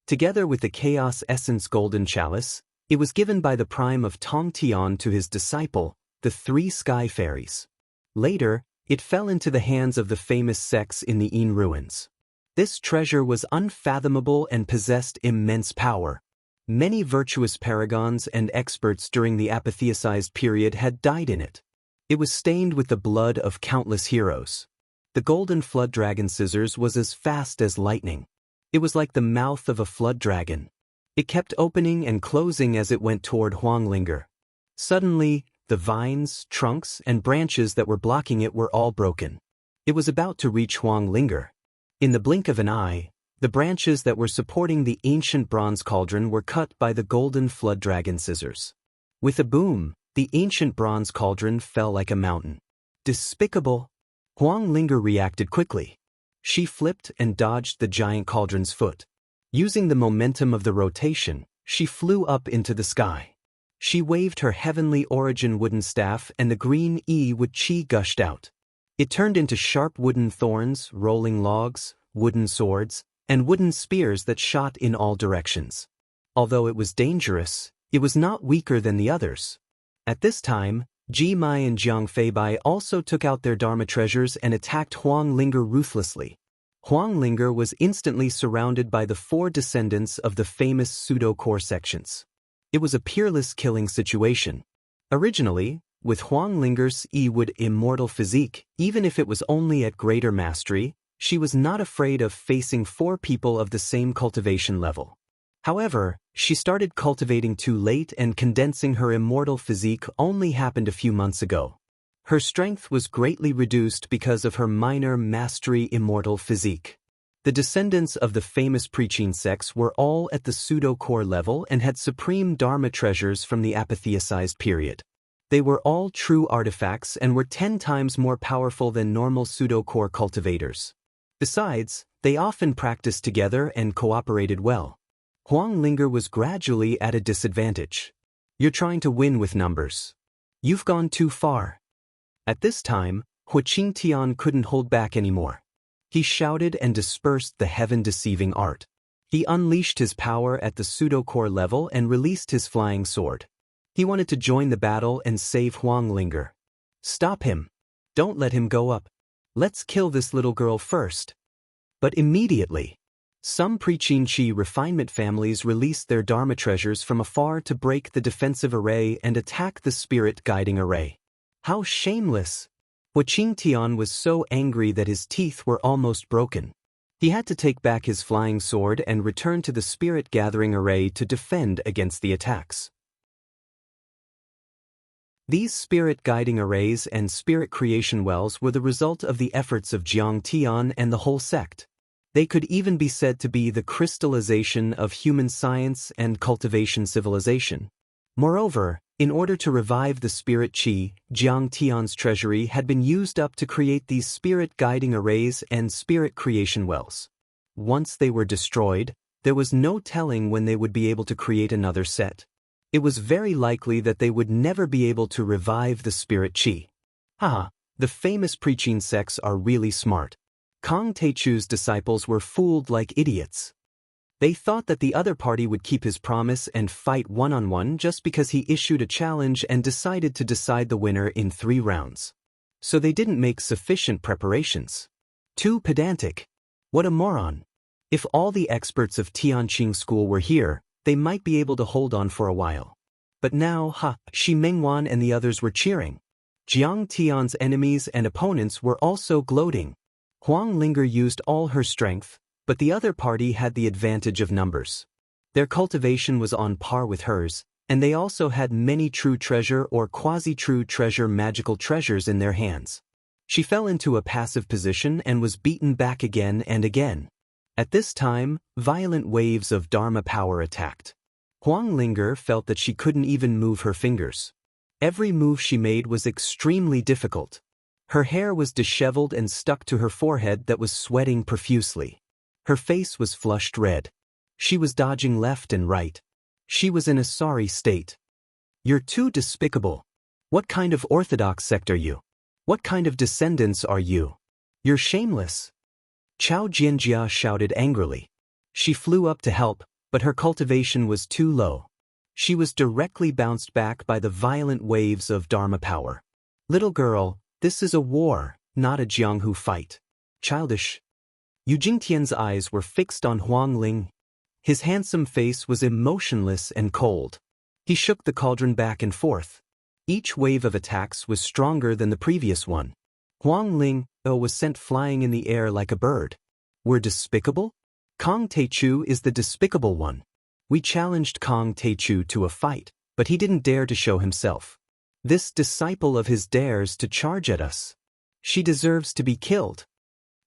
Together with the Chaos Essence Golden Chalice, it was given by the prime of Tongtian to his disciple, the three Sky Fairies. Later, it fell into the hands of the famous sects in the Yin ruins. This treasure was unfathomable and possessed immense power. Many virtuous paragons and experts during the apotheosized period had died in it. It was stained with the blood of countless heroes. The golden flood dragon scissors was as fast as lightning. It was like the mouth of a flood dragon. It kept opening and closing as it went toward Wang Lin. Suddenly, the vines, trunks, and branches that were blocking it were all broken. It was about to reach Wang Lin. In the blink of an eye, the branches that were supporting the ancient bronze cauldron were cut by the golden flood dragon scissors. With a boom, the ancient bronze cauldron fell like a mountain. Despicable! Wang Lin reacted quickly. She flipped and dodged the giant cauldron's foot. Using the momentum of the rotation, she flew up into the sky. She waved her heavenly origin wooden staff and the green wood chi gushed out. It turned into sharp wooden thorns, rolling logs, wooden swords, and wooden spears that shot in all directions. Although it was dangerous, it was not weaker than the others. At this time, Ji Mai and Jiang Feibai also took out their Dharma treasures and attacked Huang Lin ruthlessly. Huang Lin was instantly surrounded by the four descendants of the famous pseudo-core sections. It was a peerless killing situation. Originally, with Huang Linger's would immortal physique, even if it was only at greater mastery, she was not afraid of facing four people of the same cultivation level. However, she started cultivating too late and condensing her immortal physique only happened a few months ago. Her strength was greatly reduced because of her minor mastery immortal physique. The descendants of the famous preaching sects were all at the pseudo-core level and had supreme Dharma treasures from the apotheosized period. They were all true artifacts and were 10 times more powerful than normal pseudo-core cultivators. Besides, they often practiced together and cooperated well. Huang Lin was gradually at a disadvantage. You're trying to win with numbers. You've gone too far. At this time, Tian couldn't hold back anymore. He shouted and dispersed the heaven-deceiving art. He unleashed his power at the pseudo-core level and released his flying sword. He wanted to join the battle and save Huang Lin. Stop him. Don't let him go up. Let's kill this little girl first. But immediately, some preaching chi refinement families released their Dharma treasures from afar to break the defensive array and attack the spirit guiding array. How shameless! Tian was so angry that his teeth were almost broken. He had to take back his flying sword and return to the spirit gathering array to defend against the attacks. These spirit guiding arrays and spirit creation wells were the result of the efforts of Jiang Tian and the whole sect. They could even be said to be the crystallization of human science and cultivation civilization. Moreover, in order to revive the spirit chi, Jiang Tian's treasury had been used up to create these spirit guiding arrays and spirit creation wells. Once they were destroyed, there was no telling when they would be able to create another set. It was very likely that they would never be able to revive the spirit chi. The famous preaching sects are really smart. Kang Teichu's disciples were fooled like idiots. They thought that the other party would keep his promise and fight one-on-one just because he issued a challenge and decided to decide the winner in 3 rounds. So they didn't make sufficient preparations. Too pedantic. What a moron. If all the experts of Tianqing School were here, they might be able to hold on for a while. But now, Xi Mengwan and the others were cheering. Jiang Tian's enemies and opponents were also gloating. Huang Lin used all her strength, but the other party had the advantage of numbers. Their cultivation was on par with hers, And they also had many true treasure or quasi-true treasure magical treasures in their hands. She fell into a passive position and was beaten back again and again. At this time, violent waves of Dharma power attacked. Wang Lin felt that she couldn't even move her fingers. Every move she made was extremely difficult. Her hair was disheveled and stuck to her forehead that was sweating profusely. Her face was flushed red. She was dodging left and right. She was in a sorry state. "You're too despicable. What kind of orthodox sect are you? What kind of descendants are you? You're shameless." Chao Jianjia shouted angrily. She flew up to help, but her cultivation was too low. She was directly bounced back by the violent waves of Dharma power. "Little girl, this is a war, not a Jianghu fight. Childish." Yu Jingtian's eyes were fixed on Wang Lin. His handsome face was emotionless and cold. He shook the cauldron back and forth. Each wave of attacks was stronger than the previous one. Wang Lin was sent flying in the air like a bird. "We're despicable? Kong Teichu is the despicable one. We challenged Kong Teichu to a fight, but he didn't dare to show himself. This disciple of his dares to charge at us. She deserves to be killed."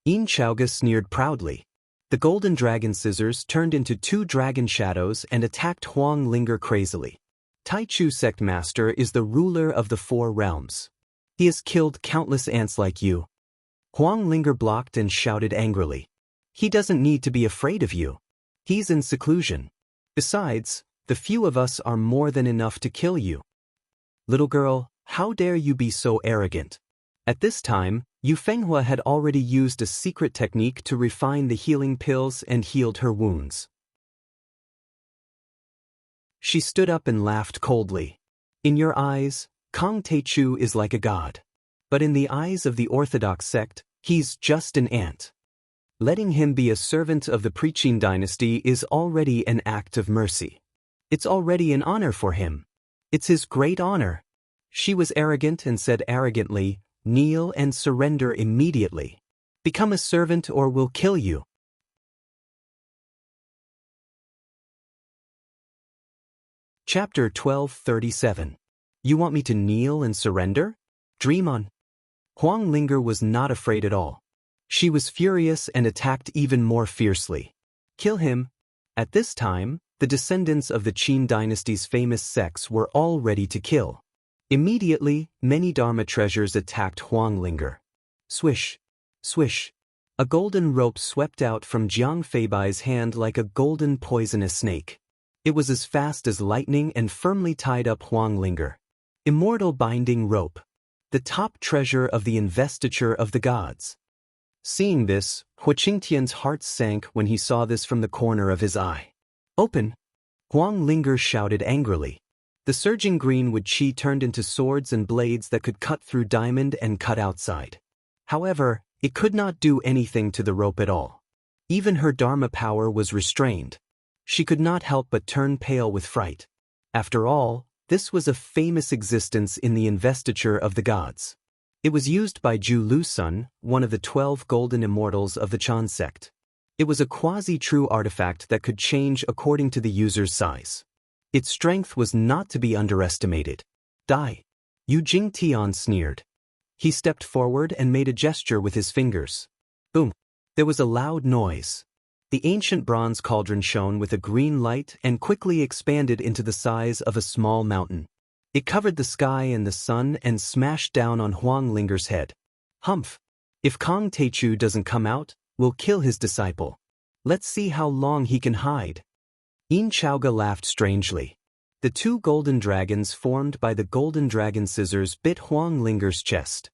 Yin Chaoga sneered proudly. The golden dragon scissors turned into two dragon shadows and attacked Huang Linger crazily. "Taichu sect master is the ruler of the four realms. He has killed countless ants like you." Huang Linger blocked and shouted angrily. "He doesn't need to be afraid of you. He's in seclusion. Besides, the few of us are more than enough to kill you. Little girl, how dare you be so arrogant?" At this time, Yu Fenghua had already used a secret technique to refine the healing pills and healed her wounds. She stood up and laughed coldly. "In your eyes, Kong Teichu is like a god. But in the eyes of the orthodox sect, he's just an ant. Letting him be a servant of the Preqin dynasty is already an act of mercy. It's already an honor for him. It's his great honor." She was arrogant and said arrogantly, "Kneel and surrender immediately. Become a servant or we'll kill you." Chapter 1237. You want me to kneel and surrender? Dream on. Huang Linger was not afraid at all. She was furious and attacked even more fiercely. "Kill him." At this time, the descendants of the Qin dynasty's famous sects were all ready to kill. Immediately, many Dharma treasures attacked Huang Linger. Swish, swish. A golden rope swept out from Jiang Feibai's hand like a golden poisonous snake. It was as fast as lightning and firmly tied up Huang Linger. Immortal binding rope. The top treasure of the investiture of the gods. Seeing this, Hu Qingtian's heart sank when he saw this from the corner of his eye. "Open!" Huang Linger shouted angrily. The surging green wood qi turned into swords and blades that could cut through diamond and cut outside. However, it could not do anything to the rope at all. Even her Dharma power was restrained. She could not help but turn pale with fright. After all, this was a famous existence in the investiture of the gods. It was used by Zhu Lusun, one of the 12 golden immortals of the Chan sect. It was a quasi-true artifact that could change according to the user's size. Its strength was not to be underestimated. "Die!" Yu Jingtian sneered. He stepped forward and made a gesture with his fingers. Boom! There was a loud noise. The ancient bronze cauldron shone with a green light and quickly expanded into the size of a small mountain. It covered the sky and the sun and smashed down on Huang Linger's head. "Humph! If Kong Teichu doesn't come out, we'll kill his disciple. Let's see how long he can hide." Yin Chaoga laughed strangely. The two golden dragons formed by the golden dragon scissors bit Huang Linger's chest.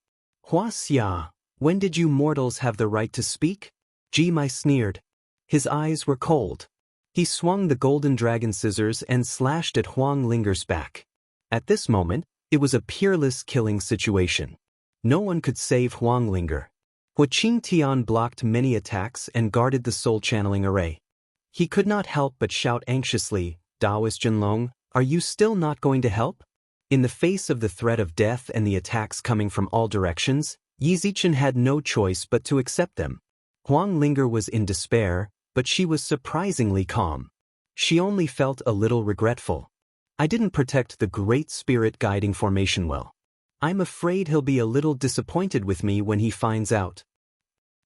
"Huaxia, when did you mortals have the right to speak?" Ji Mai sneered. His eyes were cold. He swung the golden dragon scissors and slashed at Huang Linger's back. At this moment, it was a peerless killing situation. No one could save Huang Linger. Hu Qingtian blocked many attacks and guarded the soul channeling array. He could not help but shout anxiously, "Daoist Jinlong, are you still not going to help?" In the face of the threat of death and the attacks coming from all directions, Yi Zichen had no choice but to accept them. Huang Linger was in despair, but she was surprisingly calm. She only felt a little regretful. I didn't protect the Great Spirit guiding formation well. I'm afraid he'll be a little disappointed with me when he finds out.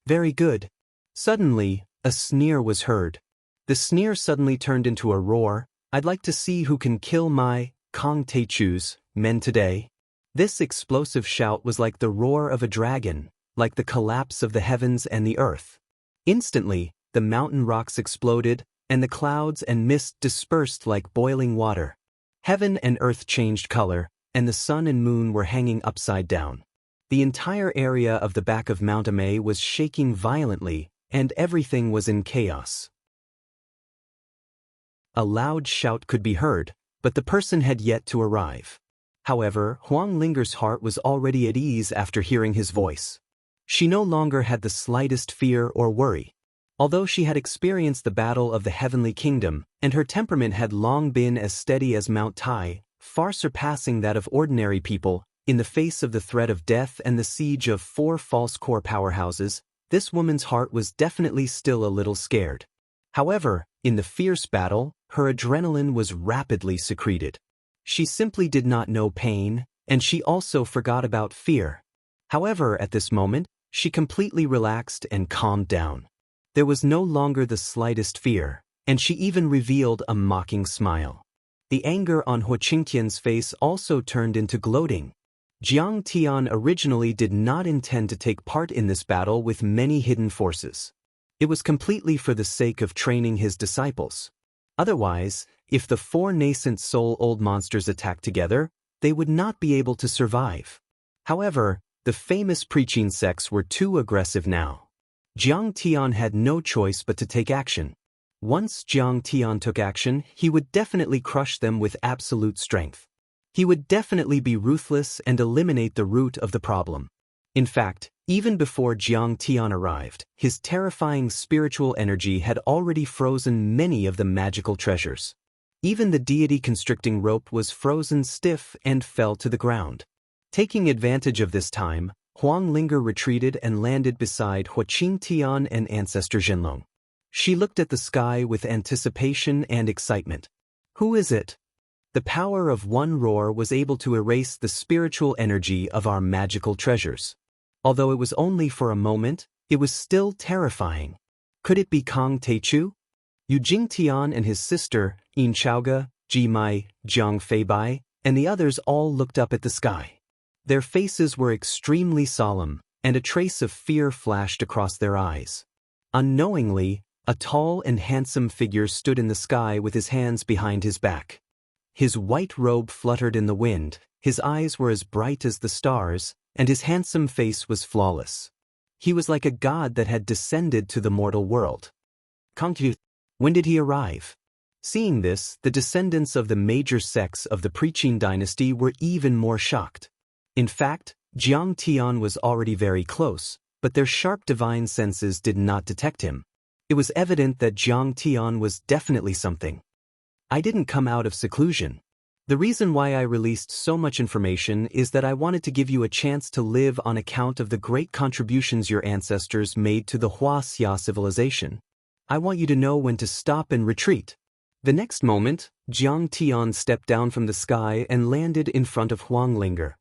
Very good. Suddenly, a sneer was heard. The sneer suddenly turned into a roar. I'd like to see who can kill my Kong Teichu's men today. This explosive shout was like the roar of a dragon, like the collapse of the heavens and the earth. Instantly, the mountain rocks exploded, and the clouds and mist dispersed like boiling water. Heaven and earth changed color, and the sun and moon were hanging upside down. The entire area of the back of Mount Amei was shaking violently, and everything was in chaos. A loud shout could be heard, but the person had yet to arrive. However, Wang Linger's heart was already at ease after hearing his voice. She no longer had the slightest fear or worry. Although she had experienced the battle of the heavenly kingdom, and her temperament had long been as steady as Mount Tai, far surpassing that of ordinary people, in the face of the threat of death and the siege of 4 false core powerhouses, this woman's heart was definitely still a little scared. However, in the fierce battle, her adrenaline was rapidly secreted. She simply did not know pain, and she also forgot about fear. However, at this moment, she completely relaxed and calmed down. There was no longer the slightest fear, and she even revealed a mocking smile. The anger on Huo Qingtian's face also turned into gloating. Jiang Tian originally did not intend to take part in this battle with many hidden forces. It was completely for the sake of training his disciples. Otherwise, if the 4 nascent soul-old monsters attacked together, they would not be able to survive. However, the famous preaching sects were too aggressive now. Jiang Tian had no choice but to take action. Once Jiang Tian took action, he would definitely crush them with absolute strength. He would definitely be ruthless and eliminate the root of the problem. In fact, even before Jiang Tian arrived, his terrifying spiritual energy had already frozen many of the magical treasures. Even the deity-constricting rope was frozen stiff and fell to the ground. Taking advantage of this time, Huang Linger retreated and landed beside Huo Qingtian and Ancestor Zhenlong. She looked at the sky with anticipation and excitement. Who is it? The power of one roar was able to erase the spiritual energy of our magical treasures. Although it was only for a moment, it was still terrifying. Could it be Kong Teichu? Yu Jingtian and his sister, Yin Chaoge, Ji Mai, Jiang Feibai, and the others all looked up at the sky. Their faces were extremely solemn, and a trace of fear flashed across their eyes. Unknowingly, a tall and handsome figure stood in the sky with his hands behind his back. His white robe fluttered in the wind, his eyes were as bright as the stars, and his handsome face was flawless. He was like a god that had descended to the mortal world. Kongtu, when did he arrive? Seeing this, the descendants of the major sects of the Preaching dynasty were even more shocked. In fact, Jiang Tian was already very close, but their sharp divine senses did not detect him. It was evident that Jiang Tian was definitely something. I didn't come out of seclusion. The reason why I released so much information is that I wanted to give you a chance to live on account of the great contributions your ancestors made to the Wuxia civilization. I want you to know when to stop and retreat. The next moment, Jiang Tian stepped down from the sky and landed in front of Wang Linger.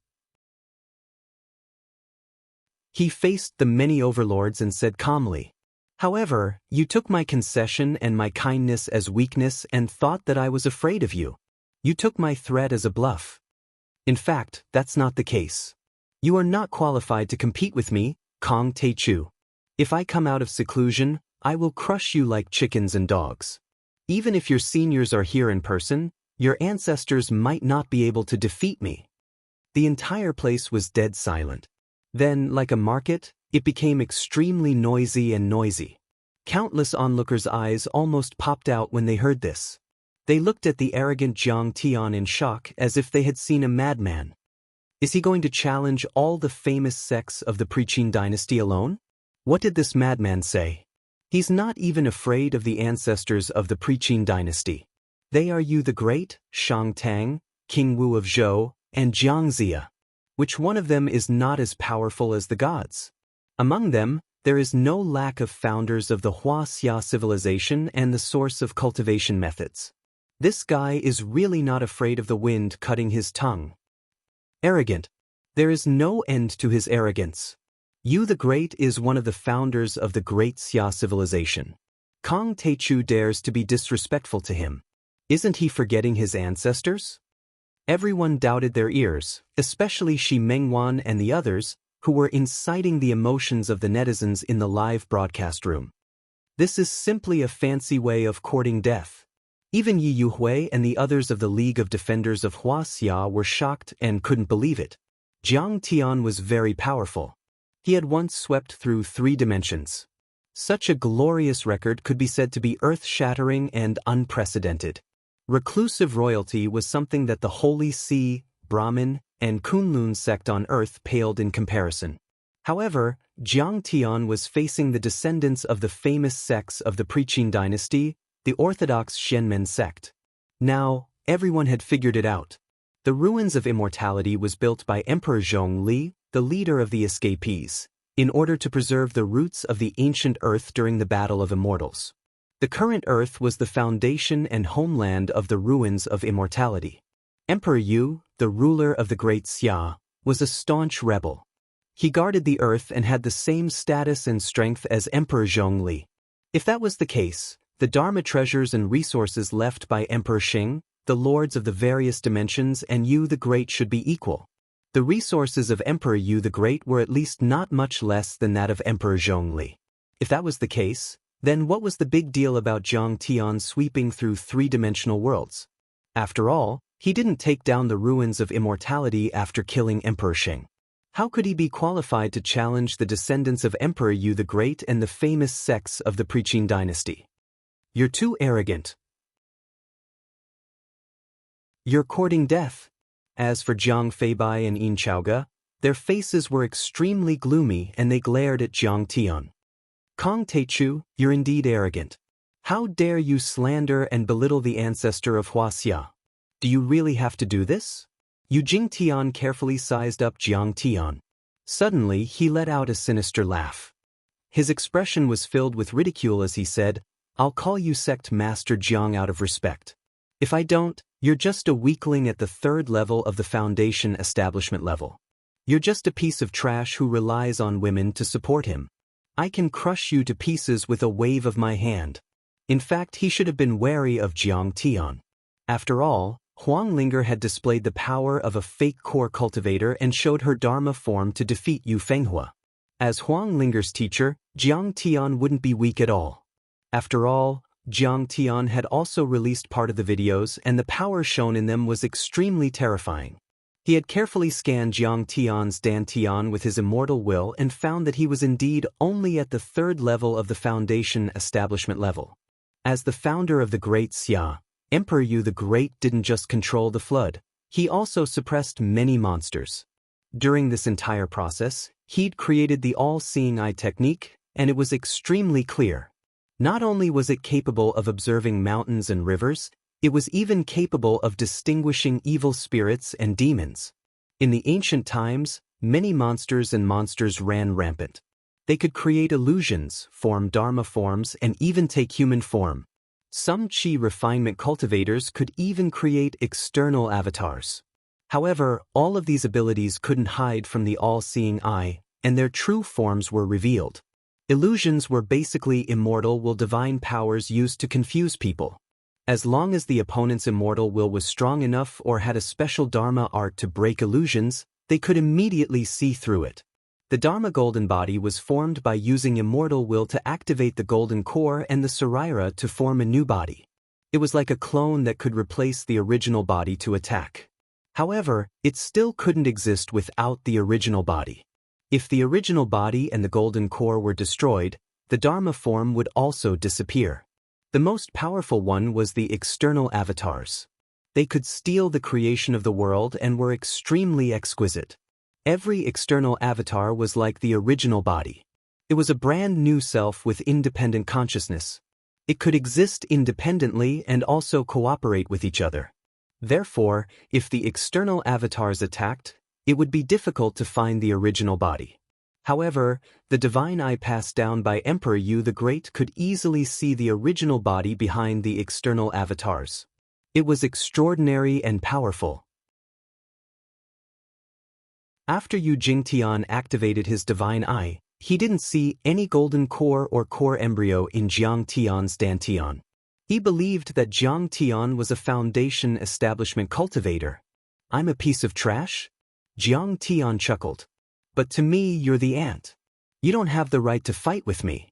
He faced the many overlords and said calmly, "However, you took my concession and my kindness as weakness and thought that I was afraid of you. You took my threat as a bluff. In fact, that's not the case. You are not qualified to compete with me, Kong Teichu. If I come out of seclusion, I will crush you like chickens and dogs. Even if your seniors are here in person, your ancestors might not be able to defeat me." The entire place was dead silent. Then, like a market, it became extremely noisy and noisy. Countless onlookers' eyes almost popped out when they heard this. They looked at the arrogant Jiang Tian in shock as if they had seen a madman. Is he going to challenge all the famous sects of the Preaching dynasty alone? What did this madman say? He's not even afraid of the ancestors of the Preaching dynasty. They are Yu the Great, Shang Tang, King Wu of Zhou, and Jiang Zia. Which one of them is not as powerful as the gods? Among them, there is no lack of founders of the Wuxia civilization and the source of cultivation methods. This guy is really not afraid of the wind cutting his tongue. Arrogant. There is no end to his arrogance. Yu the Great is one of the founders of the Great Xia civilization. Kong Teichu dares to be disrespectful to him. Isn't he forgetting his ancestors? Everyone doubted their ears, especially Shi Mengwan and the others, who were inciting the emotions of the netizens in the live broadcast room. This is simply a fancy way of courting death. Even Yi Yuhui and the others of the League of Defenders of Huaxia were shocked and couldn't believe it. Jiang Tian was very powerful. He had once swept through 3 dimensions. Such a glorious record could be said to be earth-shattering and unprecedented. Reclusive royalty was something that the Holy See, Brahmin, and Kunlun sect on earth paled in comparison. However, Jiang Tian was facing the descendants of the famous sects of the Preqin dynasty, the Orthodox Shenmen sect. Now, everyone had figured it out. The ruins of immortality was built by Emperor Zhongli, the leader of the escapees, in order to preserve the roots of the ancient earth during the Battle of Immortals. The current earth was the foundation and homeland of the ruins of immortality. Emperor Yu, the ruler of the Great Xia, was a staunch rebel. He guarded the earth and had the same status and strength as Emperor Zhongli. If that was the case, the Dharma treasures and resources left by Emperor Xing, the lords of the various dimensions, and Yu the Great should be equal. The resources of Emperor Yu the Great were at least not much less than that of Emperor Zhongli. If that was the case, then what was the big deal about Jiang Tian sweeping through 3-dimensional worlds? After all, he didn't take down the ruins of immortality after killing Emperor Xing. How could he be qualified to challenge the descendants of Emperor Yu the Great and the famous sects of the Preqin dynasty? You're too arrogant. You're courting death. As for Jiang Feibai and Yin Chaoge, their faces were extremely gloomy and they glared at Jiang Tian. Kong Teichu, you're indeed arrogant. How dare you slander and belittle the ancestor of Huaxia? Do you really have to do this? Yu Jingtian carefully sized up Jiang Tian. Suddenly, he let out a sinister laugh. His expression was filled with ridicule as he said, I'll call you Sect Master Jiang out of respect. If I don't, you're just a weakling at the 3rd level of the Foundation establishment level. You're just a piece of trash who relies on women to support him. I can crush you to pieces with a wave of my hand. In fact, he should have been wary of Jiang Tian. After all, Huang Linger had displayed the power of a fake core cultivator and showed her Dharma form to defeat Yu Fenghua. As Huang Linger's teacher, Jiang Tian wouldn't be weak at all. After all, Jiang Tian had also released part of the videos and the power shown in them was extremely terrifying. He had carefully scanned Jiang Tian's Dantian with his immortal will and found that he was indeed only at the 3rd level of the Foundation establishment level. As the founder of the Great Xia, Emperor Yu the Great didn't just control the flood, he also suppressed many monsters. During this entire process, he'd created the all-seeing eye technique, and it was extremely clear. Not only was it capable of observing mountains and rivers, it was even capable of distinguishing evil spirits and demons. In the ancient times, many monsters ran rampant. They could create illusions, form Dharma forms, and even take human form. Some Qi refinement cultivators could even create external avatars. However, all of these abilities couldn't hide from the all-seeing eye, and their true forms were revealed. Illusions were basically immortal will divine powers used to confuse people. As long as the opponent's immortal will was strong enough or had a special Dharma art to break illusions, they could immediately see through it. The Dharma golden body was formed by using immortal will to activate the golden core and the Saraira to form a new body. It was like a clone that could replace the original body to attack. However, it still couldn't exist without the original body. If the original body and the golden core were destroyed, the Dharma form would also disappear. The most powerful one was the external avatars. They could steal the creation of the world and were extremely exquisite. Every external avatar was like the original body. It was a brand new self with independent consciousness. It could exist independently and also cooperate with each other. Therefore, if the external avatars attacked, it would be difficult to find the original body. However, the divine eye passed down by Emperor Yu the Great could easily see the original body behind the external avatars. It was extraordinary and powerful. After Yu Jingtian activated his divine eye, he didn't see any golden core or core embryo in Jiang Tian's dantian. He believed that Jiang Tian was a foundation establishment cultivator. I'm a piece of trash? Jiang Tian chuckled. But to me you're the ant. You don't have the right to fight with me.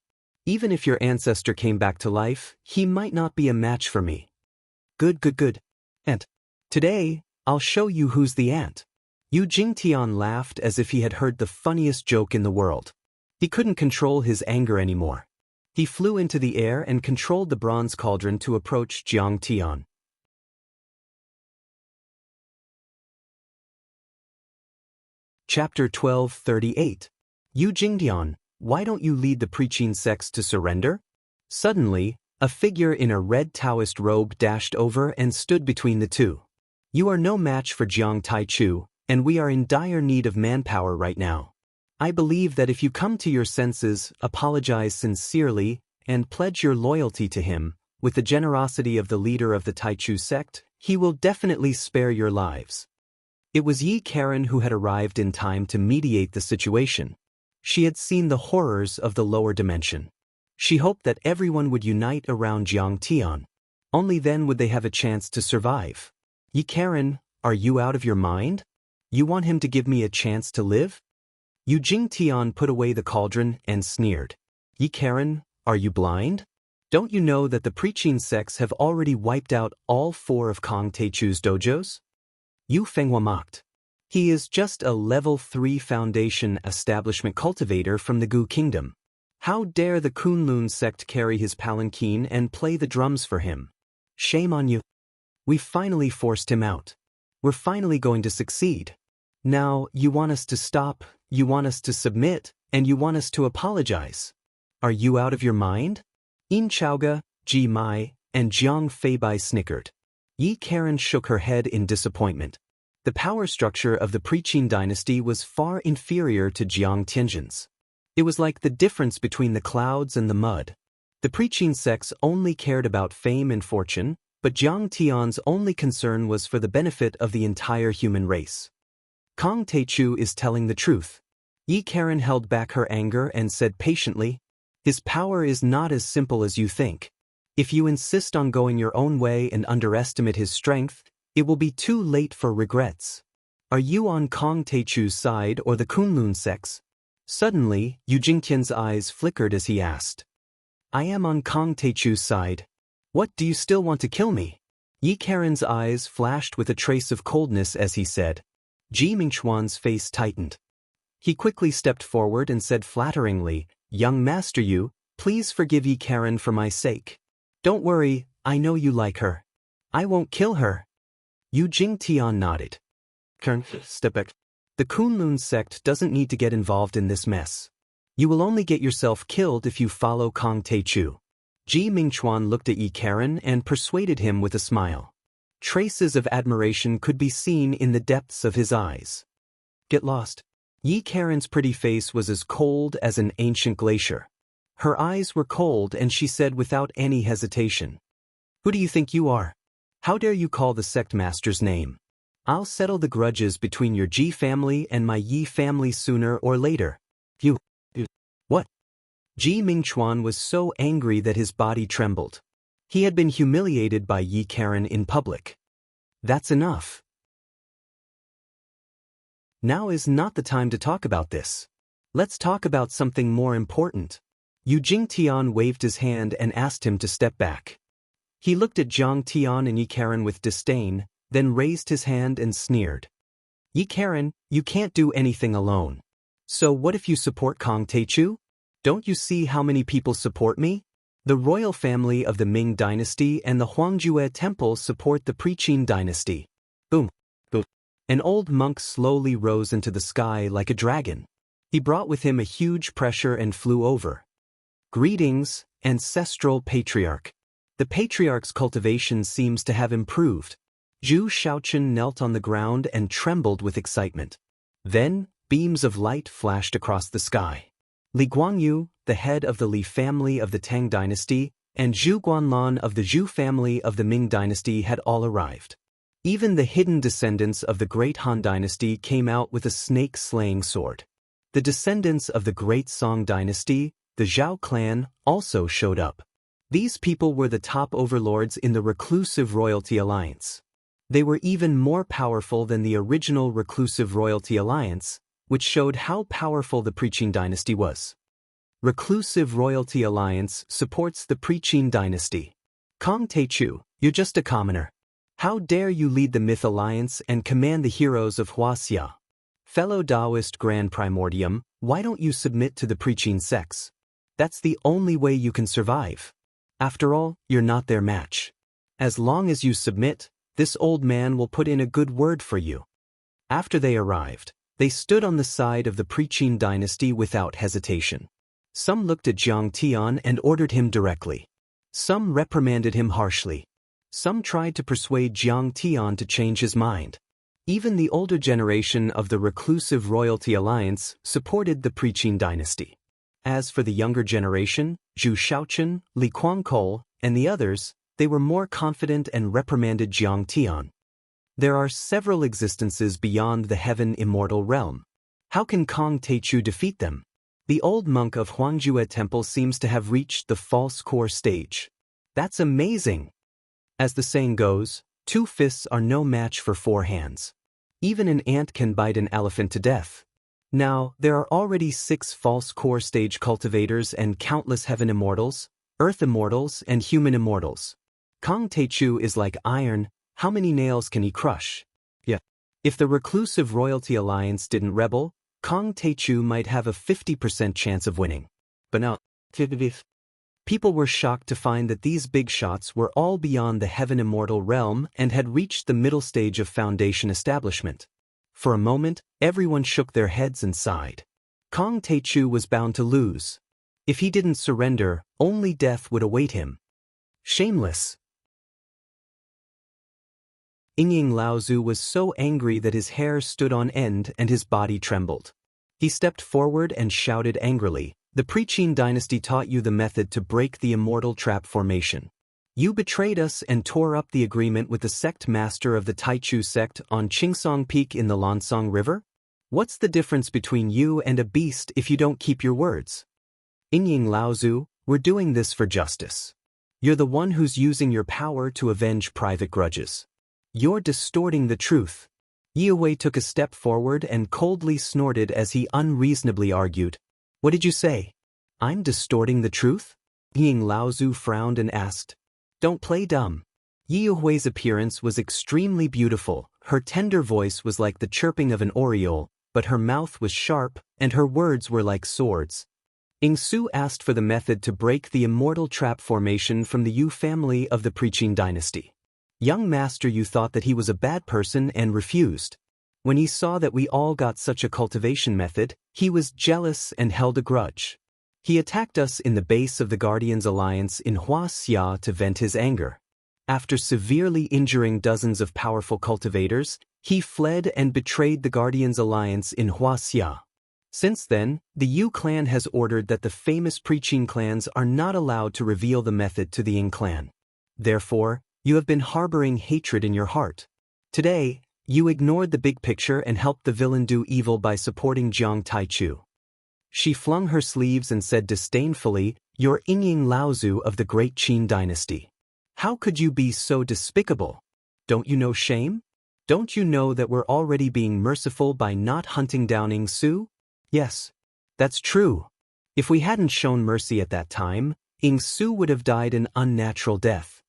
Even if your ancestor came back to life, he might not be a match for me. Good. Ant. Today, I'll show you who's the ant. Yu Jingtian laughed as if he had heard the funniest joke in the world. He couldn't control his anger anymore. He flew into the air and controlled the bronze cauldron to approach Jiang Tian. Chapter 12:38. Yu Jingtian, why don't you lead the preaching sects to surrender? Suddenly, a figure in a red Taoist robe dashed over and stood between the two. You are no match for Jiang Taichu, and we are in dire need of manpower right now. I believe that if you come to your senses, apologize sincerely, and pledge your loyalty to him, with the generosity of the leader of the Taichu sect, he will definitely spare your lives. It was Yi Karen who had arrived in time to mediate the situation. She had seen the horrors of the lower dimension. She hoped that everyone would unite around Jiang Tian. Only then would they have a chance to survive. Yi Karen, are you out of your mind? You want him to give me a chance to live? Yu Jingtian put away the cauldron and sneered. Yi Karen, are you blind? Don't you know that the preaching sects have already wiped out all 4 of Kong Taichu's dojos? Yu Fenghua mocked. He is just a level 3 foundation establishment cultivator from the Gu Kingdom. How dare the Kunlun sect carry his palanquin and play the drums for him? Shame on you. We've finally forced him out. We're finally going to succeed. Now, you want us to stop, you want us to submit, and you want us to apologize. Are you out of your mind? Yin Chaoga, Ji Mai, and Jiang Feibai snickered. Yi Karen shook her head in disappointment. The power structure of the preaching dynasty was far inferior to Jiang Tianjin's. It was like the difference between the clouds and the mud. The preaching sects only cared about fame and fortune, but Jiang Tian's only concern was for the benefit of the entire human race. Kong Taichu is telling the truth. Yi Karen held back her anger and said patiently, his power is not as simple as you think. If you insist on going your own way and underestimate his strength, it will be too late for regrets. Are you on Kong Taichu's side or the Kunlun sects? Suddenly, Yu Jingtian's eyes flickered as he asked. I am on Kong Taichu's side. What, do you still want to kill me? Yi Karen's eyes flashed with a trace of coldness as he said. Ji Mingchuan's face tightened. He quickly stepped forward and said flatteringly, Young Master Yu, please forgive Yi Karen for my sake. Don't worry, I know you like her. I won't kill her. Yu Jingtian nodded. Kern, step back. The Kunlun sect doesn't need to get involved in this mess. You will only get yourself killed if you follow Kong Taichu. Ji Mingchuan looked at Yi Karen and persuaded him with a smile. Traces of admiration could be seen in the depths of his eyes. Get lost. Yi Karen's pretty face was as cold as an ancient glacier. Her eyes were cold and she said without any hesitation. Who do you think you are? How dare you call the sect master's name? I'll settle the grudges between your Ji family and my Yi family sooner or later. You. What? Ji Mingchuan was so angry that his body trembled. He had been humiliated by Yi Karen in public. That's enough. Now is not the time to talk about this. Let's talk about something more important. Yu Jingtian waved his hand and asked him to step back. He looked at Jiang Tian and Yi Karen with disdain, then raised his hand and sneered. Yi Karen, you can't do anything alone. So what if you support Kong Taichu? Don't you see how many people support me? The royal family of the Ming dynasty and the Huangjue temple support the Preqin dynasty. Boom. Boom. An old monk slowly rose into the sky like a dragon. He brought with him a huge pressure and flew over. Greetings, ancestral patriarch. The patriarch's cultivation seems to have improved. Zhu Shaochen knelt on the ground and trembled with excitement. Then, beams of light flashed across the sky. Li Guangyu, the head of the Li family of the Tang dynasty, and Zhu Guanlan of the Zhu family of the Ming dynasty had all arrived. Even the hidden descendants of the great Han dynasty came out with a snake-slaying sword. The descendants of the great Song dynasty, the Zhao clan, also showed up. These people were the top overlords in the reclusive royalty alliance. They were even more powerful than the original reclusive royalty alliance, which showed how powerful the Preqin dynasty was. Reclusive royalty alliance supports the Preqin dynasty. Kong Teichu, you're just a commoner. How dare you lead the Myth Alliance and command the heroes of Wuxia? Fellow Taoist Grand Primordium, why don't you submit to the Preqin sects? That's the only way you can survive. After all, you're not their match. As long as you submit, this old man will put in a good word for you. After they arrived, they stood on the side of the Preqin dynasty without hesitation. Some looked at Jiang Tian and ordered him directly. Some reprimanded him harshly. Some tried to persuade Jiang Tian to change his mind. Even the older generation of the reclusive royalty alliance supported the Preqin dynasty. As for the younger generation, Zhu Shaochen, Li Kuangkol, and the others, they were more confident and reprimanded Jiang Tian. There are several existences beyond the heaven immortal realm. How can Kong Teichu defeat them? The old monk of Huangjue Temple seems to have reached the false core stage. That's amazing! As the saying goes, 2 fists are no match for 4 hands. Even an ant can bite an elephant to death. Now, there are already 6 false core stage cultivators and countless heaven immortals, earth immortals, and human immortals. Kong Teichu is like iron, how many nails can he crush? Yeah. If the reclusive royalty alliance didn't rebel, Kong Teichu might have a 50% chance of winning. But now, people were shocked to find that these big shots were all beyond the heaven immortal realm and had reached the middle stage of foundation establishment. For a moment, everyone shook their heads and sighed. Kong Teichu was bound to lose. If he didn't surrender, only death would await him. Shameless! Yingying Laozu was so angry that his hair stood on end and his body trembled. He stepped forward and shouted angrily, "The Preqin dynasty taught you the method to break the immortal trap formation. You betrayed us and tore up the agreement with the sect master of the Taichu sect on Qingsong Peak in the Lansong River? What's the difference between you and a beast if you don't keep your words? Yingying Laozu, we're doing this for justice. You're the one who's using your power to avenge private grudges. You're distorting the truth." Yiwei took a step forward and coldly snorted as he unreasonably argued, "What did you say? I'm distorting the truth?" Yingying Laozu frowned and asked, "Don't play dumb." Yiwei's appearance was extremely beautiful, her tender voice was like the chirping of an oriole, but her mouth was sharp, and her words were like swords. Yingsu asked for the method to break the immortal trap formation from the Yu family of the Preqin dynasty. Young master, you thought that he was a bad person and refused. When he saw that we all got such a cultivation method, he was jealous and held a grudge. He attacked us in the base of the Guardians Alliance in Wuxia to vent his anger. After severely injuring dozens of powerful cultivators, he fled and betrayed the Guardians Alliance in Wuxia. Since then, the Yu clan has ordered that the famous Preqin clans are not allowed to reveal the method to the Ying clan. Therefore, you have been harboring hatred in your heart. Today, you ignored the big picture and helped the villain do evil by supporting Jiang Taichu. She flung her sleeves and said disdainfully, "You're Yingying Laozu of the great Qin dynasty. How could you be so despicable? Don't you know shame? Don't you know that we're already being merciful by not hunting down Yingsu?" "Yes, that's true. If we hadn't shown mercy at that time, Yingsu would have died an unnatural death.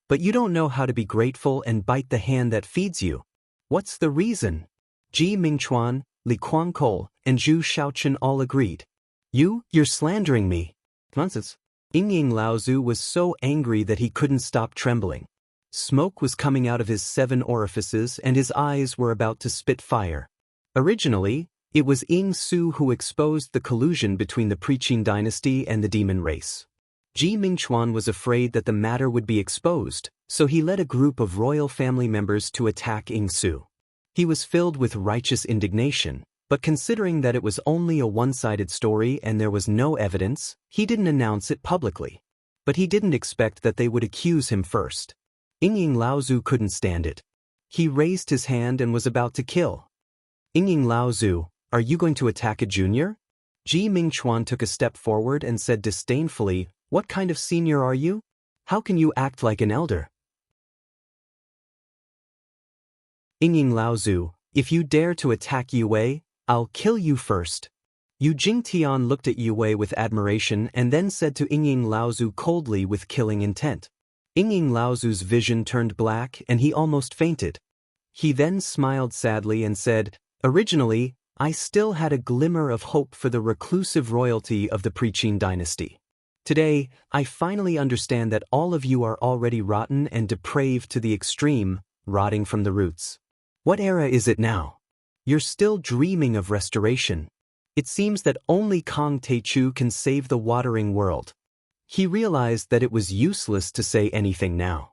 But you don't know how to be grateful and bite the hand that feeds you. What's the reason?" Ji Mingchuan, Li Kuangkol, and Zhu Shaochen all agreed. You're slandering me." Nonsense. Yingying Laozu was so angry that he couldn't stop trembling. Smoke was coming out of his 7 orifices and his eyes were about to spit fire. Originally, it was Yingsu who exposed the collusion between the Preqin dynasty and the demon race. Ji Mingchuan was afraid that the matter would be exposed, so he led a group of royal family members to attack Yingsu. He was filled with righteous indignation, but considering that it was only a one-sided story and there was no evidence, he didn't announce it publicly. but he didn't expect that they would accuse him first. Yingying Laozu couldn't stand it. He raised his hand and was about to kill. Yingying Laozu, are you going to attack a junior? Ji Mingchuan took a step forward and said disdainfully, what kind of senior are you? How can you act like an elder? Yingying Laozu, if you dare to attack Yue, I'll kill you first. Yu Jingtian looked at Yue with admiration and then said to Yingying Laozu coldly with killing intent. Yingying Laozu's vision turned black and he almost fainted. He then smiled sadly and said, originally, I still had a glimmer of hope for the reclusive royalty of the Preqin dynasty. Today, I finally understand that all of you are already rotten and depraved to the extreme, rotting from the roots. What era is it now? You're still dreaming of restoration. It seems that only Kong Teichu can save the watering world. He realized that it was useless to say anything now.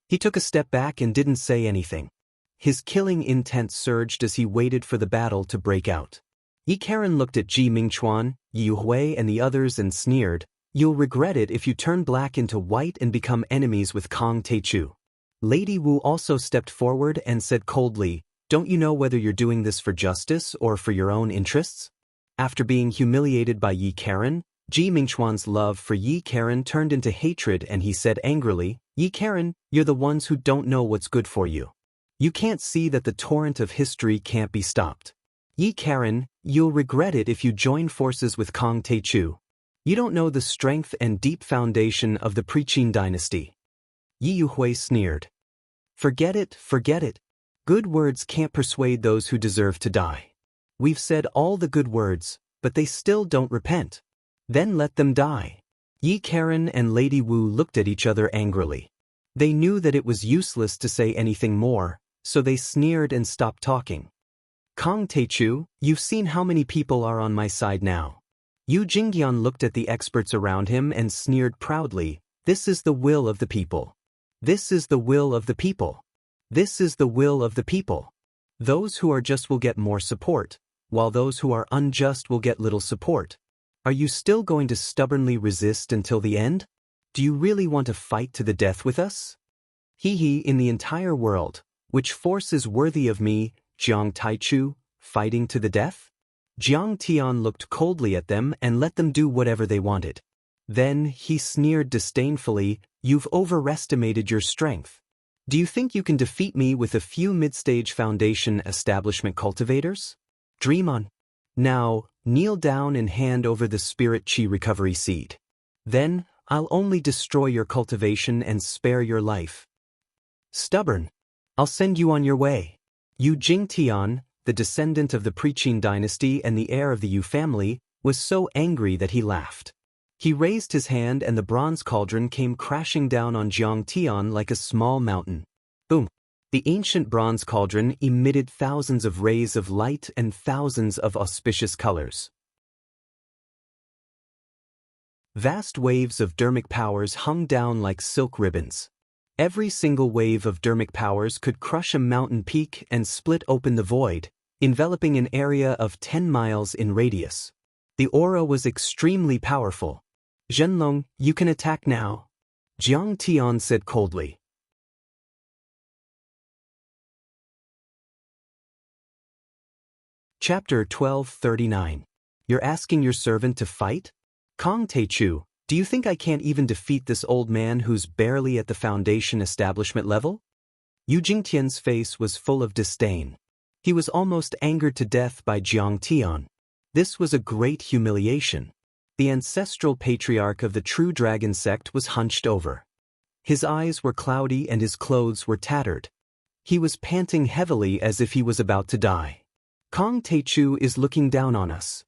He took a step back and didn't say anything. His killing intent surged as he waited for the battle to break out. Yi Karen looked at Ji Mingchuan, Yu Hui and the others and sneered, you'll regret it if you turn black into white and become enemies with Kong Teichu. Lady Wu also stepped forward and said coldly, don't you know whether you're doing this for justice or for your own interests? After being humiliated by Yi Karen, Ji Mingchuan's love for Yi Karen turned into hatred and he said angrily, Yi Karen, you're the ones who don't know what's good for you. You can't see that the torrent of history can't be stopped. Yi Karen, you'll regret it if you join forces with Kong Teichu. You don't know the strength and deep foundation of the Preqin dynasty. Yi Yuhui sneered. Forget it, forget it. Good words can't persuade those who deserve to die. We've said all the good words, but they still don't repent. Then let them die. Yi Karen and Lady Wu looked at each other angrily. They knew that it was useless to say anything more, so they sneered and stopped talking. Kong Teichu, you've seen how many people are on my side now. Yu Jingyan looked at the experts around him and sneered proudly, this is the will of the people. This is the will of the people. This is the will of the people. Those who are just will get more support, while those who are unjust will get little support. Are you still going to stubbornly resist until the end? Do you really want to fight to the death with us? In the entire world, which force is worthy of me, Jiang Taichu, fighting to the death? Jiang Tian looked coldly at them and let them do whatever they wanted. Then he sneered disdainfully, you've overestimated your strength. Do you think you can defeat me with a few mid-stage foundation establishment cultivators? Dream on. Now, kneel down and hand over the spirit qi recovery seed. Then, I'll only destroy your cultivation and spare your life. Stubborn. I'll send you on your way. Yu Jingtian, the descendant of the Preqin dynasty and the heir of the Yu family, was so angry that he laughed. He raised his hand and the bronze cauldron came crashing down on Jiang Tian like a small mountain. Boom! The ancient bronze cauldron emitted thousands of rays of light and thousands of auspicious colors. Vast waves of dermic powers hung down like silk ribbons. Every single wave of dermic powers could crush a mountain peak and split open the void, enveloping an area of 10 miles in radius. The aura was extremely powerful. Zhenlong, you can attack now. Jiang Tian said coldly. Chapter 1239. You're asking your servant to fight? Kong Teichu, do you think I can't even defeat this old man who's barely at the foundation establishment level? Yu Jingtian's face was full of disdain. He was almost angered to death by Jiang Tian. This was a great humiliation. The ancestral patriarch of the true dragon sect was hunched over. His eyes were cloudy and his clothes were tattered. He was panting heavily as if he was about to die. Kong Teichu is looking down on us.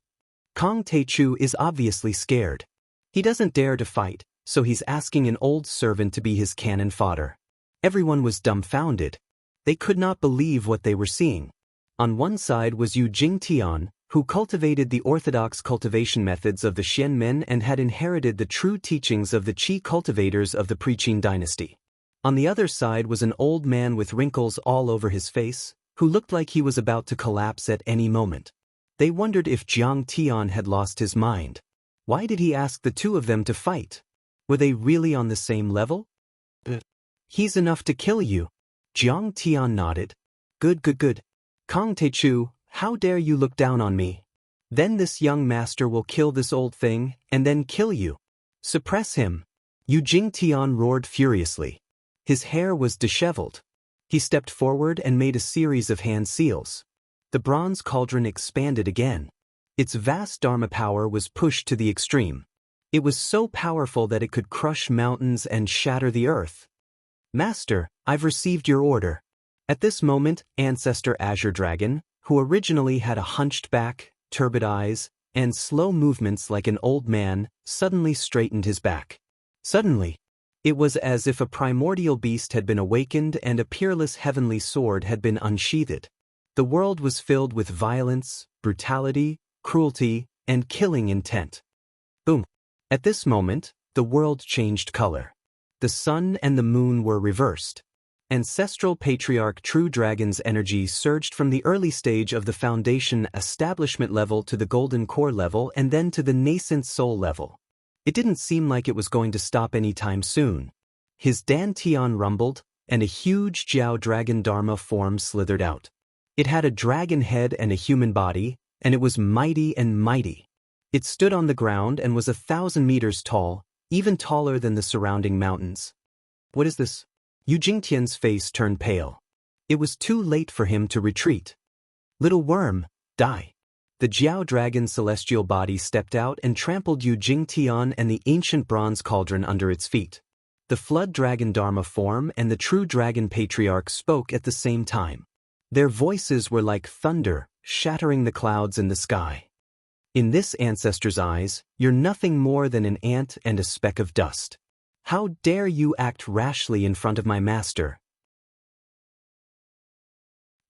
Kong Teichu is obviously scared. He doesn't dare to fight, so he's asking an old servant to be his cannon fodder. Everyone was dumbfounded. They could not believe what they were seeing. On one side was Yu Jingtian, who cultivated the orthodox cultivation methods of the Xianmen and had inherited the true teachings of the Qi cultivators of the Preqin dynasty. On the other side was an old man with wrinkles all over his face, who looked like he was about to collapse at any moment. They wondered if Jiang Tian had lost his mind. Why did he ask the two of them to fight? Were they really on the same level? He's enough to kill you. Jiang Tian nodded. Good. Kang Techu, how dare you look down on me? Then this young master will kill this old thing, and then kill you. Suppress him. Yu Jingtian roared furiously. His hair was disheveled. He stepped forward and made a series of hand seals. The bronze cauldron expanded again. Its vast dharma power was pushed to the extreme. It was so powerful that it could crush mountains and shatter the earth. Master, I've received your order. At this moment, Ancestor Azure Dragon, who originally had a hunched back, turbid eyes, and slow movements like an old man, suddenly straightened his back. Suddenly, it was as if a primordial beast had been awakened and a peerless heavenly sword had been unsheathed. The world was filled with violence, brutality, cruelty, and killing intent. Boom. At this moment, the world changed color. The sun and the moon were reversed. Ancestral Patriarch True Dragon's energy surged from the early stage of the Foundation establishment level to the Golden Core level and then to the nascent soul level. It didn't seem like it was going to stop anytime soon. His Dantian rumbled, and a huge Jiao Dragon Dharma form slithered out. It had a dragon head and a human body, and it was mighty and mighty. It stood on the ground and was 1,000 meters tall, even taller than the surrounding mountains. What is this? Yu Jingtian's face turned pale. It was too late for him to retreat. Little worm, die. The Jiao Dragon celestial body stepped out and trampled Yu Jingtian and the ancient bronze cauldron under its feet. The Flood Dragon Dharma form and the True Dragon Patriarch spoke at the same time. Their voices were like thunder, shattering the clouds in the sky. In this ancestor's eyes, you're nothing more than an ant and a speck of dust. How dare you act rashly in front of my master?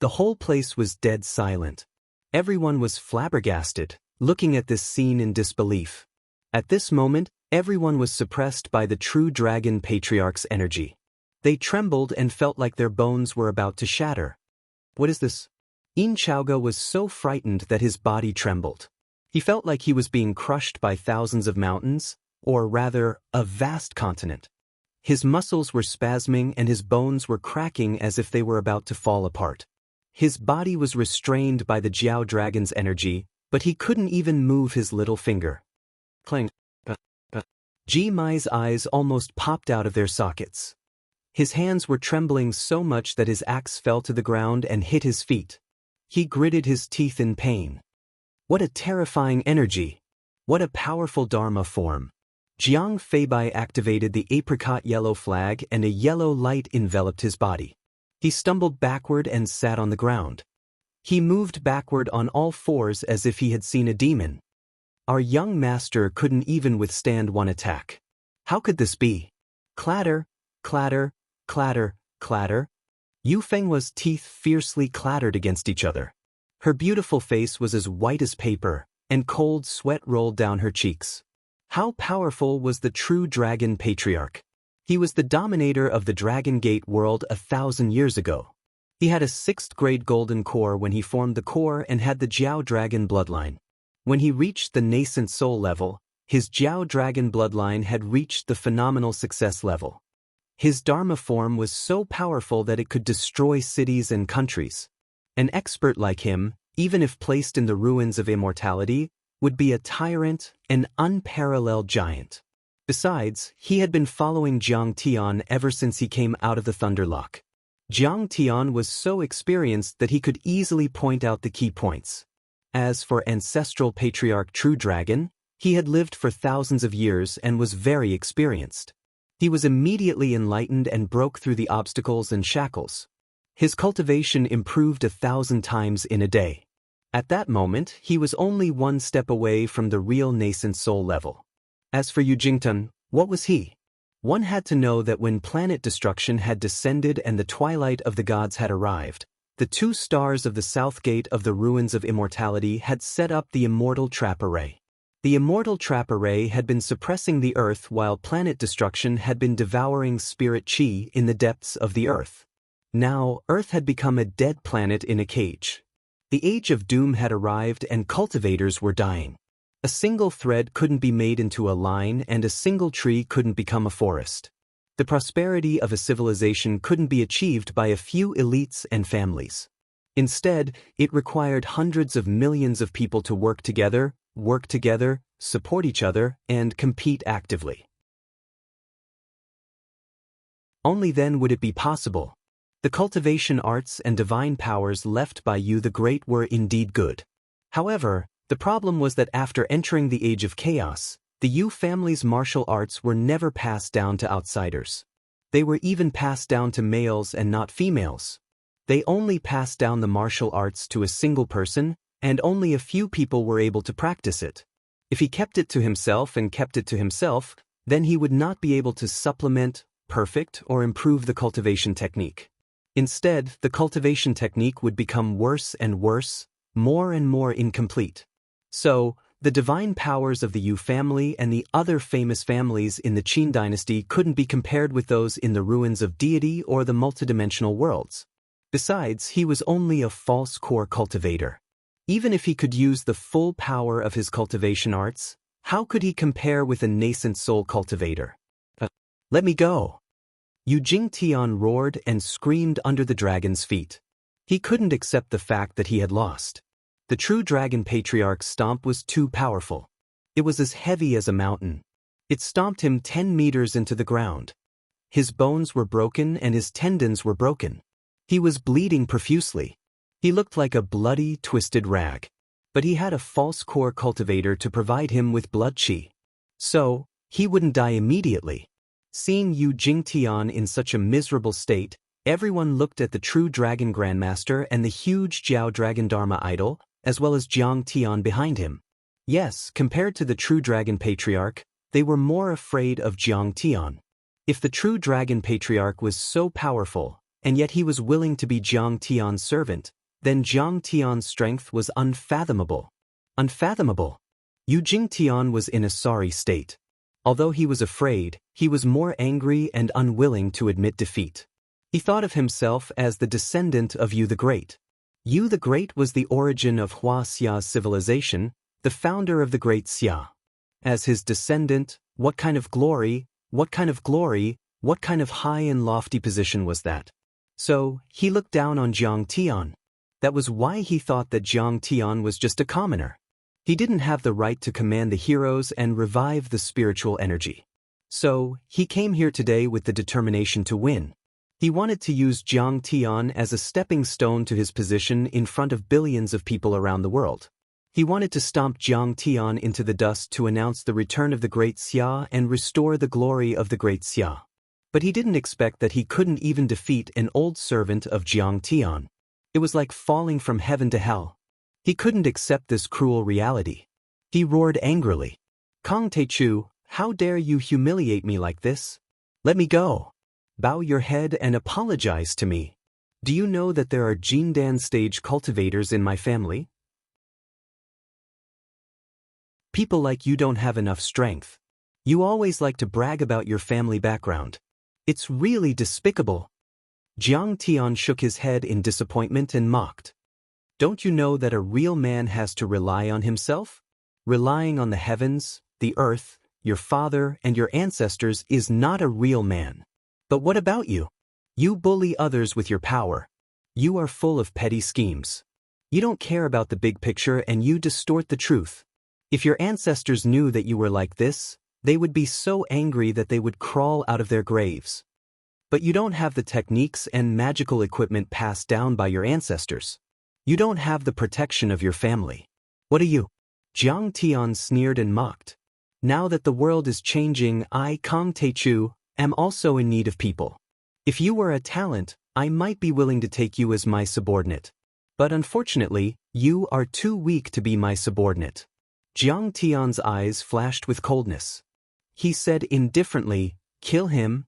The whole place was dead silent. Everyone was flabbergasted, looking at this scene in disbelief. At this moment, everyone was suppressed by the True Dragon Patriarch's energy. They trembled and felt like their bones were about to shatter. What is this? Yin Chaoga was so frightened that his body trembled. He felt like he was being crushed by thousands of mountains, or rather, a vast continent. His muscles were spasming and his bones were cracking as if they were about to fall apart. His body was restrained by the Jiao Dragon's energy, but he couldn't even move his little finger. Clang. Ji Mai's eyes almost popped out of their sockets. His hands were trembling so much that his axe fell to the ground and hit his feet. He gritted his teeth in pain. What a terrifying energy! What a powerful Dharma form! Jiang Feibai activated the apricot yellow flag and a yellow light enveloped his body. He stumbled backward and sat on the ground. He moved backward on all fours as if he had seen a demon. Our young master couldn't even withstand one attack. How could this be? Clatter, clatter, clatter, clatter. Yu Fenghua's teeth fiercely clattered against each other. Her beautiful face was as white as paper, and cold sweat rolled down her cheeks. How powerful was the True Dragon Patriarch? He was the dominator of the Dragon Gate world 1,000 years ago. He had a 6th grade golden core when he formed the core and had the Jiao Dragon bloodline. When he reached the nascent soul level, his Jiao Dragon bloodline had reached the phenomenal success level. His Dharma form was so powerful that it could destroy cities and countries. An expert like him, even if placed in the ruins of immortality, would be a tyrant, an unparalleled giant. Besides, he had been following Jiang Tian ever since he came out of the Thunderlock. Jiang Tian was so experienced that he could easily point out the key points. As for Ancestral Patriarch True Dragon, he had lived for thousands of years and was very experienced. He was immediately enlightened and broke through the obstacles and shackles. His cultivation improved 1,000 times in a day. At that moment, he was only one step away from the real nascent soul level. As for Yu Jingtian, what was he? One had to know that when planet destruction had descended and the twilight of the gods had arrived, the 2 stars of the south gate of the ruins of immortality had set up the immortal trap array. The immortal trap array had been suppressing the earth while planet destruction had been devouring spirit chi in the depths of the earth. Now, Earth had become a dead planet in a cage. The age of doom had arrived and cultivators were dying. A single thread couldn't be made into a line and a single tree couldn't become a forest. The prosperity of a civilization couldn't be achieved by a few elites and families. Instead, it required hundreds of millions of people to work together, support each other, and compete actively. Only then would it be possible. The cultivation arts and divine powers left by Yu the Great were indeed good. However, the problem was that after entering the Age of Chaos, the Yu family's martial arts were never passed down to outsiders. They were even passed down to males and not females. They only passed down the martial arts to a single person, and only a few people were able to practice it. If he kept it to himself, then he would not be able to supplement, perfect, or improve the cultivation technique. Instead, the cultivation technique would become worse and worse, more and more incomplete. So, the divine powers of the Yu family and the other famous families in the Qin dynasty couldn't be compared with those in the ruins of deity or the multidimensional worlds. Besides, he was only a false core cultivator. Even if he could use the full power of his cultivation arts, how could he compare with a nascent soul cultivator? Let me go! Yu Jingtian roared and screamed under the dragon's feet. He couldn't accept the fact that he had lost. The true dragon patriarch's stomp was too powerful. It was as heavy as a mountain. It stomped him 10 meters into the ground. His bones were broken and his tendons were broken. He was bleeding profusely. He looked like a bloody, twisted rag. But he had a false core cultivator to provide him with blood qi. So, he wouldn't die immediately. Seeing Yu Jingtian in such a miserable state, everyone looked at the true dragon grandmaster and the huge Jiao dragon dharma idol, as well as Jiang Tian behind him. Yes, compared to the true dragon patriarch, they were more afraid of Jiang Tian. If the true dragon patriarch was so powerful, and yet he was willing to be Jiang Tian's servant, then Jiang Tian's strength was unfathomable. Unfathomable. Yu Jingtian was in a sorry state. Although he was afraid, he was more angry and unwilling to admit defeat. He thought of himself as the descendant of Yu the Great. Yu the Great was the origin of Huaxia's civilization, the founder of the Great Xia. As his descendant, what kind of glory, what kind of high and lofty position was that? So, he looked down on Jiang Tian. That was why he thought that Jiang Tian was just a commoner. He didn't have the right to command the heroes and revive the spiritual energy. So, he came here today with the determination to win. He wanted to use Jiang Tian as a stepping stone to his position in front of billions of people around the world. He wanted to stomp Jiang Tian into the dust to announce the return of the Great Xia and restore the glory of the Great Xia. But he didn't expect that he couldn't even defeat an old servant of Jiang Tian. It was like falling from heaven to hell. He couldn't accept this cruel reality. He roared angrily. Kong Teichu, how dare you humiliate me like this? Let me go. Bow your head and apologize to me. Do you know that there are Jindan stage cultivators in my family? People like you don't have enough strength. You always like to brag about your family background. It's really despicable. Jiang Tian shook his head in disappointment and mocked. Don't you know that a real man has to rely on himself? Relying on the heavens, the earth, your father, and your ancestors is not a real man. But what about you? You bully others with your power. You are full of petty schemes. You don't care about the big picture and you distort the truth. If your ancestors knew that you were like this, they would be so angry that they would crawl out of their graves. But you don't have the techniques and magical equipment passed down by your ancestors. You don't have the protection of your family. What are you? Jiang Tian sneered and mocked. Now that the world is changing, I, Kong Teichu, am also in need of people. If you were a talent, I might be willing to take you as my subordinate. But unfortunately, you are too weak to be my subordinate. Jiang Tian's eyes flashed with coldness. He said indifferently, kill him?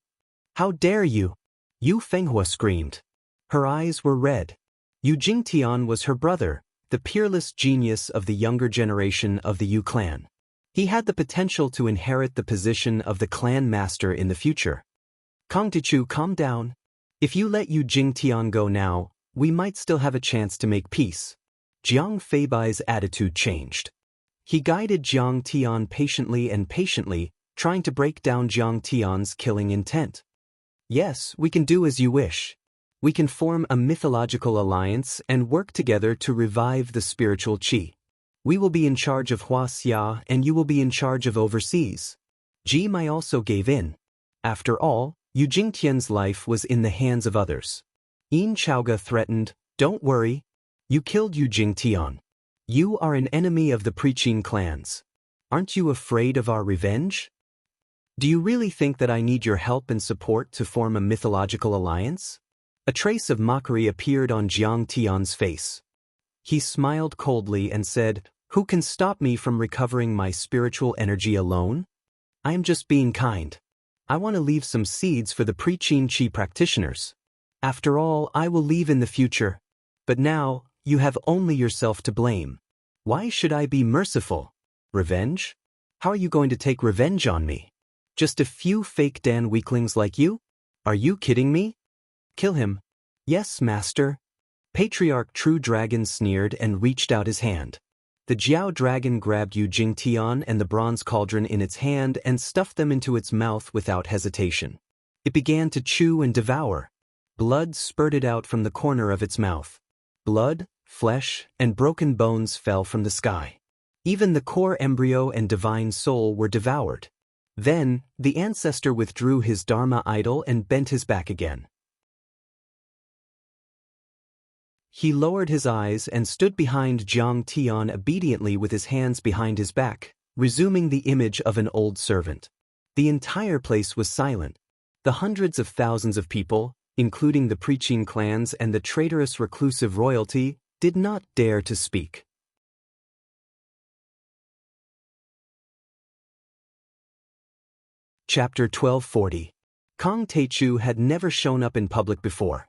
How dare you? Yu Fenghua screamed. Her eyes were red. Yu Jingtian was her brother, the peerless genius of the younger generation of the Yu clan. He had the potential to inherit the position of the clan master in the future. Kong Tichu, calm down. If you let Yu Jingtian go now, we might still have a chance to make peace. Jiang Feibai's attitude changed. He guided Jiang Tian patiently, trying to break down Jiang Tian's killing intent. Yes, we can do as you wish. We can form a mythological alliance and work together to revive the spiritual qi. We will be in charge of Wuxia and you will be in charge of overseas. Ji Mai also gave in. After all, Yu Jingtian's life was in the hands of others. Yin Chaoge threatened, "Don't worry. You killed Yu Jingtian. You are an enemy of the Preqin clans. Aren't you afraid of our revenge? Do you really think that I need your help and support to form a mythological alliance?" A trace of mockery appeared on Jiang Tian's face. He smiled coldly and said, "Who can stop me from recovering my spiritual energy alone? I am just being kind. I want to leave some seeds for the Preqin Qi practitioners. After all, I will leave in the future. But now, you have only yourself to blame. Why should I be merciful? Revenge? How are you going to take revenge on me? Just a few fake Dan weaklings like you? Are you kidding me? Kill him." "Yes, master." Patriarch True Dragon sneered and reached out his hand. The Jiao Dragon grabbed Yu Jingtian and the bronze cauldron in its hand and stuffed them into its mouth without hesitation. It began to chew and devour. Blood spurted out from the corner of its mouth. Blood, flesh, and broken bones fell from the sky. Even the core embryo and divine soul were devoured. Then, the ancestor withdrew his Dharma idol and bent his back again. He lowered his eyes and stood behind Jiang Tian obediently with his hands behind his back, resuming the image of an old servant. The entire place was silent. The hundreds of thousands of people, including the Preqin clans and the traitorous reclusive royalty, did not dare to speak. Chapter 1240. Kong Teichu had never shown up in public before.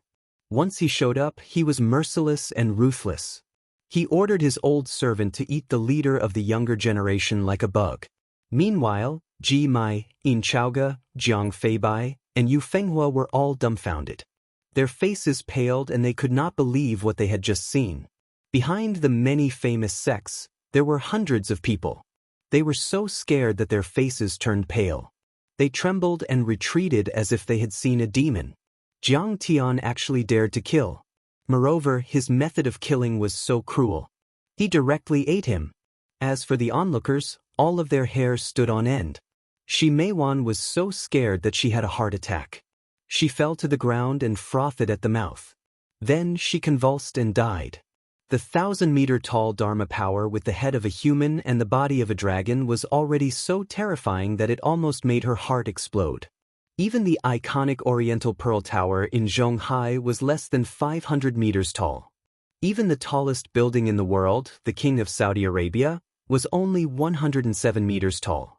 Once he showed up, he was merciless and ruthless. He ordered his old servant to eat the leader of the younger generation like a bug. Meanwhile, Ji Mai, Yin Chaoge, Jiang Feibai, and Yu Fenghua were all dumbfounded. Their faces paled and they could not believe what they had just seen. Behind the many famous sects, there were hundreds of people. They were so scared that their faces turned pale. They trembled and retreated as if they had seen a demon. Jiang Tian actually dared to kill. Moreover, his method of killing was so cruel. He directly ate him. As for the onlookers, all of their hair stood on end. Shi Meiwan was so scared that she had a heart attack. She fell to the ground and frothed at the mouth. Then she convulsed and died. The 1,000-meter-tall Dharma power with the head of a human and the body of a dragon was already so terrifying that it almost made her heart explode. Even the iconic Oriental Pearl Tower in Zhonghai was less than 500 meters tall. Even the tallest building in the world, the King of Saudi Arabia, was only 107 meters tall.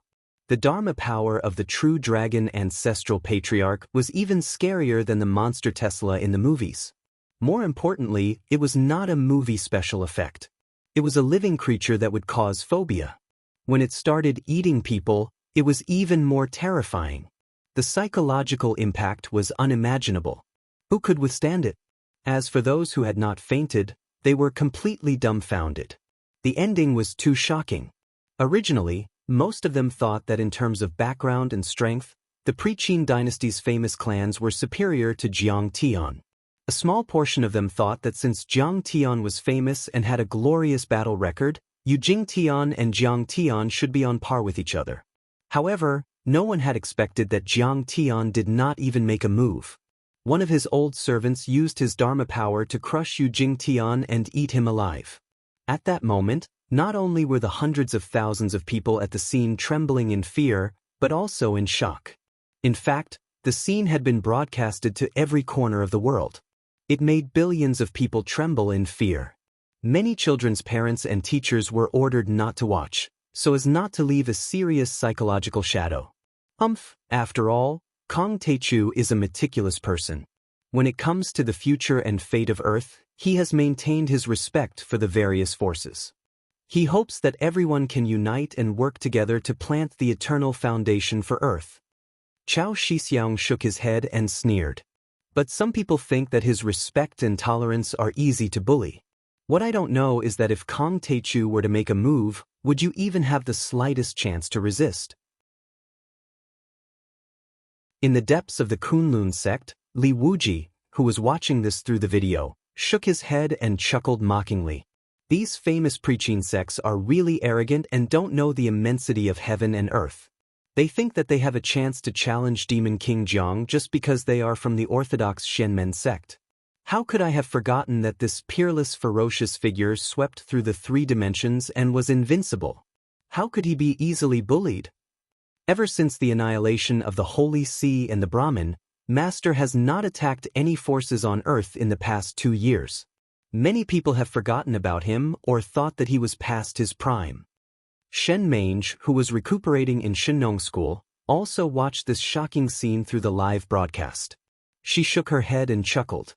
The Dharma power of the true dragon ancestral patriarch was even scarier than the monster Tesla in the movies. More importantly, it was not a movie special effect. It was a living creature that would cause phobia. When it started eating people, it was even more terrifying. The psychological impact was unimaginable. Who could withstand it? As for those who had not fainted, they were completely dumbfounded. The ending was too shocking. Originally, most of them thought that in terms of background and strength, the Preqin dynasty's famous clans were superior to Jiang Tian. A small portion of them thought that since Jiang Tian was famous and had a glorious battle record, Yu Jingtian and Jiang Tian should be on par with each other. However, no one had expected that Jiang Tian did not even make a move. One of his old servants used his Dharma power to crush Yu Jingtian and eat him alive. At that moment, not only were the hundreds of thousands of people at the scene trembling in fear, but also in shock. In fact, the scene had been broadcasted to every corner of the world. It made billions of people tremble in fear. Many children's parents and teachers were ordered not to watch, so as not to leave a serious psychological shadow. After all, Kong Teichu is a meticulous person. When it comes to the future and fate of Earth, he has maintained his respect for the various forces. He hopes that everyone can unite and work together to plant the eternal foundation for Earth. Chao Shixiang shook his head and sneered. But some people think that his respect and tolerance are easy to bully. What I don't know is that if Kong Teichu were to make a move, would you even have the slightest chance to resist? In the depths of the Kunlun sect, Li Wuji, who was watching this through the video, shook his head and chuckled mockingly. These famous preaching sects are really arrogant and don't know the immensity of heaven and earth. They think that they have a chance to challenge Demon King Jiang just because they are from the orthodox Shenmen sect. How could I have forgotten that this peerless, ferocious figure swept through the 3 dimensions and was invincible? How could he be easily bullied? Ever since the annihilation of the Holy Sea and the Brahmin, Master has not attacked any forces on Earth in the past 2 years. Many people have forgotten about him or thought that he was past his prime. Shen Mange, who was recuperating in Shenong School, also watched this shocking scene through the live broadcast. She shook her head and chuckled.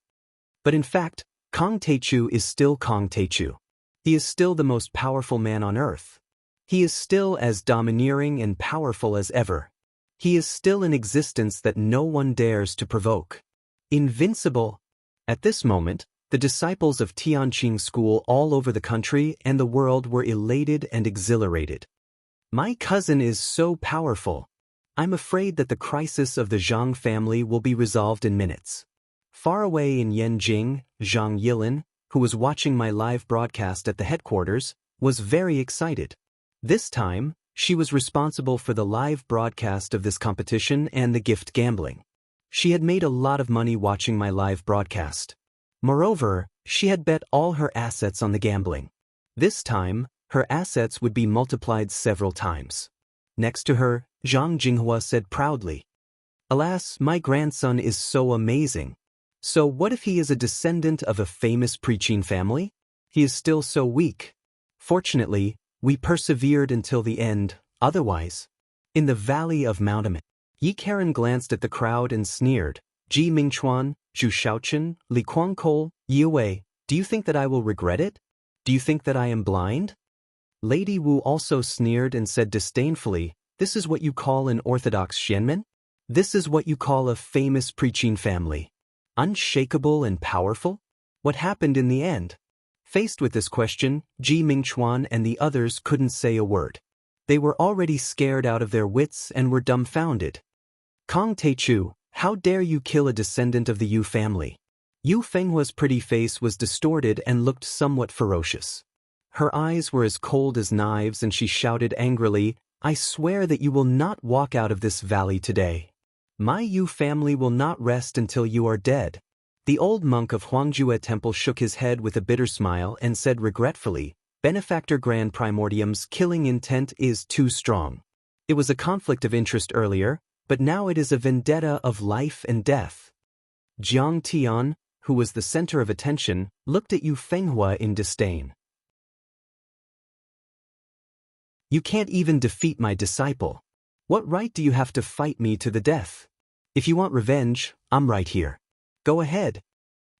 But in fact, Kong Teichu is still Kong Teichu. He is still the most powerful man on Earth. He is still as domineering and powerful as ever. He is still in existence that no one dares to provoke. Invincible. At this moment, the disciples of Tianqing School all over the country and the world were elated and exhilarated. My cousin is so powerful. I'm afraid that the crisis of the Zhang family will be resolved in minutes. Far away in Yanjing, Zhang Yilin, who was watching my live broadcast at the headquarters, was very excited. This time, she was responsible for the live broadcast of this competition and the gift gambling. She had made a lot of money watching my live broadcast. Moreover, she had bet all her assets on the gambling. This time, her assets would be multiplied several times. Next to her, Zhang Jinghua said proudly, "Alas, my grandson is so amazing. So what if he is a descendant of a famous preaching family? He is still so weak. Fortunately, we persevered until the end, otherwise." In the valley of Mount Amin, Yi Karen glanced at the crowd and sneered, "Ji Mingchuan, Zhu Shaochen, Li Guangkol, Yi Wei, do you think that I will regret it? Do you think that I am blind?" Lady Wu also sneered and said disdainfully, "This is what you call an orthodox Xianmen? This is what you call a famous preaching family? Unshakable and powerful? What happened in the end?" Faced with this question, Ji Mingchuan and the others couldn't say a word. They were already scared out of their wits and were dumbfounded. "Kong Teichu, how dare you kill a descendant of the Yu family?" Yu Fenghua's pretty face was distorted and looked somewhat ferocious. Her eyes were as cold as knives and she shouted angrily, "I swear that you will not walk out of this valley today. My Yu family will not rest until you are dead." The old monk of Huangjue Temple shook his head with a bitter smile and said regretfully, "Benefactor Grand Primordium's killing intent is too strong. It was a conflict of interest earlier, but now it is a vendetta of life and death." Jiang Tian, who was the center of attention, looked at Yu Fenghua in disdain. "You can't even defeat my disciple. What right do you have to fight me to the death? If you want revenge, I'm right here. Go ahead."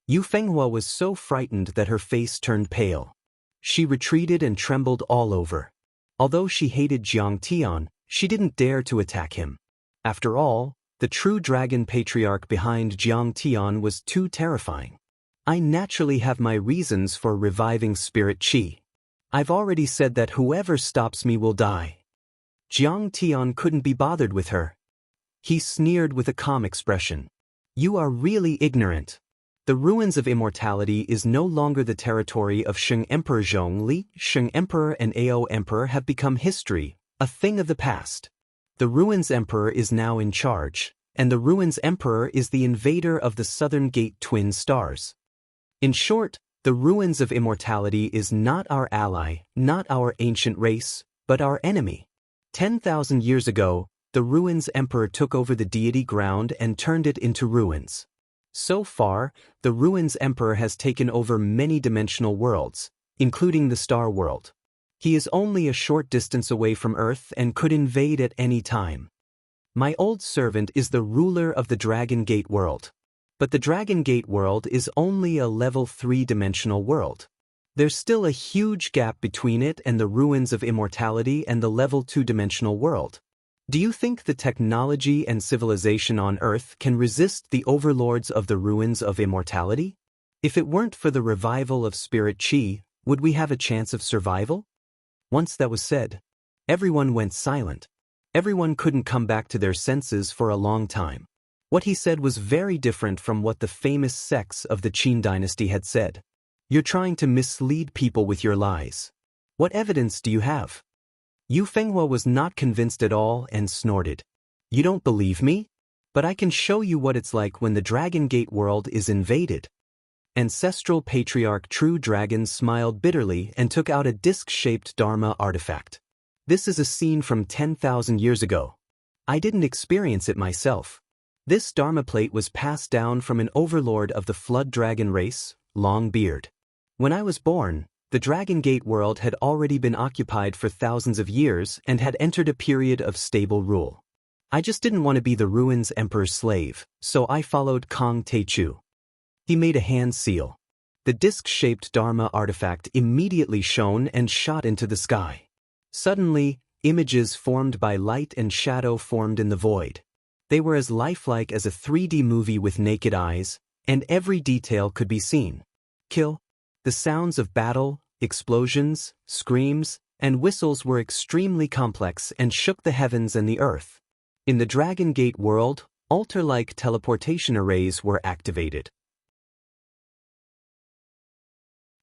Yu Fenghua was so frightened that her face turned pale. She retreated and trembled all over. Although she hated Jiang Tian, she didn't dare to attack him. After all, the true dragon patriarch behind Jiang Tian was too terrifying. I naturally have my reasons for reviving spirit qi. I've already said that whoever stops me will die. Jiang Tian couldn't be bothered with her. He sneered with a calm expression. "You are really ignorant. The ruins of immortality is no longer the territory of Sheng Emperor Zhongli. Sheng Emperor and Ao Emperor have become history, a thing of the past. The Ruins Emperor is now in charge, and the Ruins Emperor is the invader of the Southern Gate twin stars. In short, the Ruins of Immortality is not our ally, not our ancient race, but our enemy. 10,000 years ago, the Ruins Emperor took over the deity ground and turned it into ruins. So far, the Ruins Emperor has taken over many dimensional worlds, including the Star World. He is only a short distance away from Earth and could invade at any time. My old servant is the ruler of the Dragon Gate world. But the Dragon Gate world is only a level 3-dimensional world. There's still a huge gap between it and the Ruins of Immortality and the level 2-dimensional world. Do you think the technology and civilization on Earth can resist the overlords of the Ruins of Immortality? If it weren't for the revival of spirit qi, would we have a chance of survival? Once that was said, everyone went silent. Everyone couldn't come back to their senses for a long time. What he said was very different from what the famous sects of the Qin dynasty had said. You're trying to mislead people with your lies. What evidence do you have? Yu Fenghua was not convinced at all and snorted. You don't believe me? But I can show you what it's like when the Dragon Gate world is invaded. Ancestral patriarch True Dragon smiled bitterly and took out a disc-shaped Dharma artifact. This is a scene from 10,000 years ago. I didn't experience it myself. This Dharma plate was passed down from an overlord of the Flood Dragon race, Longbeard. When I was born, the Dragon Gate world had already been occupied for thousands of years and had entered a period of stable rule. I just didn't want to be the Ruins Emperor's slave, so I followed Kong Teichu. He made a hand seal. The disc-shaped Dharma artifact immediately shone and shot into the sky. Suddenly, images formed by light and shadow formed in the void. They were as lifelike as a 3D movie with naked eyes, and every detail could be seen. Kill. The sounds of battle, explosions, screams, and whistles were extremely complex and shook the heavens and the earth. In the Dragon Gate world, altar-like teleportation arrays were activated.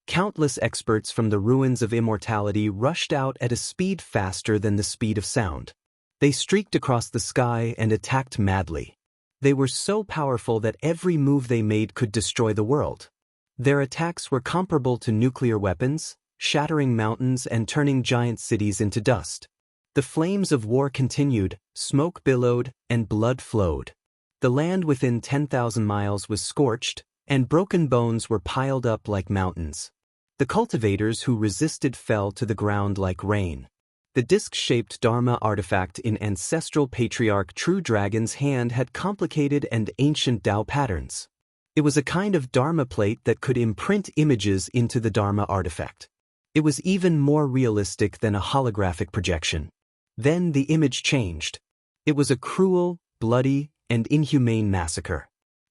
Countless experts from the ruins of immortality rushed out at a speed faster than the speed of sound. They streaked across the sky and attacked madly. They were so powerful that every move they made could destroy the world. Their attacks were comparable to nuclear weapons, shattering mountains and turning giant cities into dust. The flames of war continued, smoke billowed, and blood flowed. The land within 10,000 miles was scorched, and broken bones were piled up like mountains. The cultivators who resisted fell to the ground like rain. The disc-shaped Dharma artifact in ancestral patriarch True Dragon's hand had complicated and ancient Tao patterns. It was a kind of Dharma plate that could imprint images into the Dharma artifact. It was even more realistic than a holographic projection. Then the image changed. It was a cruel, bloody, and inhumane massacre.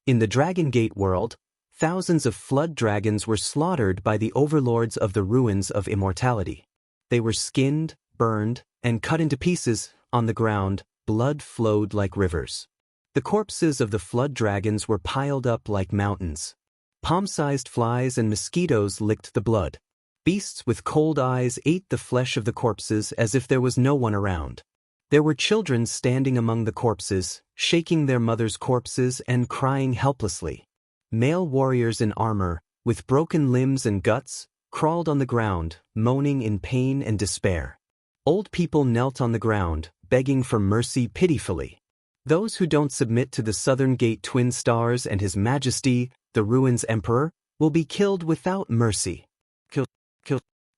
In the Dragon Gate world, thousands of flood dragons were slaughtered by the overlords of the ruins of immortality. They were skinned, burned, and cut into pieces. On the ground, blood flowed like rivers. The corpses of the flood dragons were piled up like mountains. Palm-sized flies and mosquitoes licked the blood. Beasts with cold eyes ate the flesh of the corpses as if there was no one around. There were children standing among the corpses, shaking their mothers' corpses and crying helplessly. Male warriors in armor, with broken limbs and guts, crawled on the ground, moaning in pain and despair. Old people knelt on the ground, begging for mercy pitifully. Those who don't submit to the Southern Gate Twin Stars and His Majesty, the Ruins Emperor, will be killed without mercy. Kill.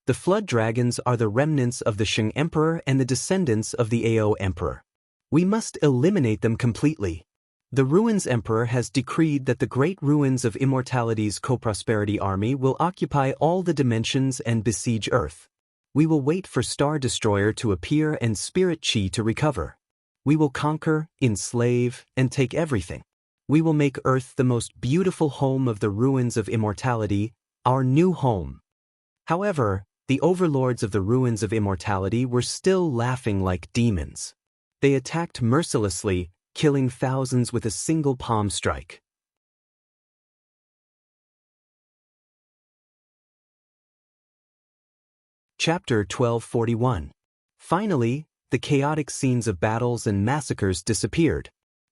The Flood Dragons are the remnants of the Shang Emperor and the descendants of the Ao Emperor. We must eliminate them completely. The Ruins Emperor has decreed that the Great Ruins of Immortality's Co-Prosperity Army will occupy all the dimensions and besiege Earth. We will wait for Star Destroyer to appear and Spirit Chi to recover. We will conquer, enslave, and take everything. We will make Earth the most beautiful home of the Ruins of Immortality, our new home. However, the overlords of the Ruins of Immortality were still laughing like demons. They attacked mercilessly, killing thousands with a single palm strike. Chapter 1241. Finally, the chaotic scenes of battles and massacres disappeared.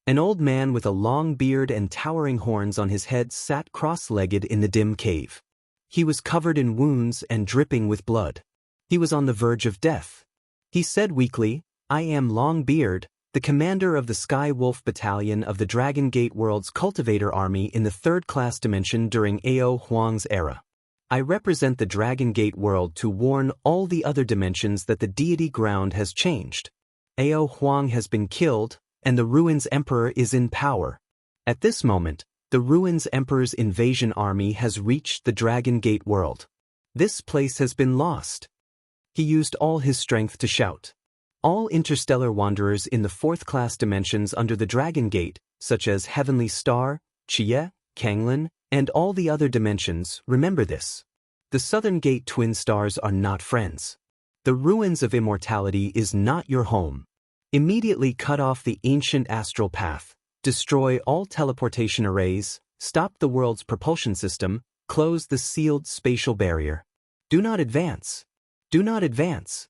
An old man with a long beard and towering horns on his head sat cross-legged in the dim cave. He was covered in wounds and dripping with blood. He was on the verge of death. He said weakly, "I am Longbeard, the commander of the Sky Wolf Battalion of the Dragon Gate World's Cultivator Army in the third-class dimension during Ao Huang's era. I represent the Dragon Gate World to warn all the other dimensions that the deity ground has changed. Ao Huang has been killed, and the Ruins Emperor is in power. At this moment, the Ruins Emperor's invasion army has reached the Dragon Gate World. This place has been lost." He used all his strength to shout. All interstellar wanderers in the fourth-class dimensions under the Dragon Gate, such as Heavenly Star, Chie, Kanglin, And all the other dimensions, remember this. The Southern Gate twin stars are not friends. The ruins of immortality is not your home. Immediately cut off the ancient astral path, destroy all teleportation arrays, stop the world's propulsion system, close the sealed spatial barrier. Do not advance. Do not advance.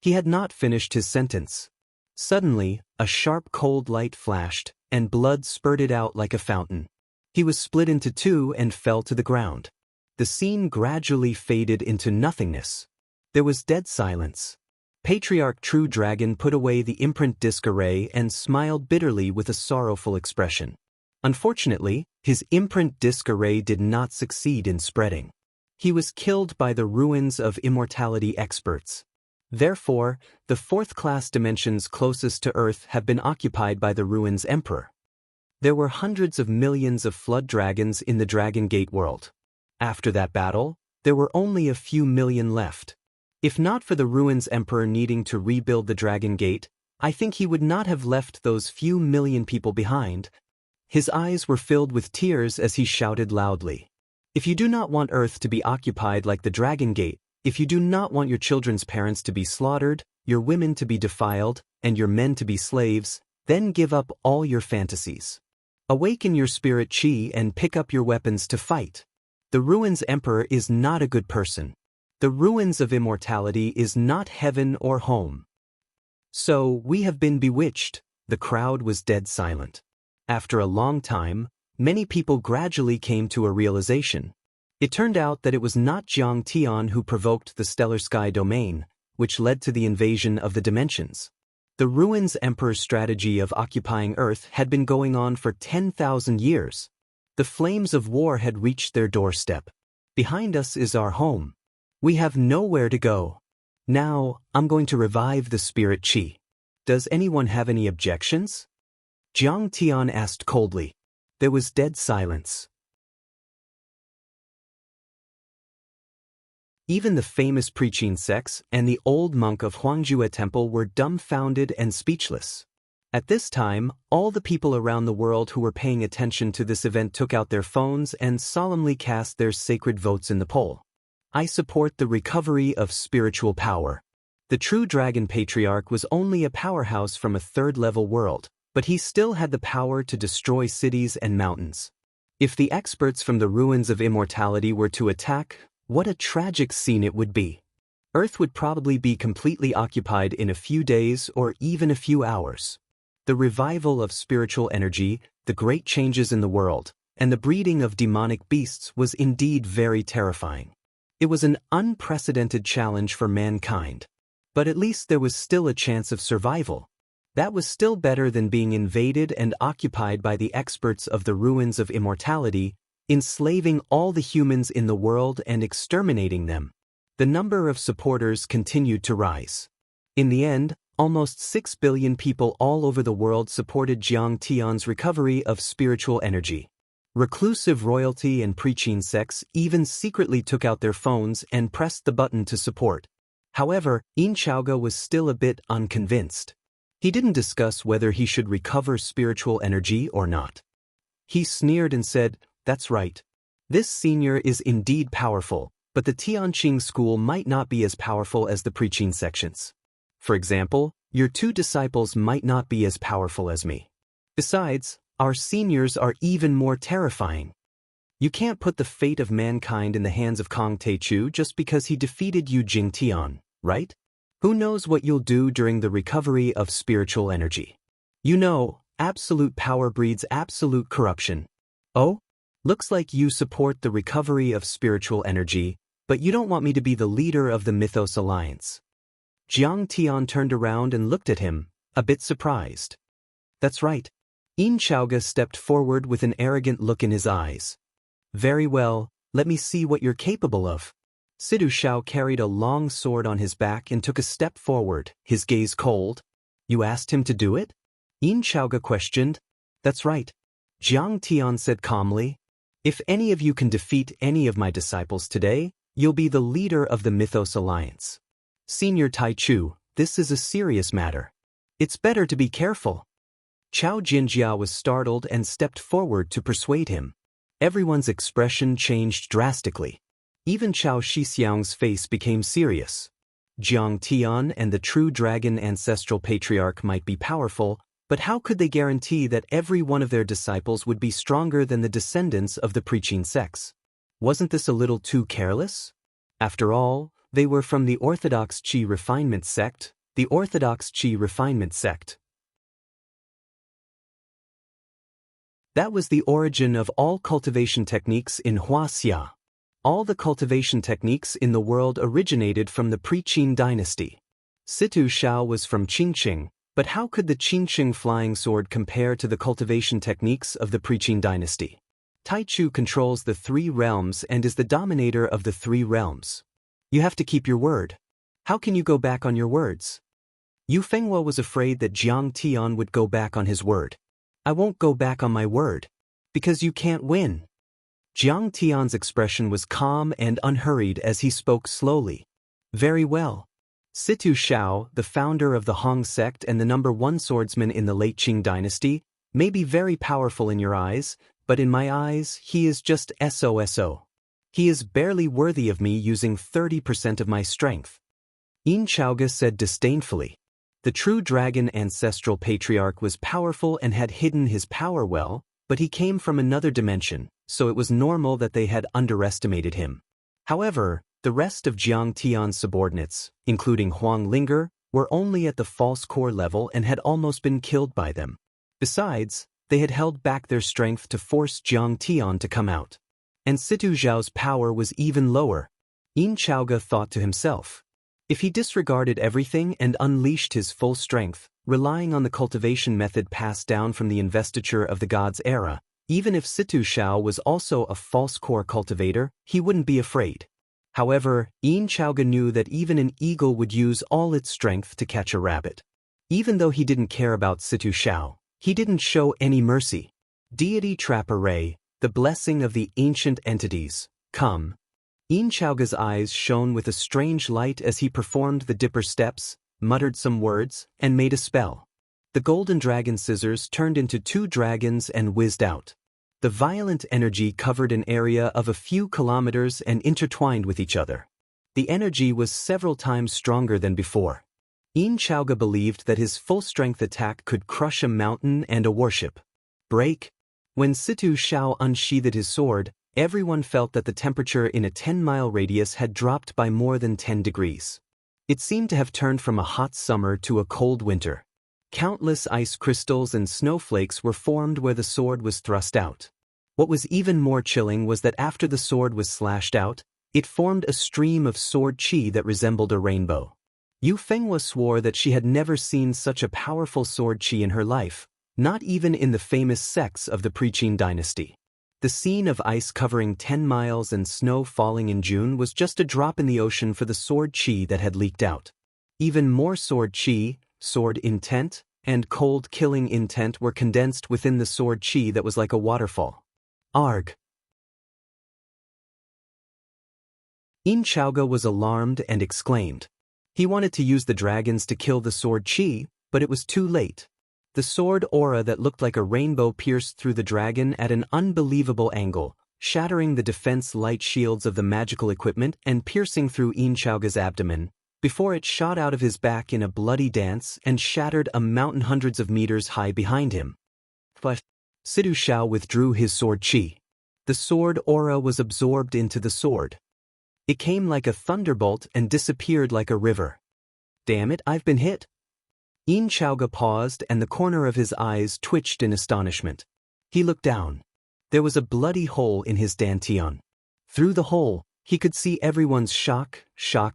He had not finished his sentence. Suddenly, a sharp cold light flashed, and blood spurted out like a fountain. He was split into two and fell to the ground. The scene gradually faded into nothingness. There was dead silence. Patriarch True Dragon put away the imprint disc array and smiled bitterly with a sorrowful expression. Unfortunately, his imprint disc array did not succeed in spreading. He was killed by the ruins of immortality experts. Therefore, the fourth-class dimensions closest to Earth have been occupied by the ruins Emperor. There were hundreds of millions of flood dragons in the Dragon Gate world. After that battle, there were only a few million left. If not for the ruins Emperor needing to rebuild the Dragon Gate, I think he would not have left those few million people behind. His eyes were filled with tears as he shouted loudly. If you do not want Earth to be occupied like the Dragon Gate, if you do not want your children's parents to be slaughtered, your women to be defiled, and your men to be slaves, then give up all your fantasies. Awaken your spirit chi and pick up your weapons to fight. The ruins Emperor is not a good person. The ruins of immortality is not heaven or home. So, we have been bewitched. The crowd was dead silent. After a long time, many people gradually came to a realization. It turned out that it was not Jiang Tian who provoked the stellar sky domain, which led to the invasion of the dimensions. The ruins Emperor's strategy of occupying Earth had been going on for 10,000 years. The flames of war had reached their doorstep. Behind us is our home. We have nowhere to go. Now, I'm going to revive the spirit chi. Does anyone have any objections? Jiang Tian asked coldly. There was dead silence. Even the famous preaching sects and the old monk of Huangjue Temple were dumbfounded and speechless. At this time, all the people around the world who were paying attention to this event took out their phones and solemnly cast their sacred votes in the poll. I support the recovery of spiritual power. The true Dragon Patriarch was only a powerhouse from a third-level world, but he still had the power to destroy cities and mountains. If the experts from the ruins of immortality were to attack, what a tragic scene it would be. Earth would probably be completely occupied in a few days or even a few hours. The revival of spiritual energy, the great changes in the world, and the breeding of demonic beasts was indeed very terrifying. It was an unprecedented challenge for mankind. But at least there was still a chance of survival. That was still better than being invaded and occupied by the experts of the ruins of immortality, enslaving all the humans in the world and exterminating them. The number of supporters continued to rise. In the end, almost 6 billion people all over the world supported Jiang Tian's recovery of spiritual energy. Reclusive royalty and preaching sects even secretly took out their phones and pressed the button to support. However, Yin Chaoge was still a bit unconvinced. He didn't discuss whether he should recover spiritual energy or not. He sneered and said, "That's right. This senior is indeed powerful, but the Tianqing school might not be as powerful as the preaching sections. For example, your two disciples might not be as powerful as me. Besides, our seniors are even more terrifying. You can't put the fate of mankind in the hands of Kong Teichu just because he defeated Yu Jingtian, right? Who knows what you'll do during the recovery of spiritual energy? You know, absolute power breeds absolute corruption. Oh? Looks like you support the recovery of spiritual energy, but you don't want me to be the leader of the Mythos Alliance." Jiang Tian turned around and looked at him, a bit surprised. "That's right." Yin Chaoge stepped forward with an arrogant look in his eyes. "Very well, let me see what you're capable of." Sidu Shao carried a long sword on his back and took a step forward, his gaze cold. "You asked him to do it?" Yin Chaoge questioned. "That's right." Jiang Tian said calmly. "If any of you can defeat any of my disciples today, you'll be the leader of the Mythos Alliance. Senior Taichu, this is a serious matter. It's better to be careful." Chao Jinjia was startled and stepped forward to persuade him. Everyone's expression changed drastically. Even Chao Shixiang's face became serious. Jiang Tian and the true dragon ancestral patriarch might be powerful, but how could they guarantee that every one of their disciples would be stronger than the descendants of the preaching sects? Wasn't this a little too careless? After all, they were from the Orthodox Qi refinement sect, the Orthodox Qi refinement sect. That was the origin of all cultivation techniques in Wuxia. All the cultivation techniques in the world originated from the pre-Qin dynasty. Situ Shao was from Qingqing, but how could the Qingqing flying sword compare to the cultivation techniques of the pre-Qin dynasty? Taichu controls the 3 realms and is the dominator of the 3 realms. You have to keep your word. How can you go back on your words? Yu Fenghua was afraid that Jiang Tian would go back on his word. I won't go back on my word. Because you can't win. Jiang Tian's expression was calm and unhurried as he spoke slowly. Very well. Situ Shao, the founder of the Hong sect and the #1 swordsman in the late Qing dynasty, may be very powerful in your eyes, but in my eyes, he is just SOSO. He is barely worthy of me using 30% of my strength. Yin Chaoge said disdainfully. The true dragon ancestral patriarch was powerful and had hidden his power well, but he came from another dimension, so it was normal that they had underestimated him. However, the rest of Jiang Tian's subordinates, including Huang Linger, were only at the false core level and had almost been killed by them. Besides, they had held back their strength to force Jiang Tian to come out. And Situ Zhao's power was even lower. Yin Chaoge thought to himself. If he disregarded everything and unleashed his full strength, relying on the cultivation method passed down from the investiture of the gods era, even if Situ Shao was also a false core cultivator, he wouldn't be afraid. However, Yin Chaoge knew that even an eagle would use all its strength to catch a rabbit. Even though he didn't care about Situ Shao, he didn't show any mercy. Deity Trap Array, the blessing of the ancient entities, come. Yin Chaoge's eyes shone with a strange light as he performed the dipper steps, muttered some words, and made a spell. The golden dragon scissors turned into 2 dragons and whizzed out. The violent energy covered an area of a few kilometers and intertwined with each other. The energy was several times stronger than before. Yin Chaoge believed that his full-strength attack could crush a mountain and a warship. Break. When Situ Shao unsheathed his sword, everyone felt that the temperature in a 10-mile radius had dropped by more than 10 degrees. It seemed to have turned from a hot summer to a cold winter. Countless ice crystals and snowflakes were formed where the sword was thrust out. What was even more chilling was that after the sword was slashed out, it formed a stream of sword qi that resembled a rainbow. Yu Fenghua swore that she had never seen such a powerful sword qi in her life, not even in the famous sects of the pre-Qin dynasty. The scene of ice covering 10 miles and snow falling in June was just a drop in the ocean for the sword qi that had leaked out. Even more sword qi, sword intent, and cold killing intent were condensed within the sword qi that was like a waterfall. Arg! Yin Chaoge was alarmed and exclaimed. He wanted to use the dragons to kill the sword qi, but it was too late. The sword aura that looked like a rainbow pierced through the dragon at an unbelievable angle, shattering the defense light shields of the magical equipment and piercing through Yin Chaoge's abdomen, before it shot out of his back in a bloody dance and shattered a mountain hundreds of meters high behind him. But Situ Shao withdrew his sword qi. The sword aura was absorbed into the sword. It came like a thunderbolt and disappeared like a river. Damn it, I've been hit. Yin Chaoge paused and the corner of his eyes twitched in astonishment. He looked down. There was a bloody hole in his dantian. Through the hole, he could see everyone's shock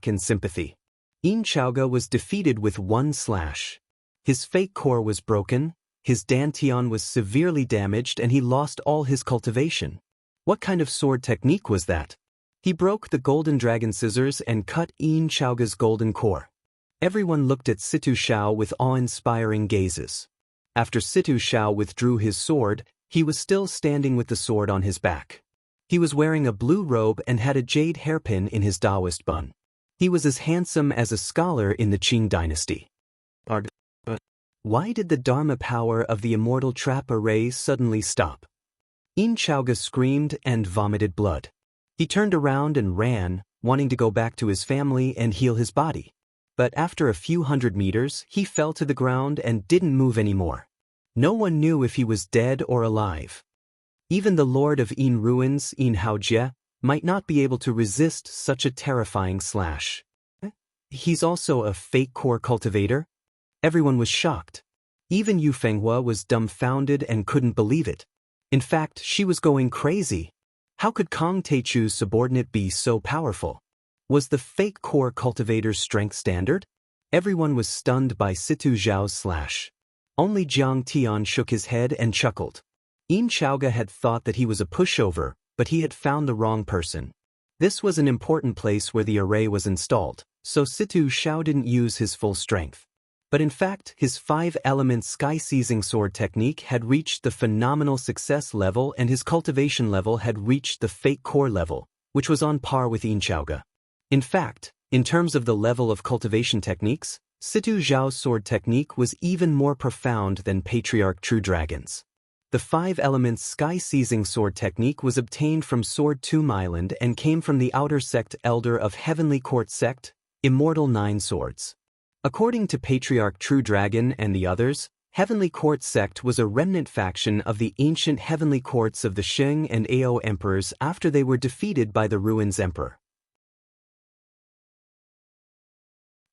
and sympathy. Yin Chaoge was defeated with 1 slash. His fake core was broken, his dantian was severely damaged and he lost all his cultivation. What kind of sword technique was that? He broke the golden dragon scissors and cut Yin Chaoge's golden core. Everyone looked at Situ Shao with awe-inspiring gazes. After Situ Shao withdrew his sword, he was still standing with the sword on his back. He was wearing a blue robe and had a jade hairpin in his Taoist bun. He was as handsome as a scholar in the Qing dynasty. But why did the Dharma power of the immortal trap array suddenly stop? Xiaoga screamed and vomited blood. He turned around and ran, wanting to go back to his family and heal his body. But after a few hundred meters, he fell to the ground and didn't move anymore. No one knew if he was dead or alive. Even the Lord of Yin Ruins, Yin Haojie, might not be able to resist such a terrifying slash. He's also a fake core cultivator? Everyone was shocked. Even Yu Fenghua was dumbfounded and couldn't believe it. In fact, she was going crazy. How could Kong Teichu's subordinate be so powerful? Was the fake core cultivator's strength standard? Everyone was stunned by Situ Zhao's slash. Only Jiang Tian shook his head and chuckled. Yin Xiaoga had thought that he was a pushover, but he had found the wrong person. This was an important place where the array was installed, so Situ Zhao didn't use his full strength. But in fact, his 5-element sky-seizing sword technique had reached the phenomenal success level and his cultivation level had reached the fake core level, which was on par with Yin Xiaoga. In fact, in terms of the level of cultivation techniques, Situ Zhao's sword technique was even more profound than Patriarch True Dragon's. The 5-element sky-seizing sword technique was obtained from Sword Tomb Island and came from the outer sect elder of Heavenly Court sect, Immortal 9 Swords. According to Patriarch True Dragon and the others, Heavenly Court sect was a remnant faction of the ancient Heavenly Courts of the Shang and Ao emperors after they were defeated by the Ruins Emperor.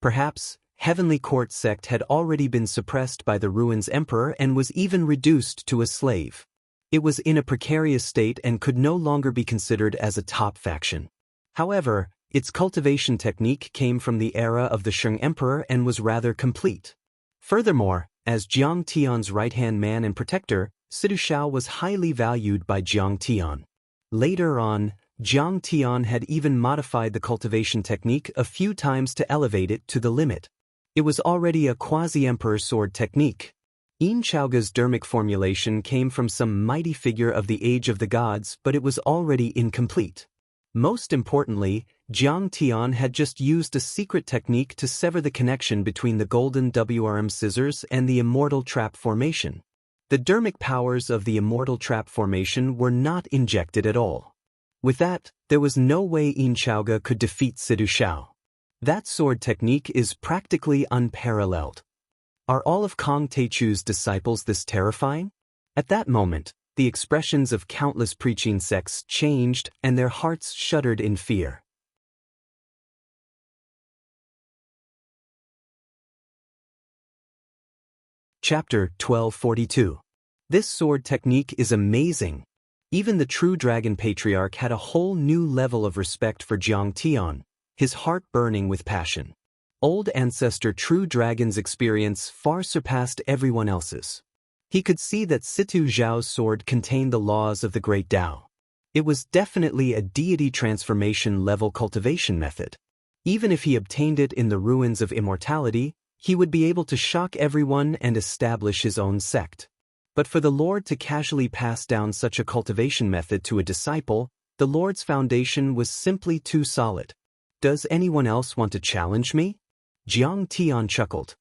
Perhaps, Heavenly Court sect had already been suppressed by the Ruins Emperor and was even reduced to a slave. It was in a precarious state and could no longer be considered as a top faction. However, its cultivation technique came from the era of the Shang Emperor and was rather complete. Furthermore, as Jiang Tian's right-hand man and protector, Situ Zhao was highly valued by Jiang Tian. Later on, Jiang Tian had even modified the cultivation technique a few times to elevate it to the limit. It was already a quasi-emperor sword technique. Yin Xiaoga's dermic formulation came from some mighty figure of the Age of the Gods, but it was already incomplete. Most importantly, Jiang Tian had just used a secret technique to sever the connection between the golden WRM scissors and the immortal trap formation. The dermic powers of the immortal trap formation were not injected at all. With that, there was no way Yin Xiaoga could defeat Situ Zhao. That sword technique is practically unparalleled. Are all of Kong Teichu's disciples this terrifying? At that moment, the expressions of countless preaching sects changed and their hearts shuddered in fear. Chapter 1242. This sword technique is amazing. Even the true dragon patriarch had a whole new level of respect for Jiang Tian, his heart burning with passion. Old ancestor True Dragon's experience far surpassed everyone else's. He could see that Situ Zhao's sword contained the laws of the Great Tao. It was definitely a deity transformation level cultivation method. Even if he obtained it in the ruins of immortality, he would be able to shock everyone and establish his own sect. But for the Lord to casually pass down such a cultivation method to a disciple, the Lord's foundation was simply too solid. Does anyone else want to challenge me? Jiang Tian chuckled.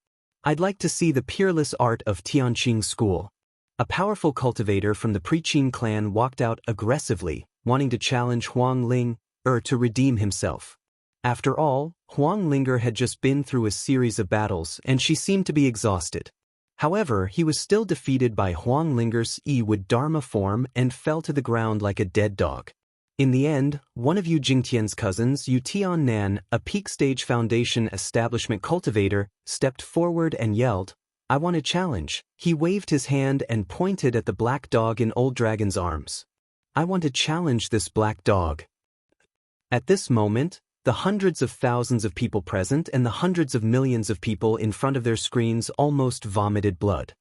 I'd like to see the peerless art of Tianqing school. A powerful cultivator from the Preqin clan walked out aggressively, wanting to challenge Wang Lin, to redeem himself. After all, Huang Linger had just been through a series of battles and she seemed to be exhausted. However, he was still defeated by Huang Linger's Yi-Wood Dharma form and fell to the ground like a dead dog. In the end, one of Yu Jingtian's cousins, Yu Tiannan, a peak stage foundation establishment cultivator, stepped forward and yelled, "I want a challenge." He waved his hand and pointed at the black dog in Old Dragon's arms. "I want to challenge this black dog." At this moment, the hundreds of thousands of people present and the hundreds of millions of people in front of their screens almost vomited blood.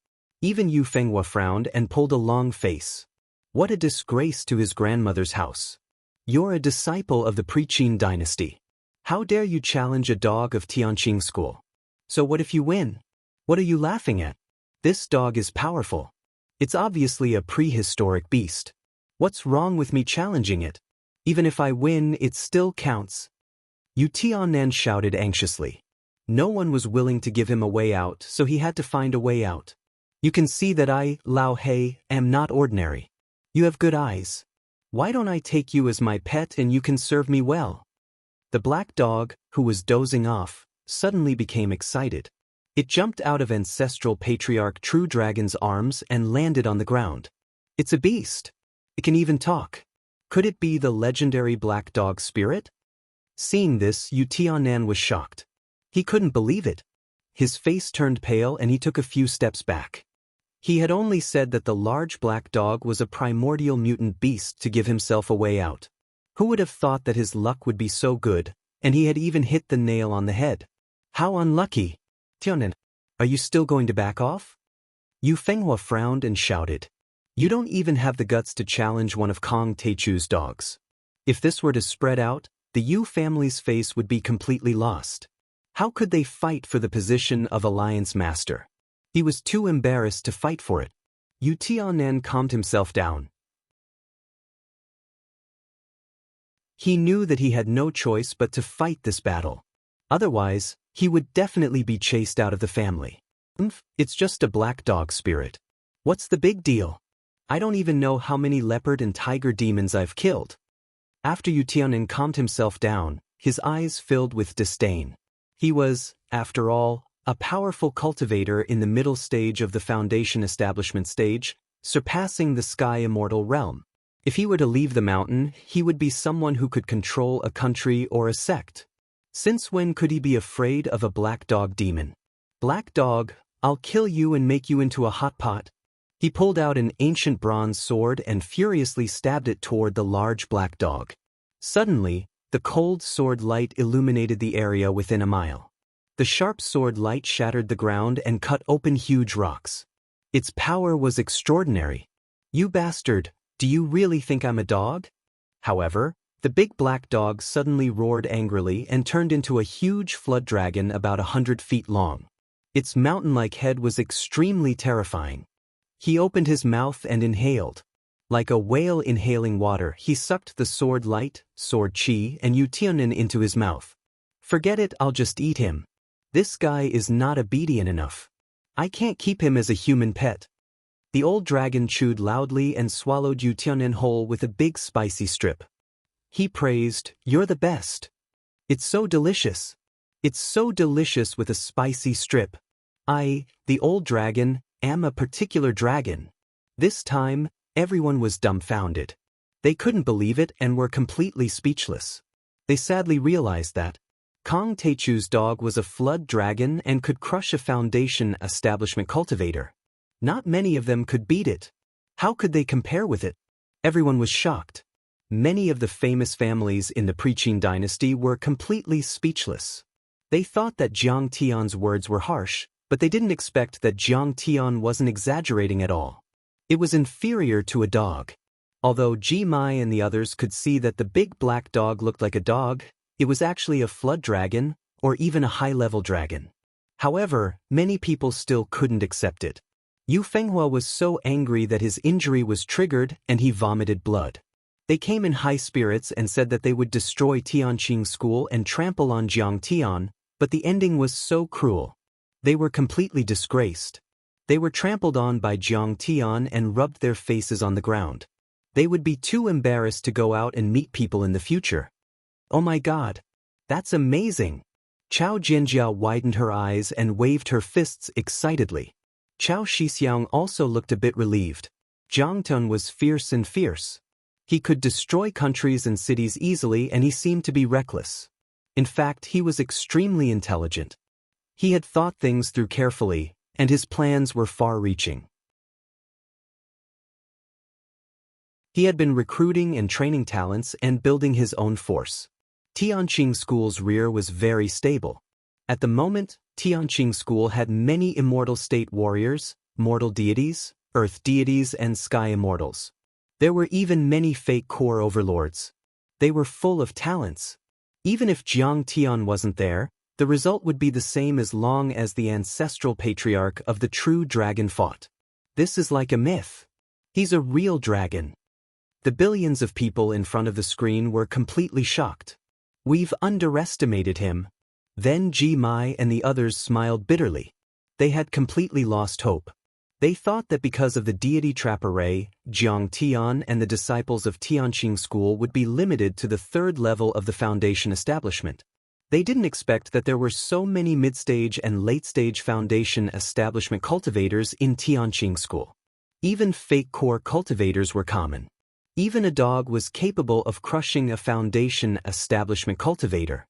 Even Yu Fenghua frowned and pulled a long face. What a disgrace to his grandmother's house. You're a disciple of the Preqin dynasty. How dare you challenge a dog of Tianqing school? So what if you win? What are you laughing at? This dog is powerful. It's obviously a prehistoric beast. What's wrong with me challenging it? Even if I win, it still counts. Yu Tiannan shouted anxiously. No one was willing to give him a way out, so he had to find a way out. You can see that I, Lao He, am not ordinary. You have good eyes. Why don't I take you as my pet and you can serve me well? The black dog, who was dozing off, suddenly became excited. It jumped out of ancestral patriarch True Dragon's arms and landed on the ground. It's a beast. It can even talk. Could it be the legendary black dog spirit? Seeing this, Tianan was shocked. He couldn't believe it. His face turned pale and he took a few steps back. He had only said that the large black dog was a primordial mutant beast to give himself a way out. Who would have thought that his luck would be so good, and he had even hit the nail on the head? How unlucky! Tianan, are you still going to back off? Yu Fenghua frowned and shouted. You don't even have the guts to challenge one of Kong Teichu's dogs. If this were to spread out, the Yu family's face would be completely lost. How could they fight for the position of Alliance Master? He was too embarrassed to fight for it. Yu Tianan calmed himself down. He knew that he had no choice but to fight this battle. Otherwise, he would definitely be chased out of the family. It's just a black dog spirit. What's the big deal? I don't even know how many leopard and tiger demons I've killed. After Yu Tianan calmed himself down, his eyes filled with disdain. He was, after all, a powerful cultivator in the middle stage of the Foundation establishment stage, surpassing the Sky Immortal realm. If he were to leave the mountain, he would be someone who could control a country or a sect. Since when could he be afraid of a black dog demon? Black dog, I'll kill you and make you into a hot pot. He pulled out an ancient bronze sword and furiously stabbed it toward the large black dog. Suddenly, the cold sword light illuminated the area within a mile. The sharp sword light shattered the ground and cut open huge rocks. Its power was extraordinary. You bastard, do you really think I'm a dog? However, the big black dog suddenly roared angrily and turned into a huge flood dragon about 100 feet long. Its mountain-like head was extremely terrifying. He opened his mouth and inhaled. Like a whale inhaling water, he sucked the sword light, sword chi, and Yu Tianan into his mouth. Forget it, I'll just eat him. This guy is not obedient enough. I can't keep him as a human pet. The old dragon chewed loudly and swallowed Yu Tianan whole with a big spicy strip. He praised, "You're the best. It's so delicious. It's so delicious with a spicy strip. I, the old dragon, am a particular dragon." This time, everyone was dumbfounded. They couldn't believe it and were completely speechless. They sadly realized that Kong Teichu's dog was a flood dragon and could crush a Foundation establishment cultivator. Not many of them could beat it. How could they compare with it? Everyone was shocked. Many of the famous families in the Preqin dynasty were completely speechless. They thought that Jiang Tian's words were harsh, but they didn't expect that Jiang Tian wasn't exaggerating at all. It was inferior to a dog. Although Ji Mai and the others could see that the big black dog looked like a dog, it was actually a flood dragon, or even a high-level dragon. However, many people still couldn't accept it. Yu Fenghua was so angry that his injury was triggered and he vomited blood. They came in high spirits and said that they would destroy Tianqing School and trample on Jiang Tian, but the ending was so cruel. They were completely disgraced. They were trampled on by Jiang Tian and rubbed their faces on the ground. They would be too embarrassed to go out and meet people in the future. Oh my God! That's amazing! Chao Jianjia widened her eyes and waved her fists excitedly. Chao Shixiang also looked a bit relieved. Jiang Tun was fierce and fierce. He could destroy countries and cities easily and he seemed to be reckless. In fact, he was extremely intelligent. He had thought things through carefully, and his plans were far-reaching. He had been recruiting and training talents and building his own force. Tianqing School's rear was very stable. At the moment, Tianqing School had many immortal state warriors, mortal deities, earth deities, and sky immortals. There were even many fake core overlords. They were full of talents. Even if Jiang Tian wasn't there, the result would be the same as long as the ancestral patriarch of the true dragon fought. This is like a myth. He's a real dragon. The billions of people in front of the screen were completely shocked. We've underestimated him. Then Ji Mai and the others smiled bitterly. They had completely lost hope. They thought that because of the deity trap array, Jiang Tian and the disciples of Tianqing school would be limited to the third level of the foundation establishment. They didn't expect that there were so many mid-stage and late-stage foundation establishment cultivators in Tianqing school. Even fake core cultivators were common. Even a dog was capable of crushing a foundation establishment cultivator.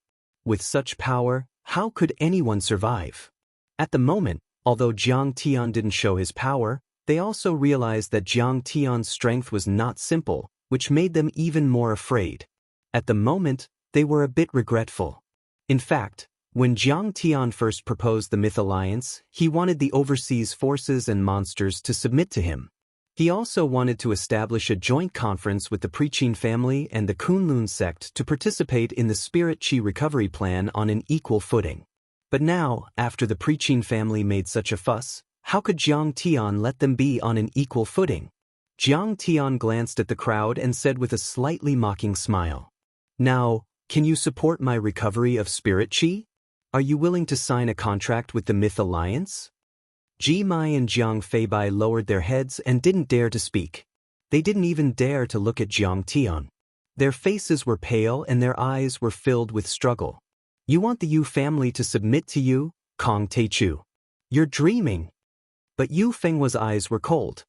With such power, how could anyone survive? At the moment, although Jiang Tian didn't show his power, they also realized that Jiang Tian's strength was not simple, which made them even more afraid. At the moment, they were a bit regretful. In fact, when Jiang Tian first proposed the Myth Alliance, he wanted the overseas forces and monsters to submit to him. He also wanted to establish a joint conference with the Preqin family and the Kunlun sect to participate in the Spirit Qi recovery plan on an equal footing. But now, after the Preqin family made such a fuss, how could Jiang Tian let them be on an equal footing? Jiang Tian glanced at the crowd and said with a slightly mocking smile, "Now, can you support my recovery of Spirit Qi? Are you willing to sign a contract with the Myth Alliance?" Ji Mai and Jiang Feibai lowered their heads and didn't dare to speak. They didn't even dare to look at Jiang Tian. Their faces were pale and their eyes were filled with struggle. "You want the Yu family to submit to you, Kong Teichu? You're dreaming." But Yu Fenghua's eyes were cold.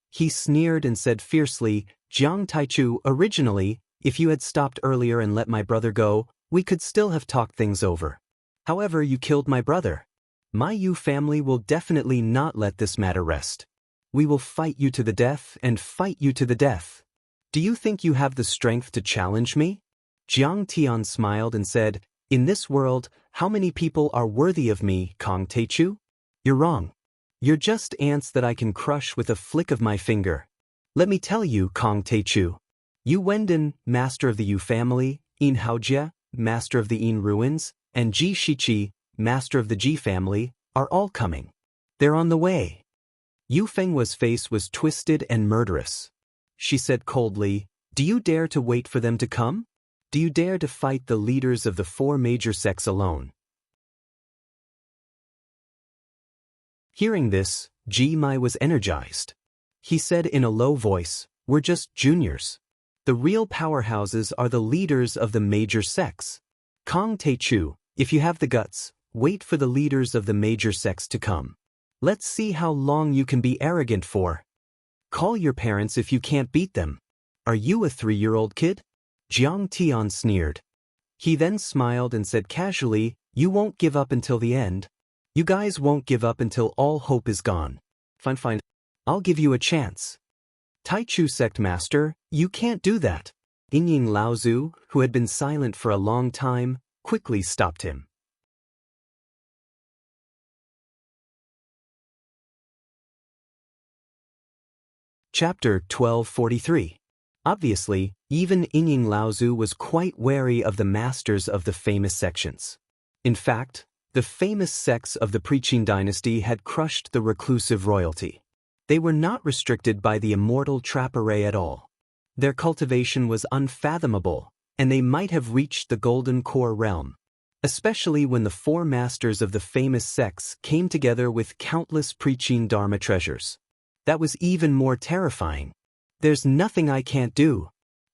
He sneered and said fiercely, "Jiang Taichu, originally, if you had stopped earlier and let my brother go, we could still have talked things over. However, you killed my brother. My Yu family will definitely not let this matter rest. We will fight you to the death and fight you to the death. Do you think you have the strength to challenge me?" Jiang Tian smiled and said, "In this world, how many people are worthy of me, Kong Teichu? You're wrong. You're just ants that I can crush with a flick of my finger. Let me tell you, Kong Teichu. Yu Wenden, master of the Yu family, Yin Haojie, master of the Yin ruins, and Ji Shiqi, master of the Ji family, are all coming. They're on the way." Yu Fenghua's face was twisted and murderous. She said coldly, "Do you dare to wait for them to come? Do you dare to fight the leaders of the four major sects alone?" Hearing this, Ji Mai was energized. He said in a low voice, "We're just juniors. The real powerhouses are the leaders of the major sects. Kong Teichu, if you have the guts, wait for the leaders of the major sects to come. Let's see how long you can be arrogant for. Call your parents if you can't beat them. Are you a 3-year-old kid?" Jiang Tian sneered. He then smiled and said casually, "You won't give up until the end. You guys won't give up until all hope is gone. Fine. I'll give you a chance." "Taichu sect master, you can't do that." Yingying Laozu, who had been silent for a long time, quickly stopped him. Chapter 1243. Obviously, even Yingying Laozu was quite wary of the masters of the famous sections. In fact, the famous sects of the Preqin dynasty had crushed the reclusive royalty. They were not restricted by the immortal trap array at all. Their cultivation was unfathomable, and they might have reached the golden core realm, especially when the four masters of the famous sects came together with countless Preqin Dharma treasures. That was even more terrifying. "There's nothing I can't do."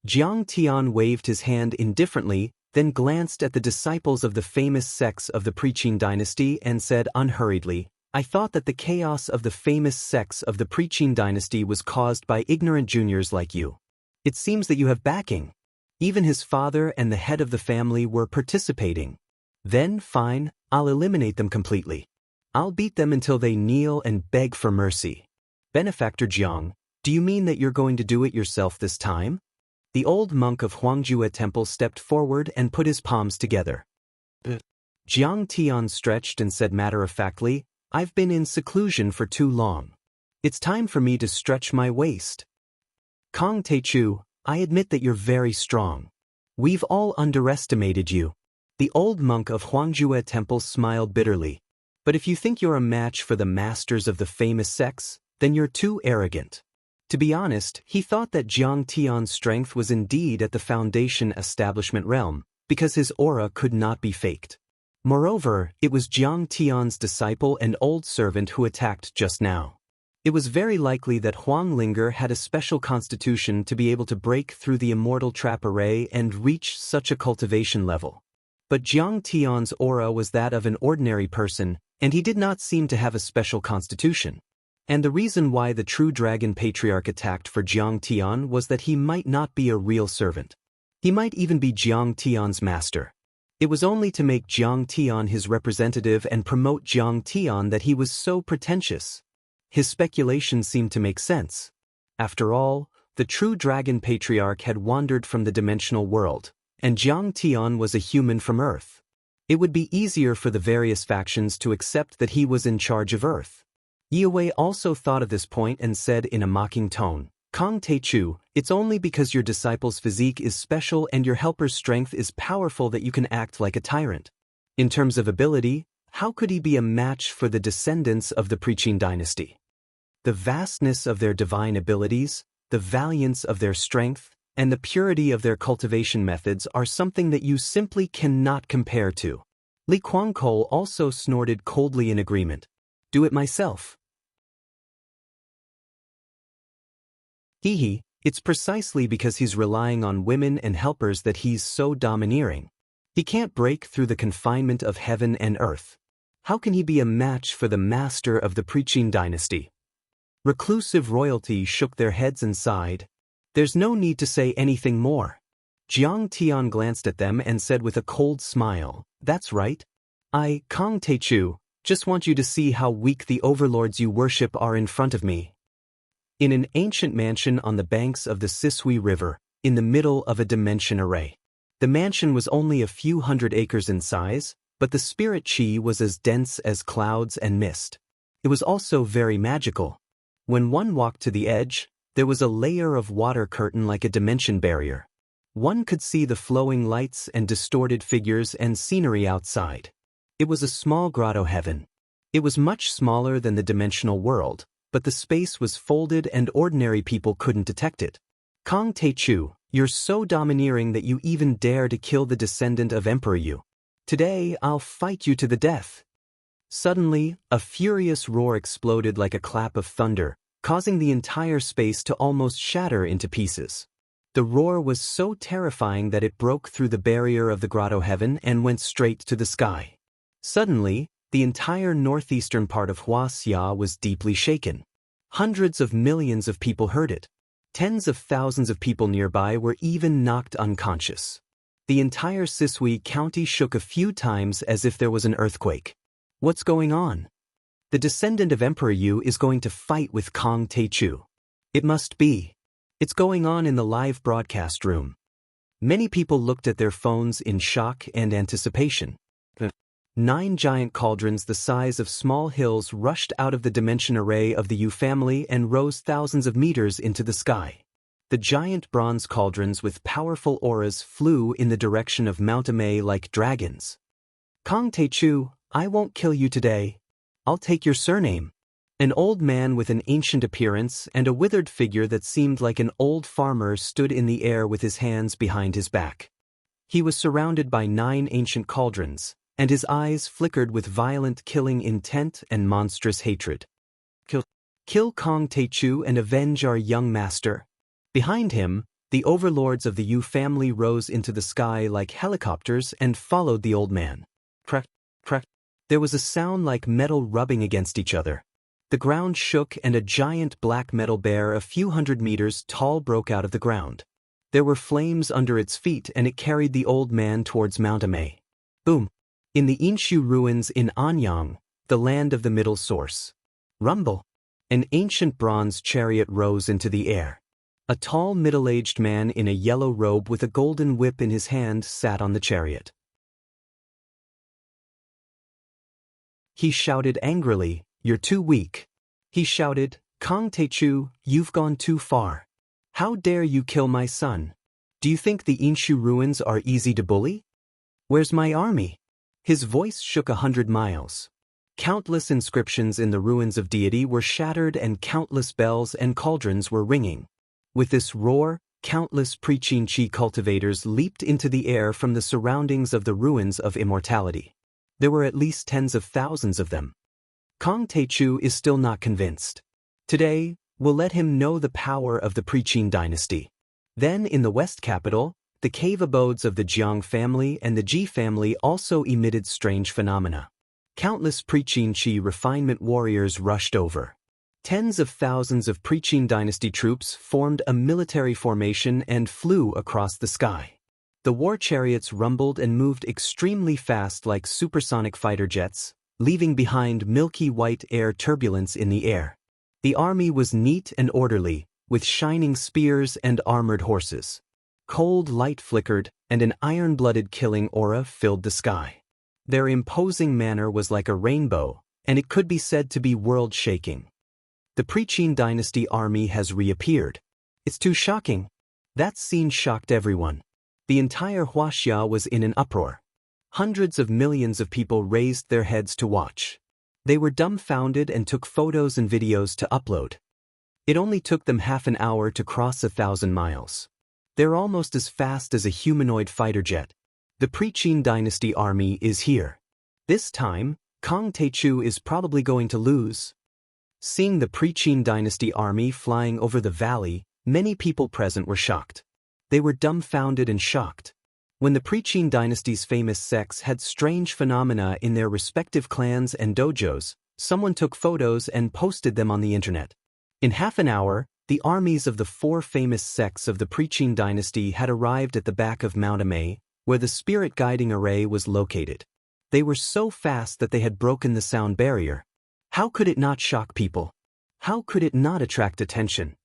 Jiang Tian waved his hand indifferently, then glanced at the disciples of the famous sects of the Preqin dynasty and said unhurriedly, "I thought that the chaos of the famous sects of the Preqin dynasty was caused by ignorant juniors like you. It seems that you have backing." Even his father and the head of the family were participating. "Then, fine, I'll eliminate them completely. I'll beat them until they kneel and beg for mercy." "Benefactor Jiang, do you mean that you're going to do it yourself this time?" The old monk of Huangjue Temple stepped forward and put his palms together. Jiang Tian stretched and said matter-of-factly, "I've been in seclusion for too long. It's time for me to stretch my waist. Kong Teichu, I admit that you're very strong. We've all underestimated you." The old monk of Huangjue Temple smiled bitterly. "But if you think you're a match for the masters of the famous sects, then you're too arrogant." To be honest, he thought that Jiang Tian's strength was indeed at the foundation establishment realm, because his aura could not be faked. Moreover, it was Jiang Tian's disciple and old servant who attacked just now. It was very likely that Huang Linger had a special constitution to be able to break through the immortal trap array and reach such a cultivation level. But Jiang Tian's aura was that of an ordinary person, and he did not seem to have a special constitution. And the reason why the true dragon patriarch attacked for Jiang Tian was that he might not be a real servant. He might even be Jiang Tian's master. It was only to make Jiang Tian his representative and promote Jiang Tian that he was so pretentious. His speculation seemed to make sense. After all, the true dragon patriarch had wandered from the dimensional world, and Jiang Tian was a human from Earth. It would be easier for the various factions to accept that he was in charge of Earth. Yue also thought of this point and said in a mocking tone, Kong Teichu, it's only because your disciple's physique is special and your helper's strength is powerful that you can act like a tyrant. In terms of ability, how could he be a match for the descendants of the Preqin dynasty? The vastness of their divine abilities, the valiance of their strength, and the purity of their cultivation methods are something that you simply cannot compare to. Li Guangkou also snorted coldly in agreement. Do it myself. Hehe, it's precisely because he's relying on women and helpers that he's so domineering. He can't break through the confinement of heaven and earth. How can he be a match for the master of the Preqin dynasty? Reclusive royalty shook their heads and sighed. There's no need to say anything more. Jiang Tian glanced at them and said with a cold smile, That's right. I, Kong Teichu, just want you to see how weak the overlords you worship are in front of me. In an ancient mansion on the banks of the Sisui River, in the middle of a dimension array. The mansion was only a few hundred acres in size, but the spirit chi was as dense as clouds and mist. It was also very magical. When one walked to the edge, there was a layer of water curtain like a dimension barrier. One could see the flowing lights and distorted figures and scenery outside. It was a small grotto heaven. It was much smaller than the dimensional world, but the space was folded and ordinary people couldn't detect it. Kong Teichu, you're so domineering that you even dare to kill the descendant of Emperor Yu. Today, I'll fight you to the death. Suddenly, a furious roar exploded like a clap of thunder, causing the entire space to almost shatter into pieces. The roar was so terrifying that it broke through the barrier of the grotto heaven and went straight to the sky. Suddenly, the entire northeastern part of Wuxia was deeply shaken. Hundreds of millions of people heard it. Tens of thousands of people nearby were even knocked unconscious. The entire Sisui County shook a few times as if there was an earthquake. What's going on? The descendant of Emperor Yu is going to fight with Kong Teichu. It must be. It's going on in the live broadcast room. Many people looked at their phones in shock and anticipation. 9 giant cauldrons the size of small hills rushed out of the dimension array of the Yu family and rose thousands of meters into the sky. The giant bronze cauldrons with powerful auras flew in the direction of Mount Amei like dragons. Kong Teichu, I won't kill you today. I'll take your surname. An old man with an ancient appearance and a withered figure that seemed like an old farmer stood in the air with his hands behind his back. He was surrounded by 9 ancient cauldrons, and his eyes flickered with violent killing intent and monstrous hatred. Kill Kong Teichu and avenge our young master. Behind him, the overlords of the Yu family rose into the sky like helicopters and followed the old man. Crack, crack. There was a sound like metal rubbing against each other. The ground shook and a giant black metal bear a few hundred meters tall broke out of the ground. There were flames under its feet and it carried the old man towards Mount Amei. Boom! In the Inshu ruins in Anyang, the land of the middle source. Rumble! An ancient bronze chariot rose into the air. A tall middle-aged man in a yellow robe with a golden whip in his hand sat on the chariot. He shouted angrily, You're too weak. He shouted, Kong Teichu, you've gone too far. How dare you kill my son? Do you think the Inshu ruins are easy to bully? Where's my army? His voice shook 100 miles. Countless inscriptions in the ruins of deity were shattered and countless bells and cauldrons were ringing. With this roar, countless Preqin Chi cultivators leaped into the air from the surroundings of the ruins of immortality. There were at least tens of thousands of them. Kong Teichu is still not convinced. Today, we'll let him know the power of the Preqin dynasty. Then in the West capital, the cave abodes of the Jiang family and the Ji family also emitted strange phenomena. Countless Preqin Qi refinement warriors rushed over. Tens of thousands of Preqin dynasty troops formed a military formation and flew across the sky. The war chariots rumbled and moved extremely fast like supersonic fighter jets, leaving behind milky white air turbulence in the air. The army was neat and orderly, with shining spears and armored horses. Cold light flickered, and an iron-blooded killing aura filled the sky. Their imposing manner was like a rainbow, and it could be said to be world-shaking. The Preqin dynasty army has reappeared. It's too shocking. That scene shocked everyone. The entire Wuxia was in an uproar. Hundreds of millions of people raised their heads to watch. They were dumbfounded and took photos and videos to upload. It only took them half an hour to cross 1,000 miles. They're almost as fast as a humanoid fighter jet. The Preqin dynasty army is here. This time, Kong Teichu is probably going to lose. Seeing the Preqin dynasty army flying over the valley, many people present were shocked. They were dumbfounded and shocked. When the Preqin dynasty's famous sects had strange phenomena in their respective clans and dojos, someone took photos and posted them on the internet. In half an hour, the armies of the 4 famous sects of the Preqin dynasty had arrived at the back of Mount Amei, where the spirit guiding array was located. They were so fast that they had broken the sound barrier. How could it not shock people? How could it not attract attention?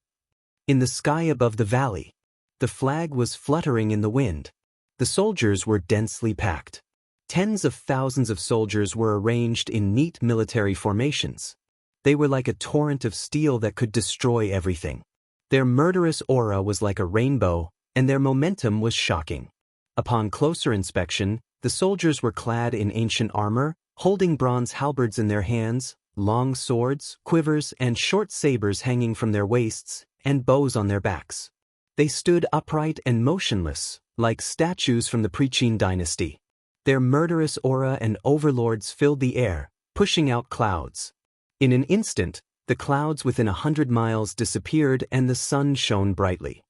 In the sky above the valley, the flag was fluttering in the wind. The soldiers were densely packed. Tens of thousands of soldiers were arranged in neat military formations. They were like a torrent of steel that could destroy everything. Their murderous aura was like a rainbow, and their momentum was shocking. Upon closer inspection, the soldiers were clad in ancient armor, holding bronze halberds in their hands, long swords, quivers, and short sabers hanging from their waists, and bows on their backs. They stood upright and motionless, like statues from the Preqin dynasty. Their murderous aura and overlords filled the air, pushing out clouds. In an instant, the clouds within 100 miles disappeared and the sun shone brightly.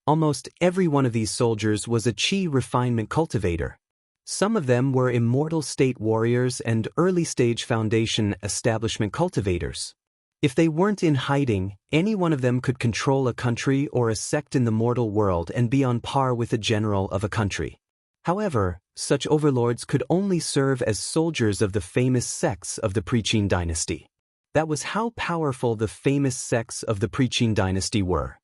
Almost every one of these soldiers was a Qi refinement cultivator. Some of them were immortal state warriors and early-stage foundation establishment cultivators. If they weren't in hiding, any one of them could control a country or a sect in the mortal world and be on par with a general of a country. However, such overlords could only serve as soldiers of the famous sects of the Preqin dynasty. That was how powerful the famous sects of the Preqin dynasty were.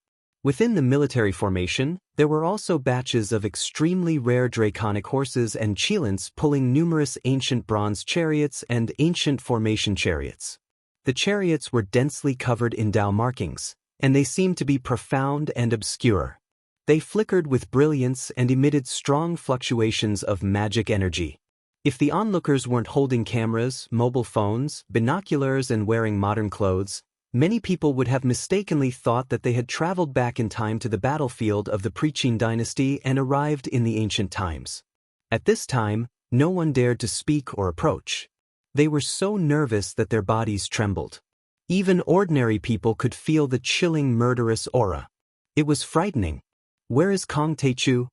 Within the military formation, there were also batches of extremely rare draconic horses and qilins pulling numerous ancient bronze chariots and ancient formation chariots. The chariots were densely covered in Dao markings, and they seemed to be profound and obscure. They flickered with brilliance and emitted strong fluctuations of magic energy. If the onlookers weren't holding cameras, mobile phones, binoculars, and wearing modern clothes, many people would have mistakenly thought that they had traveled back in time to the battlefield of the Preqin dynasty and arrived in the ancient times. At this time, no one dared to speak or approach. They were so nervous that their bodies trembled. Even ordinary people could feel the chilling murderous aura. It was frightening. "Where is Kong Teichu?"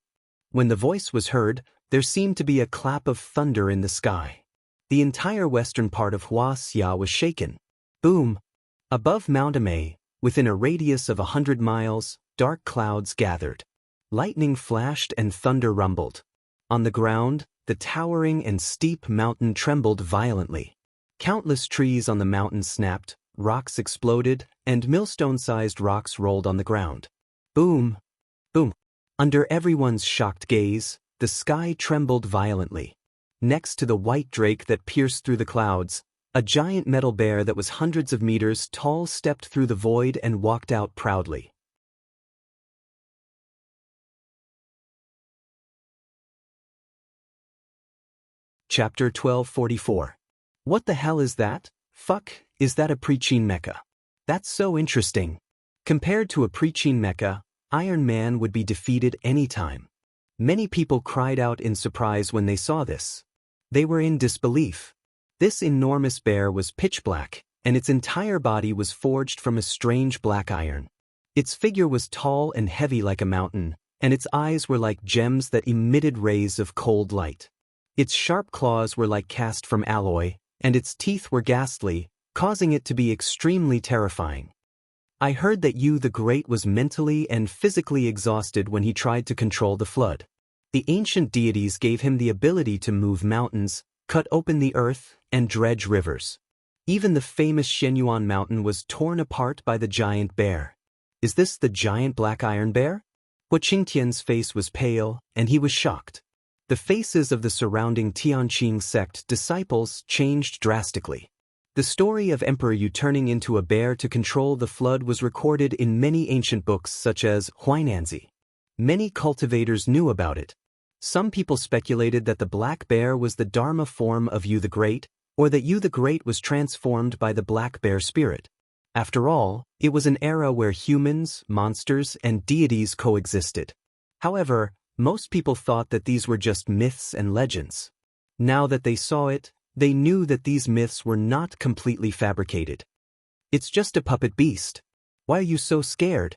When the voice was heard, there seemed to be a clap of thunder in the sky. The entire western part of Wuxia was shaken. Boom! Above Mount Amei, within a radius of 100 miles, dark clouds gathered. Lightning flashed and thunder rumbled. On the ground, the towering and steep mountain trembled violently. Countless trees on the mountain snapped, rocks exploded, and millstone-sized rocks rolled on the ground. Boom! Boom! Under everyone's shocked gaze, the sky trembled violently. Next to the white drake that pierced through the clouds, a giant metal bear that was hundreds of meters tall stepped through the void and walked out proudly. Chapter 1244. What the hell is that? Fuck, is that a Preqin mecha? That's so interesting. Compared to a Preqin mecha, Iron Man would be defeated anytime. Many people cried out in surprise when they saw this. They were in disbelief. This enormous bear was pitch black, and its entire body was forged from a strange black iron. Its figure was tall and heavy like a mountain, and its eyes were like gems that emitted rays of cold light. Its sharp claws were like cast from alloy, and its teeth were ghastly, causing it to be extremely terrifying. I heard that Yu the Great was mentally and physically exhausted when he tried to control the flood. The ancient deities gave him the ability to move mountains, cut open the earth, and dredge rivers. Even the famous Shenyuan mountain was torn apart by the giant bear. Is this the giant black iron bear? Hua Qingtian's face was pale, and he was shocked. The faces of the surrounding Tianqing sect disciples changed drastically. The story of Emperor Yu turning into a bear to control the flood was recorded in many ancient books such as Huainanzi. Many cultivators knew about it. Some people speculated that the black bear was the Dharma form of Yu the Great, or that Yu the Great was transformed by the black bear spirit. After all, it was an era where humans, monsters, and deities coexisted. However, most people thought that these were just myths and legends. Now that they saw it, they knew that these myths were not completely fabricated. It's just a puppet beast. Why are you so scared?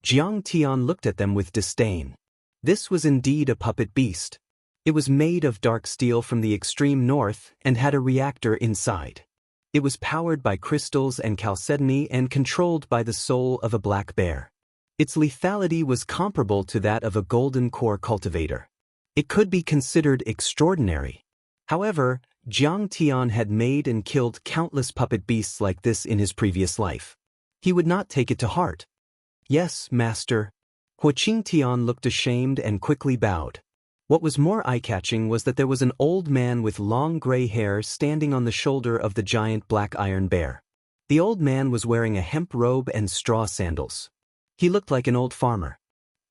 Jiang Tian looked at them with disdain. This was indeed a puppet beast. It was made of dark steel from the extreme north and had a reactor inside. It was powered by crystals and chalcedony and controlled by the soul of a black bear. Its lethality was comparable to that of a golden core cultivator. It could be considered extraordinary. However, Jiang Tian had made and killed countless puppet beasts like this in his previous life. He would not take it to heart. Yes, master. Hua Qingtian looked ashamed and quickly bowed. What was more eye-catching was that there was an old man with long gray hair standing on the shoulder of the giant black iron bear. The old man was wearing a hemp robe and straw sandals. He looked like an old farmer.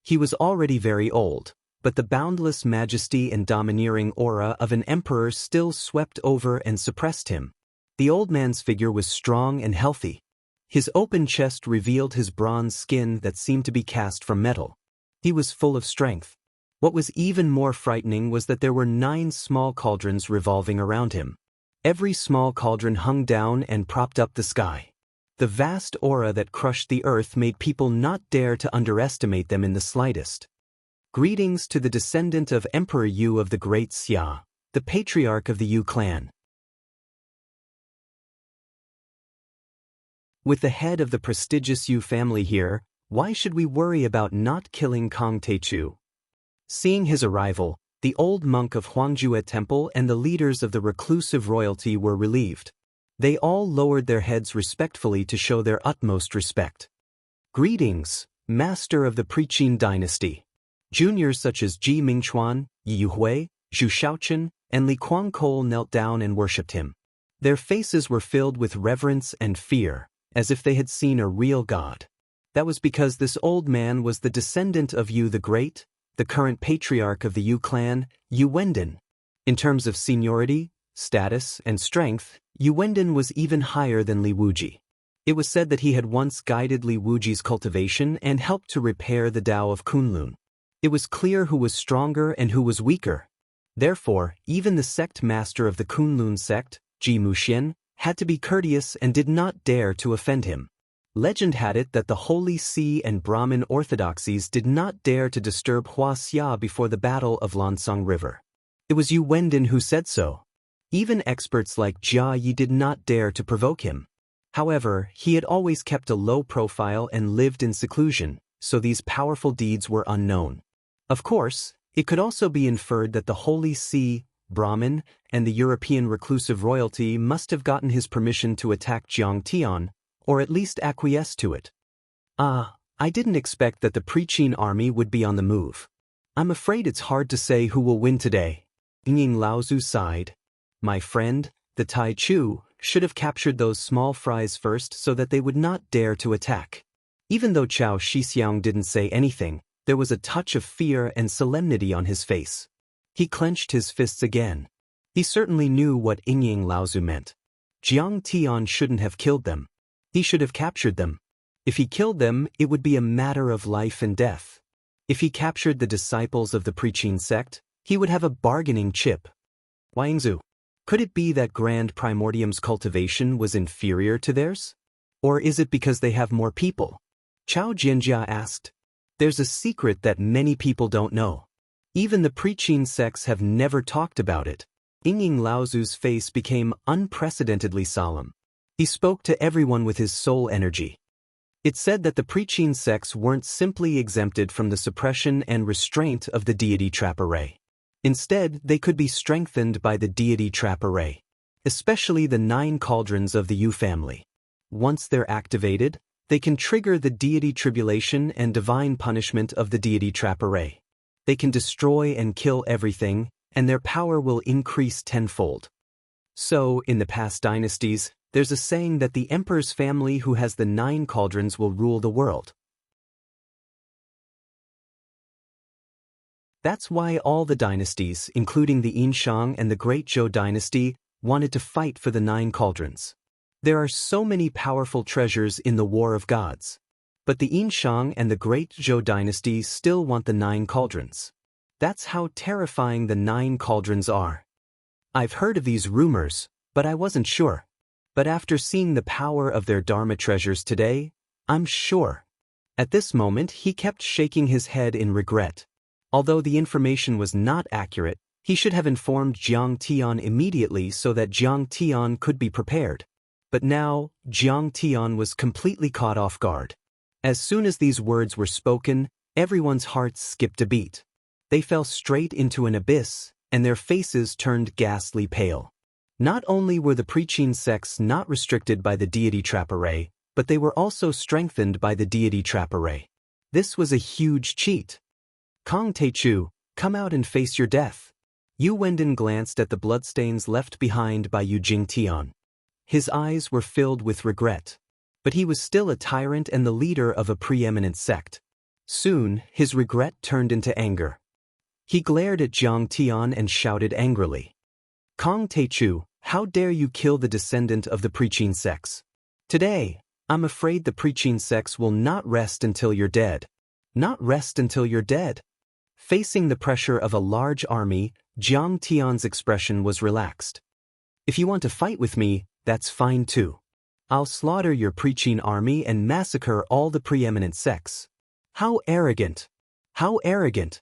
He was already very old, but the boundless majesty and domineering aura of an emperor still swept over and suppressed him. The old man's figure was strong and healthy. His open chest revealed his bronze skin that seemed to be cast from metal. He was full of strength. What was even more frightening was that there were 9 small cauldrons revolving around him. Every small cauldron hung down and propped up the sky. The vast aura that crushed the earth made people not dare to underestimate them in the slightest. Greetings to the descendant of Emperor Yu of the Great Xia, the patriarch of the Yu clan. With the head of the prestigious Yu family here, why should we worry about not killing Kong Teichu? Seeing his arrival, the old monk of Huangjue Temple and the leaders of the reclusive royalty were relieved. They all lowered their heads respectfully to show their utmost respect. Greetings, master of the Preqin dynasty. Juniors such as Ji Mingchuan, Yi Yuhui, Zhu Shaochen, and Li Kuangkol knelt down and worshipped him. Their faces were filled with reverence and fear, as if they had seen a real god. That was because this old man was the descendant of Yu the Great, the current patriarch of the Yu clan, Yu Wendin. In terms of seniority, status, and strength, Yu Wendin was even higher than Li Wuji. It was said that he had once guided Li Wuji's cultivation and helped to repair the Tao of Kunlun. It was clear who was stronger and who was weaker. Therefore, even the sect master of the Kunlun sect, Ji Muxian, had to be courteous and did not dare to offend him. Legend had it that the Holy See and Brahmin orthodoxies did not dare to disturb Hua Xia before the Battle of Lansong River. It was Yu Wendin who said so. Even experts like Jia Yi did not dare to provoke him. However, he had always kept a low profile and lived in seclusion, so these powerful deeds were unknown. Of course, it could also be inferred that the Holy See, Brahmin, and the European reclusive royalty must have gotten his permission to attack Jiang Tian, or at least acquiesce to it. I didn't expect that the Preqin army would be on the move. I'm afraid it's hard to say who will win today. Ying Laozu sighed. My friend, the Tai Chu, should have captured those small fries first so that they would not dare to attack. Even though Chao Shixiang didn't say anything, there was a touch of fear and solemnity on his face. He clenched his fists again. He certainly knew what Ying Laozu meant. Jiang Tian shouldn't have killed them. He should have captured them. If he killed them, it would be a matter of life and death. If he captured the disciples of the Preqin sect, he would have a bargaining chip. Wangzu. Could it be that Grand Primordium's cultivation was inferior to theirs? Or is it because they have more people? Chao Jianjia asked. There's a secret that many people don't know. Even the preaching sects have never talked about it. Ying Laozu's face became unprecedentedly solemn. He spoke to everyone with his soul energy. It said that the preaching sects weren't simply exempted from the suppression and restraint of the deity trap array. Instead, they could be strengthened by the deity trap array, especially the 9 cauldrons of the Yu family. Once they're activated, they can trigger the deity tribulation and divine punishment of the deity trap array. They can destroy and kill everything, and their power will increase tenfold. So, in the past dynasties, there's a saying that the emperor's family who has the 9 cauldrons will rule the world. That's why all the dynasties, including the Yinshang and the Great Zhou dynasty, wanted to fight for the 9 cauldrons. There are so many powerful treasures in the War of Gods. But the Yinshang and the Great Zhou dynasty still want the 9 cauldrons. That's how terrifying the 9 cauldrons are. I've heard of these rumors, but I wasn't sure. But after seeing the power of their Dharma treasures today, I'm sure. At this moment, he kept shaking his head in regret. Although the information was not accurate, he should have informed Jiang Tian immediately so that Jiang Tian could be prepared. But now, Jiang Tian was completely caught off guard. As soon as these words were spoken, everyone's hearts skipped a beat. They fell straight into an abyss, and their faces turned ghastly pale. Not only were the preaching sects not restricted by the deity trap array, but they were also strengthened by the deity trap array. This was a huge cheat. Kong Teichu, come out and face your death. Yu Wendin glanced at the bloodstains left behind by Yu Jingtian. His eyes were filled with regret. But he was still a tyrant and the leader of a preeminent sect. Soon, his regret turned into anger. He glared at Jiang Tian and shouted angrily. Kong Teichu, how dare you kill the descendant of the preaching sects? Today, I'm afraid the preaching sects will not rest until you're dead. Not rest until you're dead. Facing the pressure of a large army, Jiang Tian's expression was relaxed. If you want to fight with me, that's fine too. I'll slaughter your preaching army and massacre all the preeminent sects. How arrogant! How arrogant!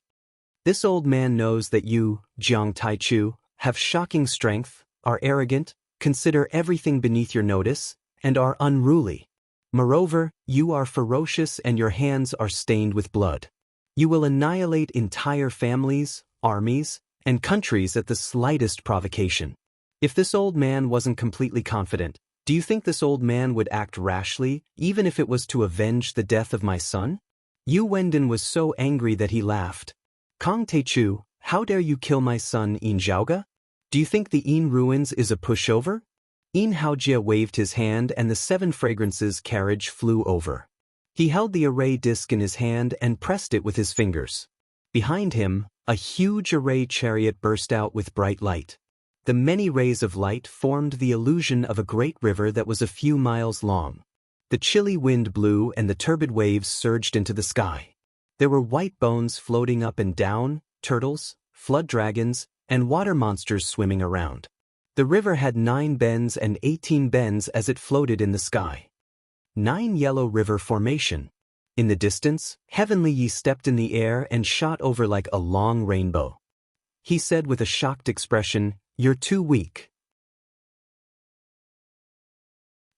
This old man knows that you, Jiang Taichu, have shocking strength, are arrogant, consider everything beneath your notice, and are unruly. Moreover, you are ferocious and your hands are stained with blood. You will annihilate entire families, armies, and countries at the slightest provocation. If this old man wasn't completely confident, do you think this old man would act rashly, even if it was to avenge the death of my son? Yu Wendin was so angry that he laughed. Kong Teichu, how dare you kill my son Yin Zhaoge? Do you think the Yin ruins is a pushover? Yin Haojie waved his hand and the 7 fragrances carriage flew over. He held the array disc in his hand and pressed it with his fingers. Behind him, a huge array chariot burst out with bright light. The many rays of light formed the illusion of a great river that was a few miles long. The chilly wind blew and the turbid waves surged into the sky. There were white bones floating up and down, turtles, flood dragons, and water monsters swimming around. The river had 9 bends and 18 bends as it floated in the sky. 9 Yellow River Formation. In the distance, Heavenly Yi stepped in the air and shot over like a long rainbow. He said with a shocked expression, "You're too weak."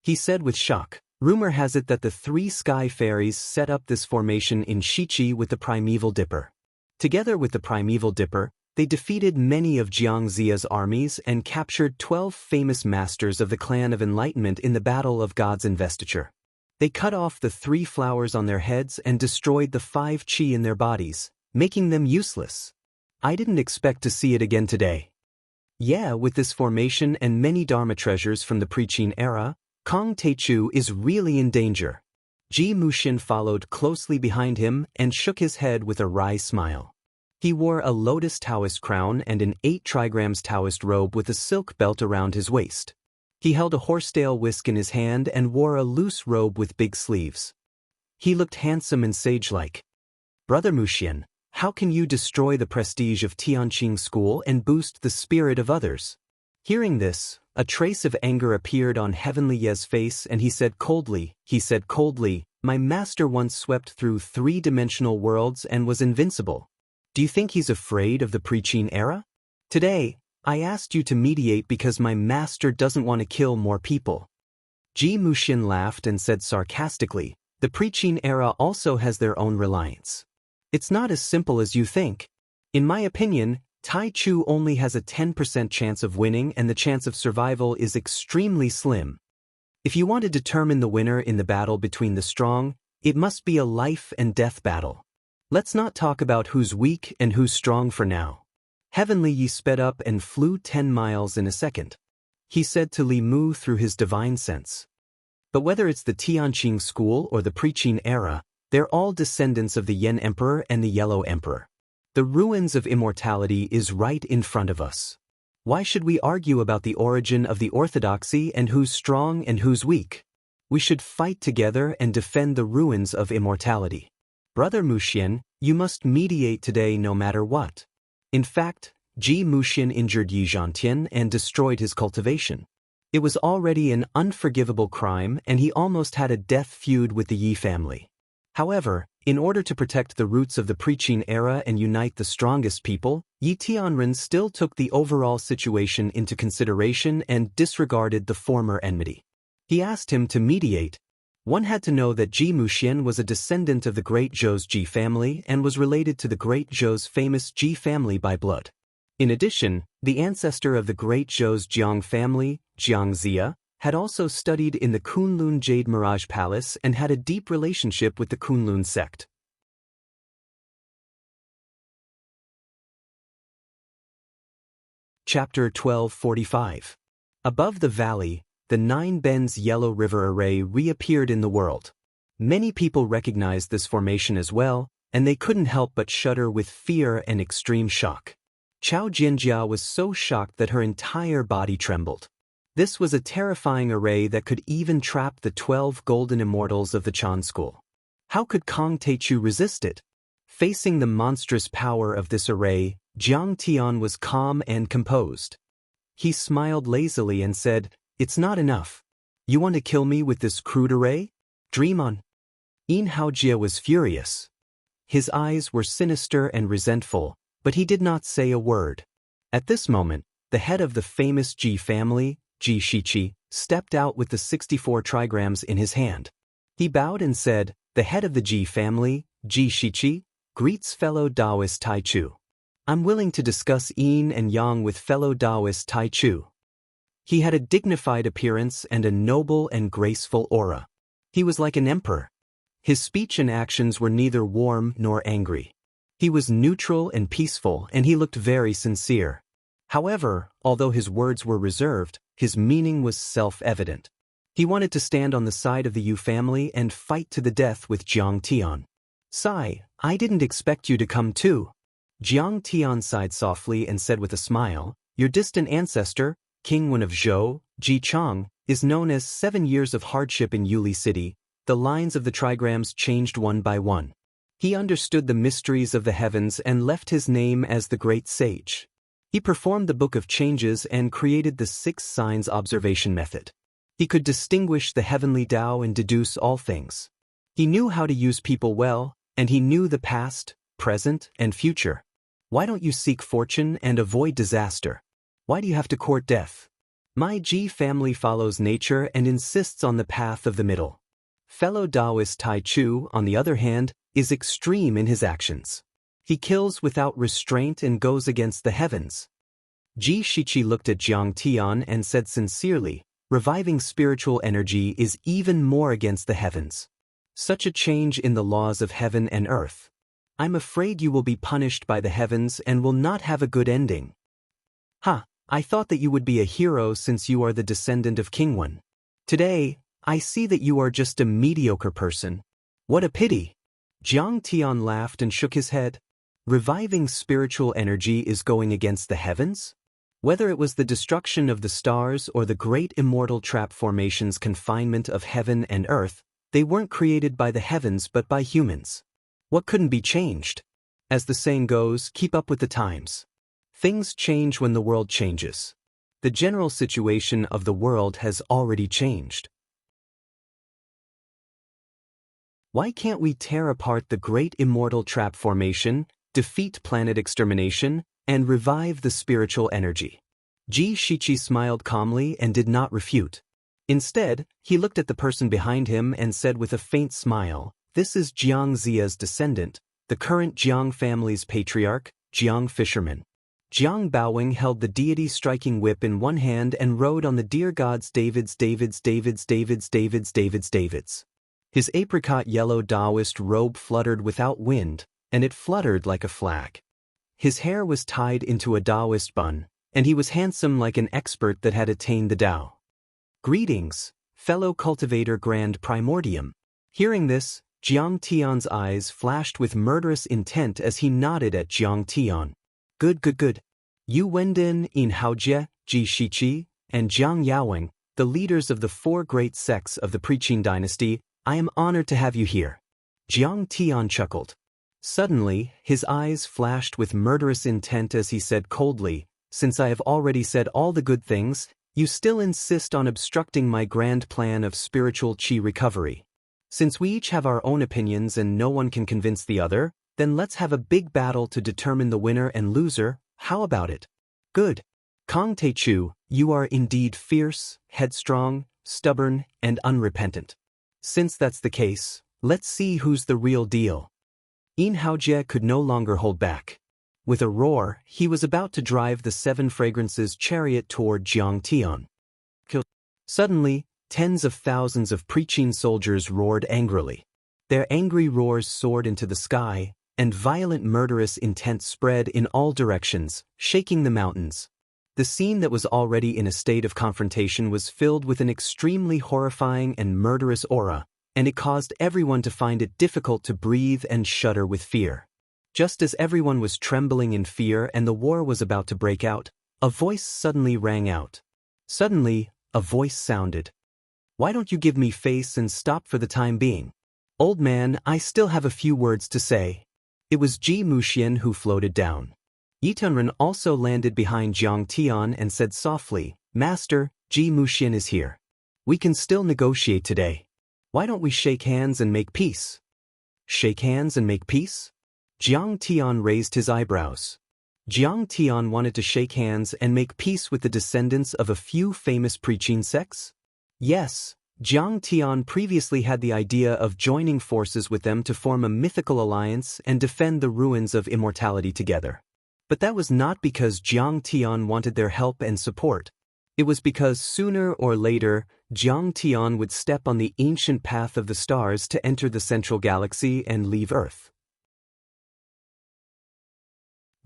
He said with shock, rumor has it that the 3 sky fairies set up this formation in Shichi with the primeval dipper. Together with the primeval dipper, they defeated many of Jiang Zia's armies and captured 12 famous masters of the clan of enlightenment in the Battle of God's Investiture. They cut off the 3 flowers on their heads and destroyed the 5 qi in their bodies, making them useless. I didn't expect to see it again today. Yeah, with this formation and many Dharma treasures from the preaching era, Kong Teichu is really in danger. Ji Muxin followed closely behind him and shook his head with a wry smile. He wore a lotus Taoist crown and an 8 trigrams Taoist robe with a silk belt around his waist. He held a horsetail whisk in his hand and wore a loose robe with big sleeves. He looked handsome and sage-like. Brother Muxian, how can you destroy the prestige of Tianqing School and boost the spirit of others? Hearing this, a trace of anger appeared on Heavenly Ye's face and he said coldly, my master once swept through three-dimensional worlds and was invincible. Do you think he's afraid of the pre-Qin era? Today, I asked you to mediate because my master doesn't want to kill more people. Ji Muxian laughed and said sarcastically, the pre-Qin era also has their own reliance. It's not as simple as you think. In my opinion, Tai Chu only has a 10% chance of winning and the chance of survival is extremely slim. If you want to determine the winner in the battle between the strong, it must be a life and death battle. Let's not talk about who's weak and who's strong for now. Heavenly Yi sped up and flew 10 miles in a second. He said to Li Mu through his divine sense. But whether it's the Tianqing school or the pre-Qin era, they're all descendants of the Yen Emperor and the Yellow Emperor. The ruins of immortality is right in front of us. Why should we argue about the origin of the orthodoxy and who's strong and who's weak? We should fight together and defend the ruins of immortality. Brother Muxian, you must mediate today no matter what. In fact, Ji Muxian injured Yi Zhantian and destroyed his cultivation. It was already an unforgivable crime and he almost had a death feud with the Yi family. However, in order to protect the roots of the pre-Qin era and unite the strongest people, Yi Tianren still took the overall situation into consideration and disregarded the former enmity. He asked him to mediate. One had to know that Ji Muxian was a descendant of the great Zhou's Ji family and was related to the great Zhou's famous Ji family by blood. In addition, the ancestor of the great Zhou's Jiang family, Xianxia, had also studied in the Kunlun Jade Mirage Palace and had a deep relationship with the Kunlun sect. Chapter 1245. Above the valley, the Nine Bends Yellow River Array reappeared in the world. Many people recognized this formation as well, and they couldn't help but shudder with fear and extreme shock. Chao Jianjia was so shocked that her entire body trembled. This was a terrifying array that could even trap the 12 golden immortals of the Chan school. How could Kong Teichu resist it? Facing the monstrous power of this array, Jiang Tian was calm and composed. He smiled lazily and said, "It's not enough. You want to kill me with this crude array? Dream on." Yin Haojie was furious. His eyes were sinister and resentful, but he did not say a word. At this moment, the head of the famous Ji family, Ji Shiqi, stepped out with the 64 trigrams in his hand. He bowed and said, "The head of the Ji family, Ji Shiqi, greets fellow Taoist Tai Chu. I'm willing to discuss yin and yang with fellow Taoist Tai Chu." He had a dignified appearance and a noble and graceful aura. He was like an emperor. His speech and actions were neither warm nor angry. He was neutral and peaceful, and he looked very sincere. However, although his words were reserved, his meaning was self-evident. He wanted to stand on the side of the Yu family and fight to the death with Jiang Tian. "Sai, I didn't expect you to come too." Jiang Tian sighed softly and said with a smile, "Your distant ancestor, King Wen of Zhou, Ji Chang, is known as 7 years of hardship in Yuli City." The lines of the trigrams changed one by one. He understood the mysteries of the heavens and left his name as the Great Sage. He performed the Book of Changes and created the 6 signs observation method. He could distinguish the heavenly Tao and deduce all things. He knew how to use people well, and he knew the past, present, and future. Why don't you seek fortune and avoid disaster? Why do you have to court death? My Ji family follows nature and insists on the path of the middle. Fellow Taoist Tai Chu, on the other hand, is extreme in his actions. He kills without restraint and goes against the heavens. Ji Shiqi looked at Jiang Tian and said sincerely, "Reviving spiritual energy is even more against the heavens. Such a change in the laws of heaven and earth. I'm afraid you will be punished by the heavens and will not have a good ending." I thought that you would be a hero since you are the descendant of King Wen. Today, I see that you are just a mediocre person. What a pity." Jiang Tian laughed and shook his head. Reviving spiritual energy is going against the heavens? Whether it was the destruction of the stars or the great immortal trap formation's confinement of heaven and earth, they weren't created by the heavens but by humans. What couldn't be changed? As the saying goes, keep up with the times. Things change when the world changes. The general situation of the world has already changed. Why can't we tear apart the great immortal trap formation, defeat planet extermination, and revive the spiritual energy? Ji Shichi smiled calmly and did not refute. Instead, he looked at the person behind him and said with a faint smile, "This is Jiang Zia's descendant, the current Jiang family's patriarch, Jiang Fisherman." Jiang Baowing held the deity striking whip in one hand and rode on the deer god's Davids. His apricot yellow Taoist robe fluttered without wind, and it fluttered like a flag. His hair was tied into a Taoist bun, and he was handsome like an expert that had attained the Tao. "Greetings, fellow cultivator grand primordium." Hearing this, Jiang Tian's eyes flashed with murderous intent as he nodded at Jiang Tian. Good. Yu Wendin, In Haojie, Ji Shichi, and Jiang Yaowing, the leaders of the four great sects of the Preqin dynasty, I am honored to have you here. Jiang Tian chuckled. Suddenly, his eyes flashed with murderous intent as he said coldly, "Since I have already said all the good things, you still insist on obstructing my grand plan of spiritual qi recovery. Since we each have our own opinions and no one can convince the other, then let's have a big battle to determine the winner and loser. How about it?" "Good. Kong Teichu, you are indeed fierce, headstrong, stubborn, and unrepentant. Since that's the case, let's see who's the real deal." In Haojie could no longer hold back. With a roar, he was about to drive the Seven Fragrances chariot toward Jiang Tian. Suddenly, tens of thousands of Preqin soldiers roared angrily. Their angry roars soared into the sky, and violent murderous intent spread in all directions, shaking the mountains. The scene that was already in a state of confrontation was filled with an extremely horrifying and murderous aura, and it caused everyone to find it difficult to breathe and shudder with fear. Just as everyone was trembling in fear and the war was about to break out, a voice suddenly rang out. Suddenly, a voice sounded. "Why don't you give me face and stop for the time being? Old man, I still have a few words to say." It was Ji Muxian who floated down. Yi Tunren also landed behind Jiang Tian and said softly, "Master, Ji Muxian is here. We can still negotiate today. Why don't we shake hands and make peace?" "Shake hands and make peace?" Jiang Tian raised his eyebrows. Jiang Tian wanted to shake hands and make peace with the descendants of a few famous Preqin sects? Yes, Jiang Tian previously had the idea of joining forces with them to form a mythical alliance and defend the ruins of immortality together. But that was not because Jiang Tian wanted their help and support. It was because sooner or later, Jiang Tian would step on the ancient path of the stars to enter the central galaxy and leave Earth.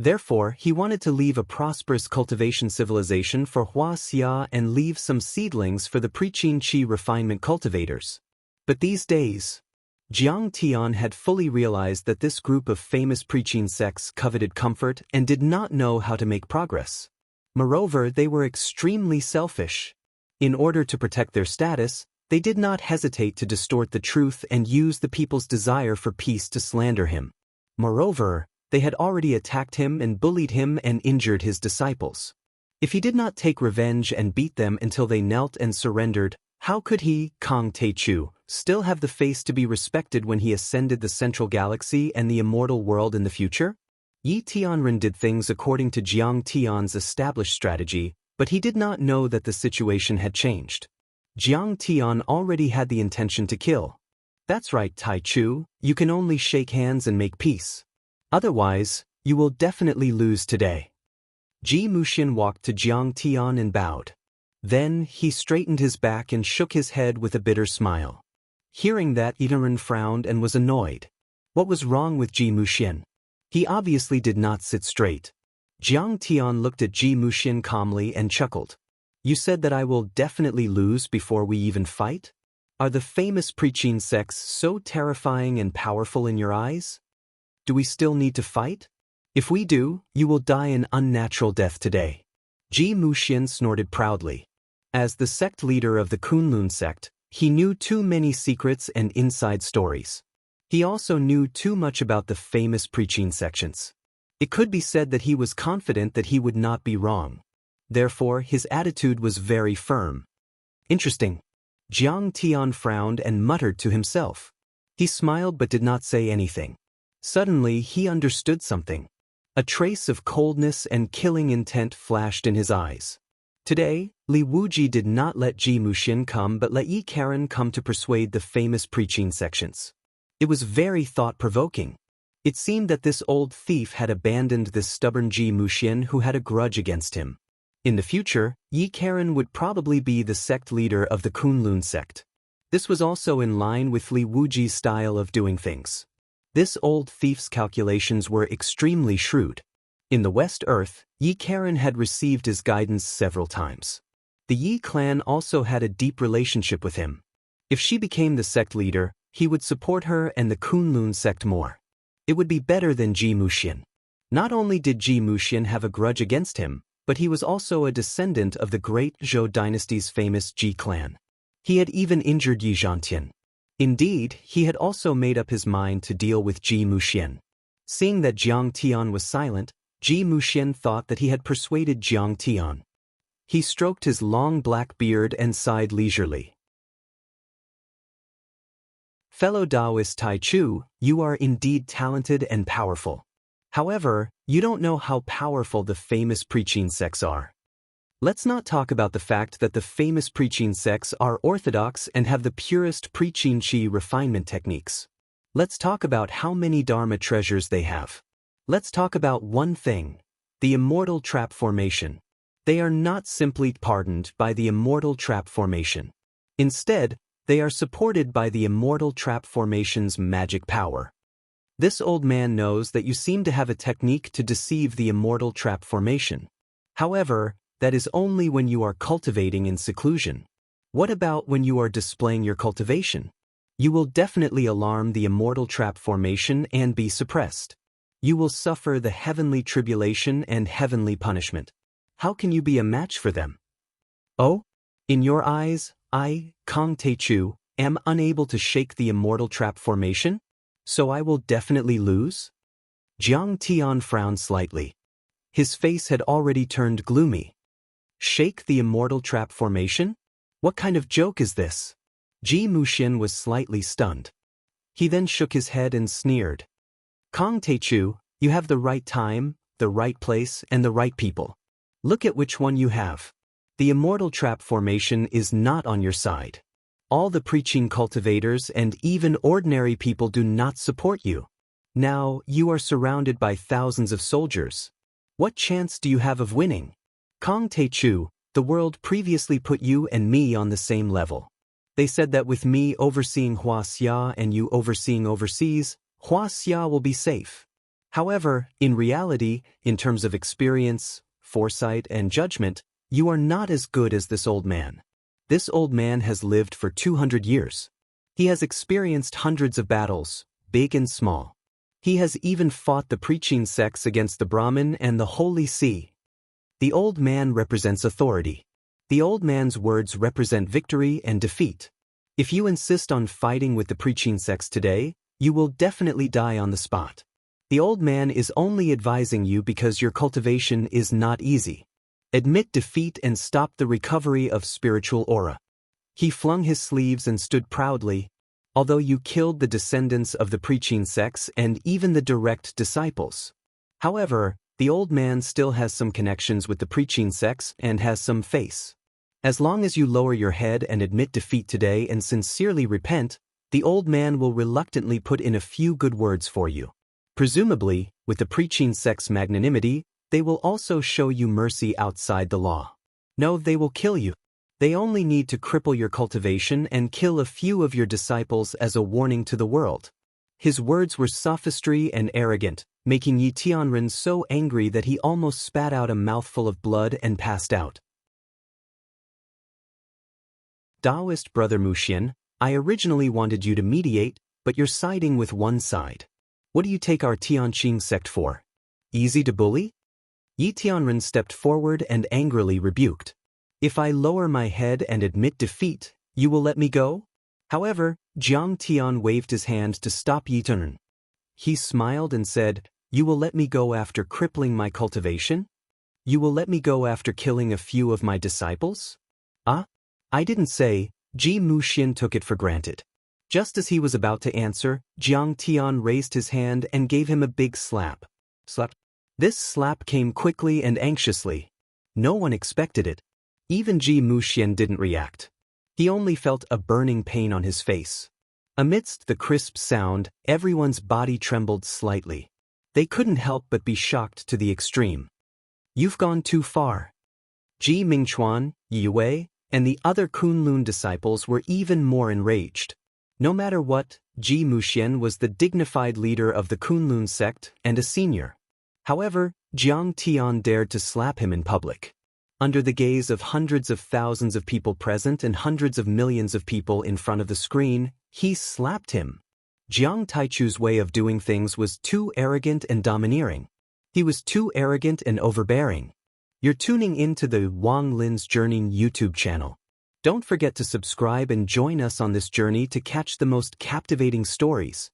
Therefore, he wanted to leave a prosperous cultivation civilization for Wuxia and leave some seedlings for the Preqin Qi refinement cultivators. But these days, Jiang Tian had fully realized that this group of famous Preqin sects coveted comfort and did not know how to make progress. Moreover, they were extremely selfish. In order to protect their status, they did not hesitate to distort the truth and use the people's desire for peace to slander him. Moreover, they had already attacked him and bullied him and injured his disciples. If he did not take revenge and beat them until they knelt and surrendered, how could he, Kong Teichu, still have the face to be respected when he ascended the central galaxy and the immortal world in the future? Yi Tianren did things according to Jiang Tian's established strategy, but he did not know that the situation had changed. Jiang Tian already had the intention to kill. "That's right, Taichu, you can only shake hands and make peace. Otherwise, you will definitely lose today." Ji Muxian walked to Jiang Tian and bowed. Then, he straightened his back and shook his head with a bitter smile. Hearing that, Yiren frowned and was annoyed. What was wrong with Ji Muxian? He obviously did not sit straight. Jiang Tian looked at Ji Muxian calmly and chuckled. "You said that I will definitely lose before we even fight? Are the famous Preqin sects so terrifying and powerful in your eyes? Do we still need to fight? If we do, you will die an unnatural death today." Ji Muxian snorted proudly. As the sect leader of the Kunlun sect, he knew too many secrets and inside stories. He also knew too much about the famous Preqin sections. It could be said that he was confident that he would not be wrong. Therefore, his attitude was very firm. Interesting. Jiang Tian frowned and muttered to himself. He smiled but did not say anything. Suddenly, he understood something. A trace of coldness and killing intent flashed in his eyes. Today, Li Wuji did not let Ji Muxian come but let Yi Karen come to persuade the famous preaching sections. It was very thought-provoking. It seemed that this old thief had abandoned this stubborn Ji Muxian who had a grudge against him. In the future, Yi Karen would probably be the sect leader of the Kunlun sect. This was also in line with Li Wuji's style of doing things. This old thief's calculations were extremely shrewd. In the West Earth, Yi Karen had received his guidance several times. The Yi clan also had a deep relationship with him. If she became the sect leader, he would support her and the Kunlun sect more. It would be better than Ji Muxian. Not only did Ji Muxian have a grudge against him, but he was also a descendant of the great Zhou dynasty's famous Ji clan. He had even injured Yi Zhantian. Indeed, he had also made up his mind to deal with Ji Muxian. Seeing that Jiang Tian was silent, Ji Muxian thought that he had persuaded Jiang Tian. He stroked his long black beard and sighed leisurely. Fellow Taoist Tai Chu, you are indeed talented and powerful. However, you don't know how powerful the famous preaching sects are. Let's not talk about the fact that the famous preaching sects are orthodox and have the purest preaching chi refinement techniques. Let's talk about how many Dharma treasures they have. Let's talk about one thing, the immortal trap formation. They are not simply pardoned by the immortal trap formation. Instead, they are supported by the immortal trap formation's magic power. This old man knows that you seem to have a technique to deceive the immortal trap formation. However, that is only when you are cultivating in seclusion. What about when you are displaying your cultivation? You will definitely alarm the immortal trap formation and be suppressed. You will suffer the heavenly tribulation and heavenly punishment. How can you be a match for them? Oh? In your eyes, I, Kong Teichu, am unable to shake the immortal trap formation? So I will definitely lose? Jiang Tian frowned slightly. His face had already turned gloomy. Shake the immortal trap formation? What kind of joke is this? Ji Muxian was slightly stunned. He then shook his head and sneered. Kong Teichu, you have the right time, the right place, and the right people. Look at which one you have. The immortal trap formation is not on your side. All the preaching cultivators and even ordinary people do not support you. Now, you are surrounded by thousands of soldiers. What chance do you have of winning? Kong Teichu, the world previously put you and me on the same level. They said that with me overseeing Wuxia and you overseeing overseas, Wuxia will be safe. However, in reality, in terms of experience, foresight, and judgment, you are not as good as this old man. This old man has lived for 200 years. He has experienced hundreds of battles, big and small. He has even fought the preaching sects against the Brahmin and the Holy See. The old man represents authority. The old man's words represent victory and defeat. If you insist on fighting with the preaching sects today, you will definitely die on the spot. The old man is only advising you because your cultivation is not easy. Admit defeat and stop the recovery of spiritual aura. He flung his sleeves and stood proudly. Although you killed the descendants of the preaching sects and even the direct disciples. However, the old man still has some connections with the preaching sects and has some face. As long as you lower your head and admit defeat today and sincerely repent, the old man will reluctantly put in a few good words for you. Presumably, with the preaching sect's magnanimity, they will also show you mercy outside the law. No, they will kill you. They only need to cripple your cultivation and kill a few of your disciples as a warning to the world. His words were sophistry and arrogant, making Yi Tianren so angry that he almost spat out a mouthful of blood and passed out. Taoist brother Muxian, I originally wanted you to mediate, but you're siding with one side. What do you take our Tianqing sect for? Easy to bully? Yi Tianren stepped forward and angrily rebuked. If I lower my head and admit defeat, you will let me go? However, Jiang Tian waved his hand to stop Yi Tianren. He smiled and said, You will let me go after crippling my cultivation? You will let me go after killing a few of my disciples? Ah? I didn't say. Ji Muxian took it for granted. Just as he was about to answer, Jiang Tian raised his hand and gave him a big slap. Slap. This slap came quickly and anxiously. No one expected it. Even Ji Muxian didn't react. He only felt a burning pain on his face. Amidst the crisp sound, everyone's body trembled slightly. They couldn't help but be shocked to the extreme. You've gone too far. Ji Mingchuan, Yi Wei, and the other Kunlun disciples were even more enraged. No matter what, Ji Muxian was the dignified leader of the Kunlun sect and a senior. However, Jiang Tian dared to slap him in public. Under the gaze of hundreds of thousands of people present and hundreds of millions of people in front of the screen, he slapped him. Jiang Taichu's way of doing things was too arrogant and domineering. He was too arrogant and overbearing. You're tuning into the Wang Lin's Journey YouTube channel. Don't forget to subscribe and join us on this journey to catch the most captivating stories.